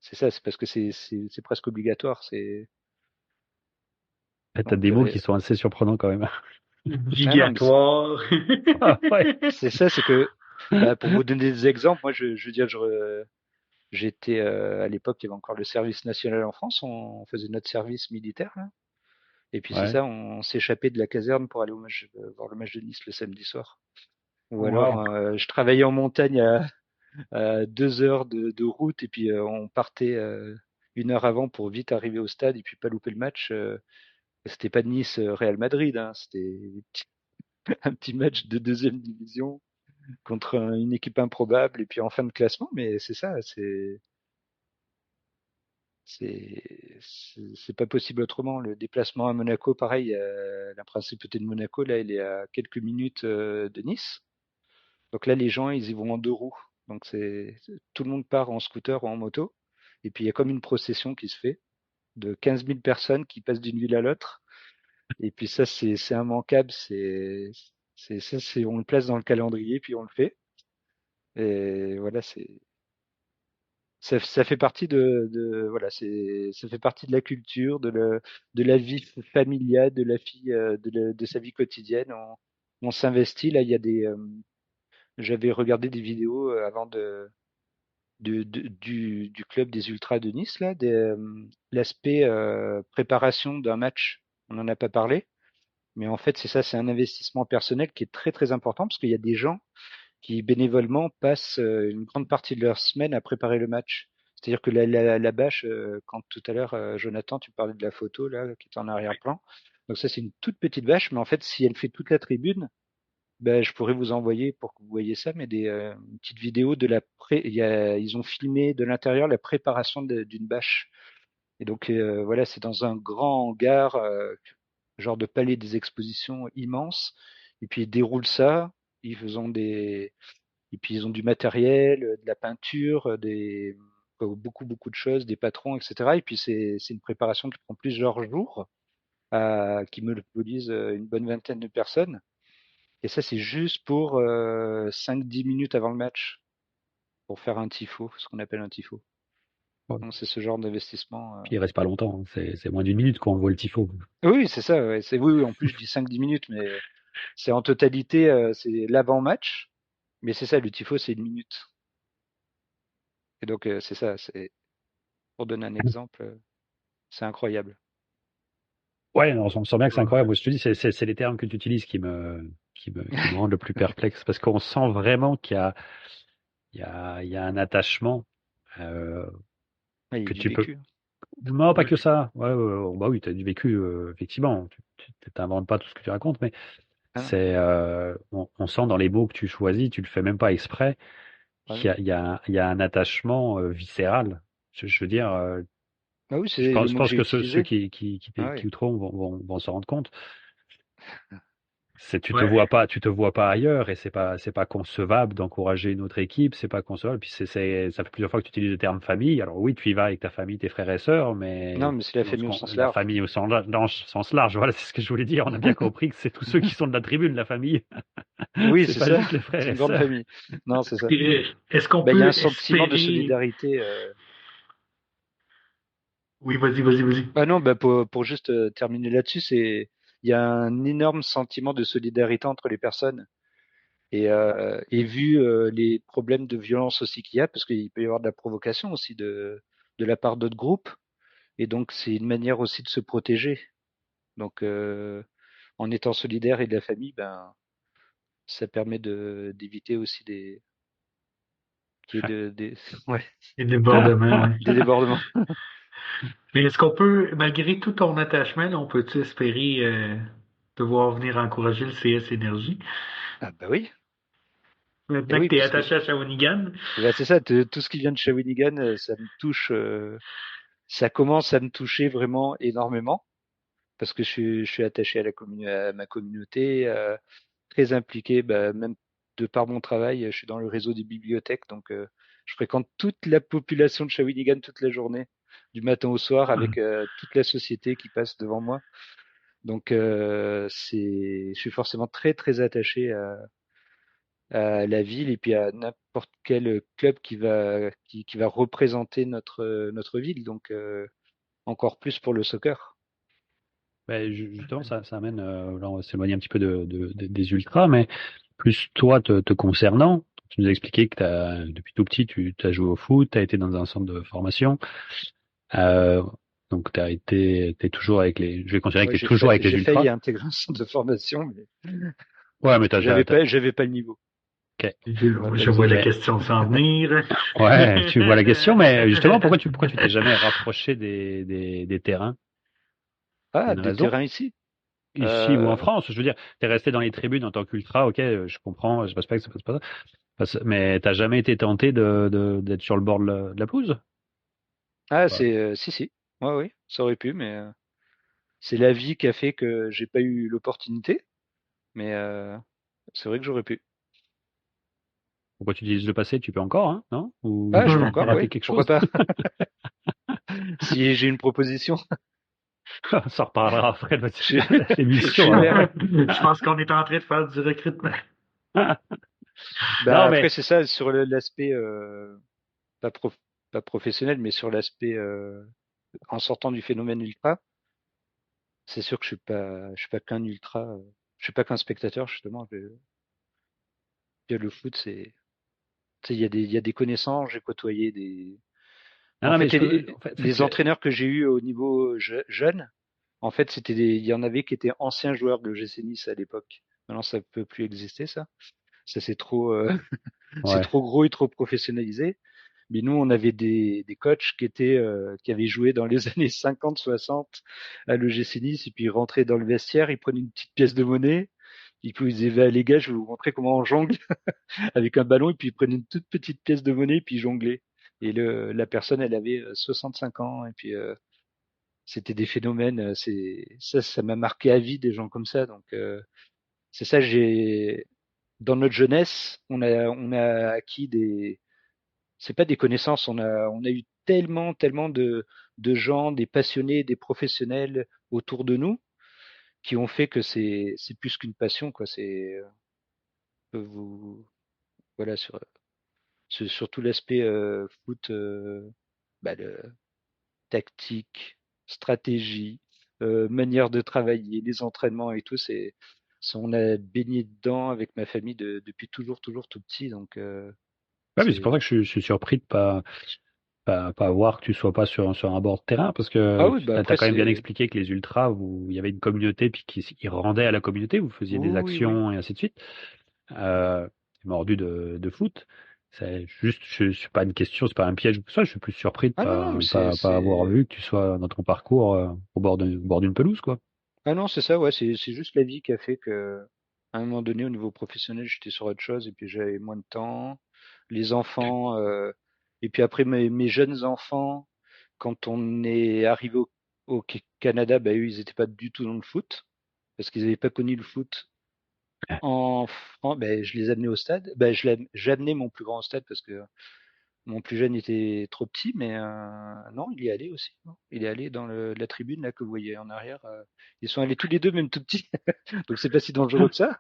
ça. C'est parce que c'est presque obligatoire. Et t'as Donc des mots qui sont assez surprenants quand même. ah non, mais Obligatoire. Ah ouais. c'est ça. C'est que bah, pour vous donner des exemples, moi je veux dire, j'étais à l'époque, il y avait encore le service national en France. On faisait notre service militaire là. Et puis c'est Ouais. ça, on s'échappait de la caserne pour aller voir le match de Nice le samedi soir. Ou alors, Wow. je travaillais en montagne à 2 heures de route et puis on partait 1 heure avant pour vite arriver au stade et puis pas louper le match. C'était pas Nice Real Madrid, hein, c'était un petit match de deuxième division contre une équipe improbable et puis en fin de classement. Mais c'est ça, c'est pas possible autrement. Le déplacement à Monaco, pareil, la principauté de Monaco, là, il est à quelques minutes de Nice. Donc là, les gens, ils y vont en 2 roues. Donc tout le monde part en scooter ou en moto. Et puis il y a comme une procession qui se fait de 15 000 personnes qui passent d'une ville à l'autre. Et puis ça, c'est immanquable. On le place dans le calendrier, puis on le fait. Et voilà, ça fait partie voilà, ça fait partie de la culture, de la vie familiale, de la vie, de sa vie quotidienne. On s'investit. Là, il y a j'avais regardé des vidéos avant du club des Ultras de Nice, là, l'aspect préparation d'un match. On n'en a pas parlé, mais en fait, c'est ça, c'est un investissement personnel qui est très très important parce qu'il y a des gens qui bénévolement passent une grande partie de leur semaine à préparer le match. C'est-à-dire que la bâche, quand tout à l'heure, Jonathan, tu parlais de la photo là, qui est en arrière-plan. Donc ça, c'est une toute petite bâche, mais en fait, si elle fait toute la tribune, ben, je pourrais vous envoyer pour que vous voyez ça, mais une petite vidéo de ils ont filmé de l'intérieur la préparation d'une bâche. Et donc voilà, c'est dans un grand hangar, genre de palais des expositions immense. Et puis ils déroulent ça, et puis ils ont du matériel, de la peinture, beaucoup beaucoup de choses, des patrons, etc. Et puis c'est une préparation qui prend plusieurs jours, qui monopolise une bonne vingtaine de personnes. Et ça, c'est juste pour 5-10 minutes avant le match, pour faire un tifo, ce qu'on appelle un tifo. Ouais. Donc, c'est ce genre d'investissement. Puis il reste pas longtemps, hein. C'est moins d'une minute qu'on voit le tifo. Oui, c'est ça. Ouais. Oui, en plus, je dis 5-10 minutes, mais c'est en totalité, c'est l'avant-match. Mais c'est ça, le tifo, c'est 1 minute. Et donc, c'est ça. C'est pour donner un exemple, c'est incroyable. Ouais, on sent bien que c'est incroyable. Moi, je te dis, c'est les termes que tu utilises qui me rendent le plus perplexe parce qu'on sent vraiment qu'il y a un attachement Ouais, il y a que du tu peux. vécu. Non, pas que ça. Ouais, bah oui, tu as du vécu, effectivement. Tu t'inventes pas tout ce que tu racontes, mais Ah non. on sent dans les mots que tu choisis, tu le fais même pas exprès, Ah qu'il y non. a, il y a, il y a un attachement viscéral. Je veux dire, Ah oui, je c'est le pense, je mot que pense j'ai que ceux utilisé. qui Ah oui. t'écouteront vont s'en rendre compte. Ouais. Tu te vois pas ailleurs et c'est pas concevable d'encourager une autre équipe, c'est pas concevable. Puis ça fait plusieurs fois que tu utilises le terme famille. Alors oui, tu y vas avec ta famille, tes frères et sœurs, Non, mais mais c'est la famille au sens la large. famille au sens large, voilà, c'est ce que je voulais dire. On a bien compris que c'est tous ceux qui sont de la tribune, la famille. Oui, C'est c'est pas ça. juste les frères C'est et une grande sœurs. famille. Non, c'est ça. Est-ce qu'on Ben, il y a un peut sentiment de espérer... solidarité. Oui, vas-y. Ah non, bah pour juste terminer là-dessus, il y a un énorme sentiment de solidarité entre les personnes. Et vu les problèmes de violence aussi qu'il y a, parce qu'il peut y avoir de la provocation aussi de la part d'autres groupes, et donc c'est une manière aussi de se protéger. Donc en étant solidaire et de la famille, ben ça permet de d'éviter aussi qu'il y ait ouais, Les débordements, ouais. des débordements. Mais est-ce qu'on peut, malgré tout ton attachement, là, on peut-tu espérer te voir venir encourager le CS Énergie? Ah bah oui, et Maintenant que oui, tu es parce que attaché à Shawinigan? bah, c'est ça, tout ce qui vient de Shawinigan, ça me touche, ça commence à me toucher vraiment énormément parce que je suis attaché à ma communauté, très impliqué, bah, même de par mon travail, je suis dans le réseau des bibliothèques, donc je fréquente toute la population de Shawinigan toute la journée, du matin au soir, Ah, avec toute la société qui passe devant moi. Donc je suis forcément très très attaché à la ville et puis à n'importe quel club qui va représenter notre ville. Donc encore plus pour le soccer. Ben, justement, ça amène, là, on va s'éloigner un petit peu des ultras, mais plus toi te concernant. Tu nous as expliqué que depuis tout petit, tu as joué au foot, tu as été dans un centre de formation. Euh, donc, t'es toujours avec je vais considérer que Ouais, tu es toujours avec les j'ai ultras. failli intégrer un centre de formation, mais Ouais, mais j'avais pas le niveau. ok. J'aurais pas je le vois la niveau. Mais, question s'en venir. ouais, tu vois la question, mais justement, pourquoi tu t'es jamais rapproché des terrains? Il y a Ah, une des raison? terrains ici. Ici ou en Euh, France, je veux dire, t'es resté dans les tribunes en tant qu'ultra, ok, je comprends, je respecte, c'est pas ça. Mais t'as jamais été tenté d'être sur le bord de la pelouse? ah, Ouais. si si. Ouais, oui, ça aurait pu, mais c'est la vie qui a fait que j'ai pas eu l'opportunité. Mais c'est vrai que j'aurais pu. Pourquoi tu dises le passé? Tu peux encore, hein, non? Ou Ah, je j'ai peux j'ai encore, raté oui. quelque Pourquoi chose? pas? Si j'ai une proposition, On s'en reparlera après de je, je l'émission, suis alors. ouvert. Je pense qu'on est en train de faire du recrutement. Bah Non, après mais c'est ça sur l'aspect pas pas professionnel, mais sur l'aspect en sortant du phénomène ultra, c'est sûr que je suis pas qu'un ultra, je suis pas qu'un spectateur justement. Le foot, tu sais, il y a des connaissances, j'ai côtoyé des. non, En non, mais fait, les entraîneurs que j'ai eus au niveau jeune, en fait, il y en avait qui étaient anciens joueurs de l'OGC Nice à l'époque. Maintenant, ça peut plus exister, ça. Ça, c'est trop, c'est ouais. trop gros et trop professionnalisé. Mais nous, on avait des coachs qui avaient joué dans les années 50, 60 à l'OGC Nice, et puis ils rentraient dans le vestiaire, ils prenaient une petite pièce de monnaie, et puis ils disaient, bah, les gars, je vais vous montrer comment on jongle avec un ballon, et puis ils prenaient une toute petite pièce de monnaie, et puis ils jonglaient. Et la personne, elle avait 65 ans, et puis c'était des phénomènes. Ça m'a marqué à vie des gens comme ça. Donc c'est ça. Dans notre jeunesse, on a acquis c'est pas des connaissances. On a eu tellement de gens, des passionnés, des professionnels autour de nous qui ont fait que c'est plus qu'une passion, quoi. Vous, voilà sur tout l'aspect foot. tactique, stratégie, manière de travailler, les entraînements et tout. On a baigné dedans avec ma famille depuis toujours tout petit. Donc, Ouais, mais c'est pour ça que je suis surpris de pas voir que tu sois pas sur un bord de terrain, parce ah que oui, tu as après, quand même bien expliqué que les ultras, il y avait une communauté, puis qu'ils rendaient à la communauté, vous faisiez des oui, oui. actions et ainsi de suite. Mordu de foot. C'est juste, je suis pas une question, c'est pas un piège ou quoi que ce soit. Je suis plus surpris de Ah non, non, mais pas avoir vu que tu sois dans ton parcours au bord d'une pelouse, quoi. Ah non, c'est ça, ouais, c'est juste la vie qui a fait que, à un moment donné, au niveau professionnel, j'étais sur autre chose et puis j'avais moins de temps. Les enfants, et puis après mes jeunes enfants, quand on est arrivé au Canada, bah eux, ils étaient pas du tout dans le foot parce qu'ils n'avaient pas connu le foot en France. Ben, je les amenais au stade. Ben, j'amenais mon plus grand au stade parce que mon plus jeune était trop petit, mais non, il y est allé aussi. Non, il est allé dans la tribune là que vous voyez en arrière. Ils sont allés tous les deux, même tout petits, donc c'est pas si dangereux que ça.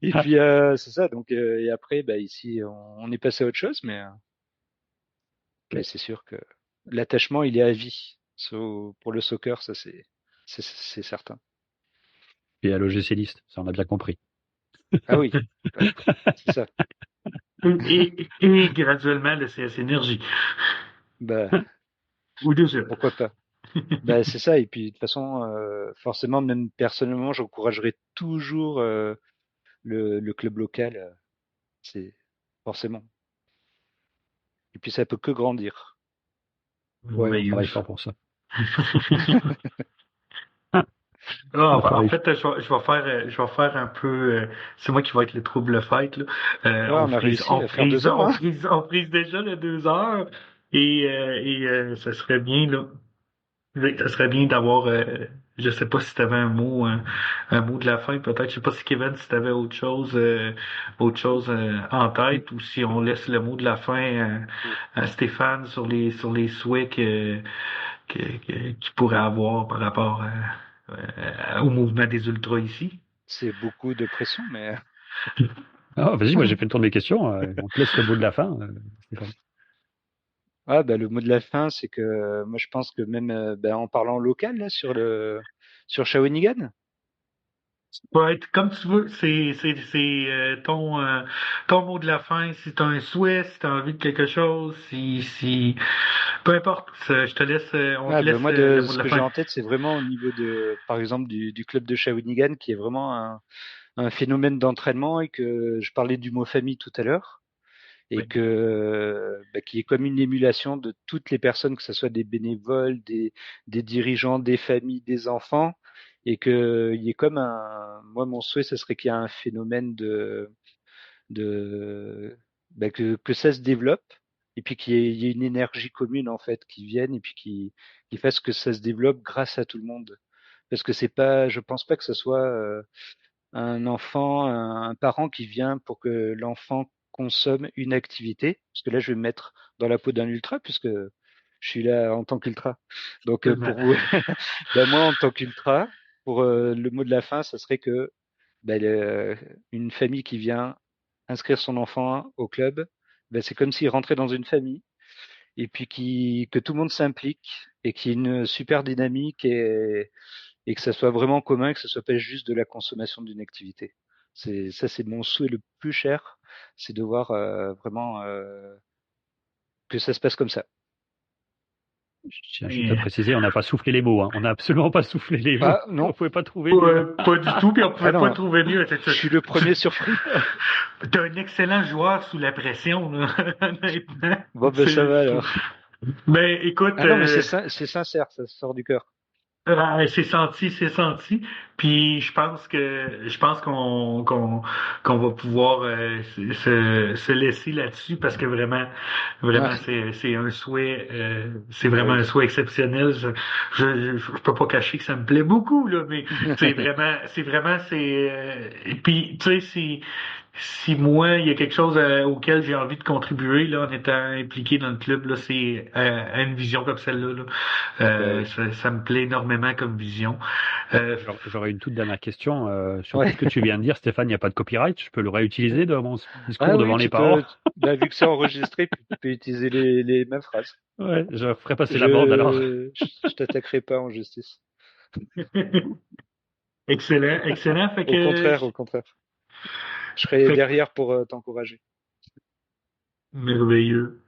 Et puis c'est ça. Donc et après, bah, ici, on est passé à autre chose, mais c'est sûr que l'attachement, il est à vie. Pour le soccer, ça c'est certain. Et à l'OGC List, ça on a bien compris. Ah oui, ouais, c'est ça. Et graduellement le CS Énergie. Bah, Ou deux autres. pourquoi pas. Bah, c'est ça. Et puis de toute façon, forcément, même personnellement, j'encouragerais toujours le club local. C'est forcément. Et puis ça peut que grandir. Ouais, on travaille fort pour ça. En fait, je vais faire un peu. C'est moi qui vais être le trouble fête là. Ouais, on a réussi à faire 2 heures. Hein. On frise déjà les 2 heures et ça serait bien là. Ça serait bien d'avoir. Je sais pas si tu avais un mot de la fin peut-être. Je sais pas si Kevin, si tu avais autre chose en tête ou si on laisse le mot de la fin à Stéphane sur les souhaits qu'il pourrait avoir par rapport au mouvement des ultras ici. C'est beaucoup de pression, mais. Ah, vas-y, moi j'ai fait le tour de mes questions. On te laisse le mot de la fin, Stéphane. Ah, bah, le mot de la fin, c'est que moi je pense que même bah, en parlant local là, sur Shawinigan. Va être comme tu veux, c'est ton mot de la fin, si t'as un souhait, si t'as envie de quelque chose, peu importe, je te laisse, on te Ah, bah, laisse moi, le mot ce de la que j'ai fin. en tête, c'est vraiment au niveau par exemple, du club de Shawinigan, qui est vraiment un phénomène d'entraînement et que je parlais du mot famille tout à l'heure et Oui. que bah, qui est comme une émulation de toutes les personnes, que ce soit des bénévoles, des dirigeants, des familles, des enfants, et que il y ait comme moi, mon souhait, ce serait qu'il y ait un phénomène de que ça se développe et puis qu'il y ait une énergie commune en fait qui vienne et puis qui fasse que ça se développe grâce à tout le monde. Parce que c'est pas, je pense pas que ce soit un enfant, un parent qui vient pour que l'enfant consomme une activité. Parce que là, je vais me mettre dans la peau d'un ultra puisque je suis là en tant qu'ultra. Donc pour vous, ben moi en tant qu'ultra, pour le mot de la fin, ça serait que une famille qui vient inscrire son enfant au club, ben c'est comme s'il rentrait dans une famille et puis que tout le monde s'implique et qu'il y ait une super dynamique et que ça soit vraiment commun, que ce soit pas juste de la consommation d'une activité. C'est mon souhait le plus cher, c'est de voir vraiment que ça se passe comme ça. Je tiens juste à préciser, on n'a pas soufflé les mots. Hein. On n'a absolument pas soufflé les mots. Ah non, On pouvait pas trouver mieux. Pas du tout, puis on pouvait Ah non, pas trouver mieux. je suis le premier surpris. T'es un excellent joueur sous la pression, là, honnêtement. Bon ben ça va alors. Mais écoute, Ah non mais c'est sincère, ça sort du cœur. c'est senti, c'est senti. Puis je pense qu'on va pouvoir se laisser là-dessus parce que vraiment Ouais. c'est un souhait c'est vraiment un souhait exceptionnel. Je peux pas cacher que ça me plaît beaucoup là, mais c'est vraiment et puis tu sais si moi, il y a quelque chose auquel j'ai envie de contribuer là, en étant impliqué dans le club, là, c'est à une vision comme celle-là. Là. Oui. Ça me plaît énormément comme vision. J'aurais une toute dernière question sur Ouais. tout ce que tu viens de dire, Stéphane. Il n'y a pas de copyright. Je peux le réutiliser dans mon discours Ah devant oui, les tu parents. peux. Bah, vu que c'est enregistré, tu peux utiliser les mêmes phrases. Ouais, je ferai passer la bande alors. Je t'attaquerai pas en justice. Excellent, excellent. Fait Au que, contraire, au contraire. Je serai fait que- derrière pour t'encourager. merveilleux.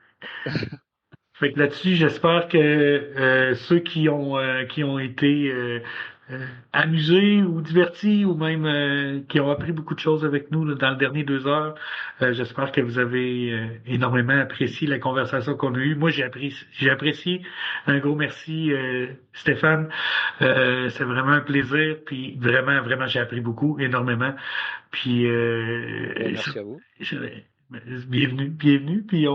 Fait que là-dessus, j'espère que ceux qui ont été amusés ou divertis ou même qui ont appris beaucoup de choses avec nous là, dans les dernières 2 heures, j'espère que vous avez énormément apprécié la conversation qu'on a eue. Moi, j'ai apprécié. Un gros merci, Stéphane. C'est vraiment un plaisir. Puis vraiment, vraiment, j'ai appris beaucoup, énormément. Puis Merci à vous. bienvenue, bienvenue. Puis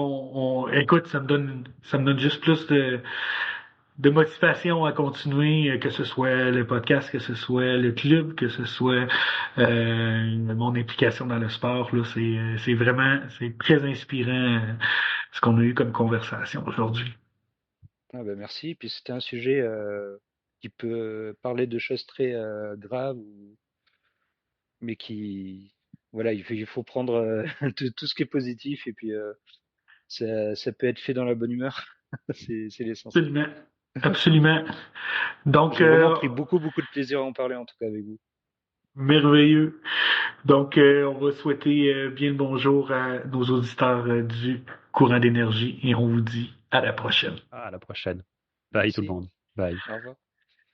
écoute, ça me donne juste plus de motivation à continuer, que ce soit le podcast, que ce soit le club, que ce soit mon implication dans le sport. Là, c'est vraiment, c'est très inspirant ce qu'on a eu comme conversation aujourd'hui. Ah bah merci. Puis c'était un sujet qui peut parler de choses très graves, mais qui, voilà, il faut prendre tout ce qui est positif et puis ça peut être fait dans la bonne humeur. C'est l'essentiel. Absolument. Absolument. Donc, J'ai vraiment pris beaucoup de plaisir à en parler en tout cas avec vous. merveilleux. Donc, on va souhaiter bien le bonjour à nos auditeurs du courant d'énergie et on vous dit à la prochaine. À la prochaine. Bye tout le Merci. monde. Bye. Au revoir.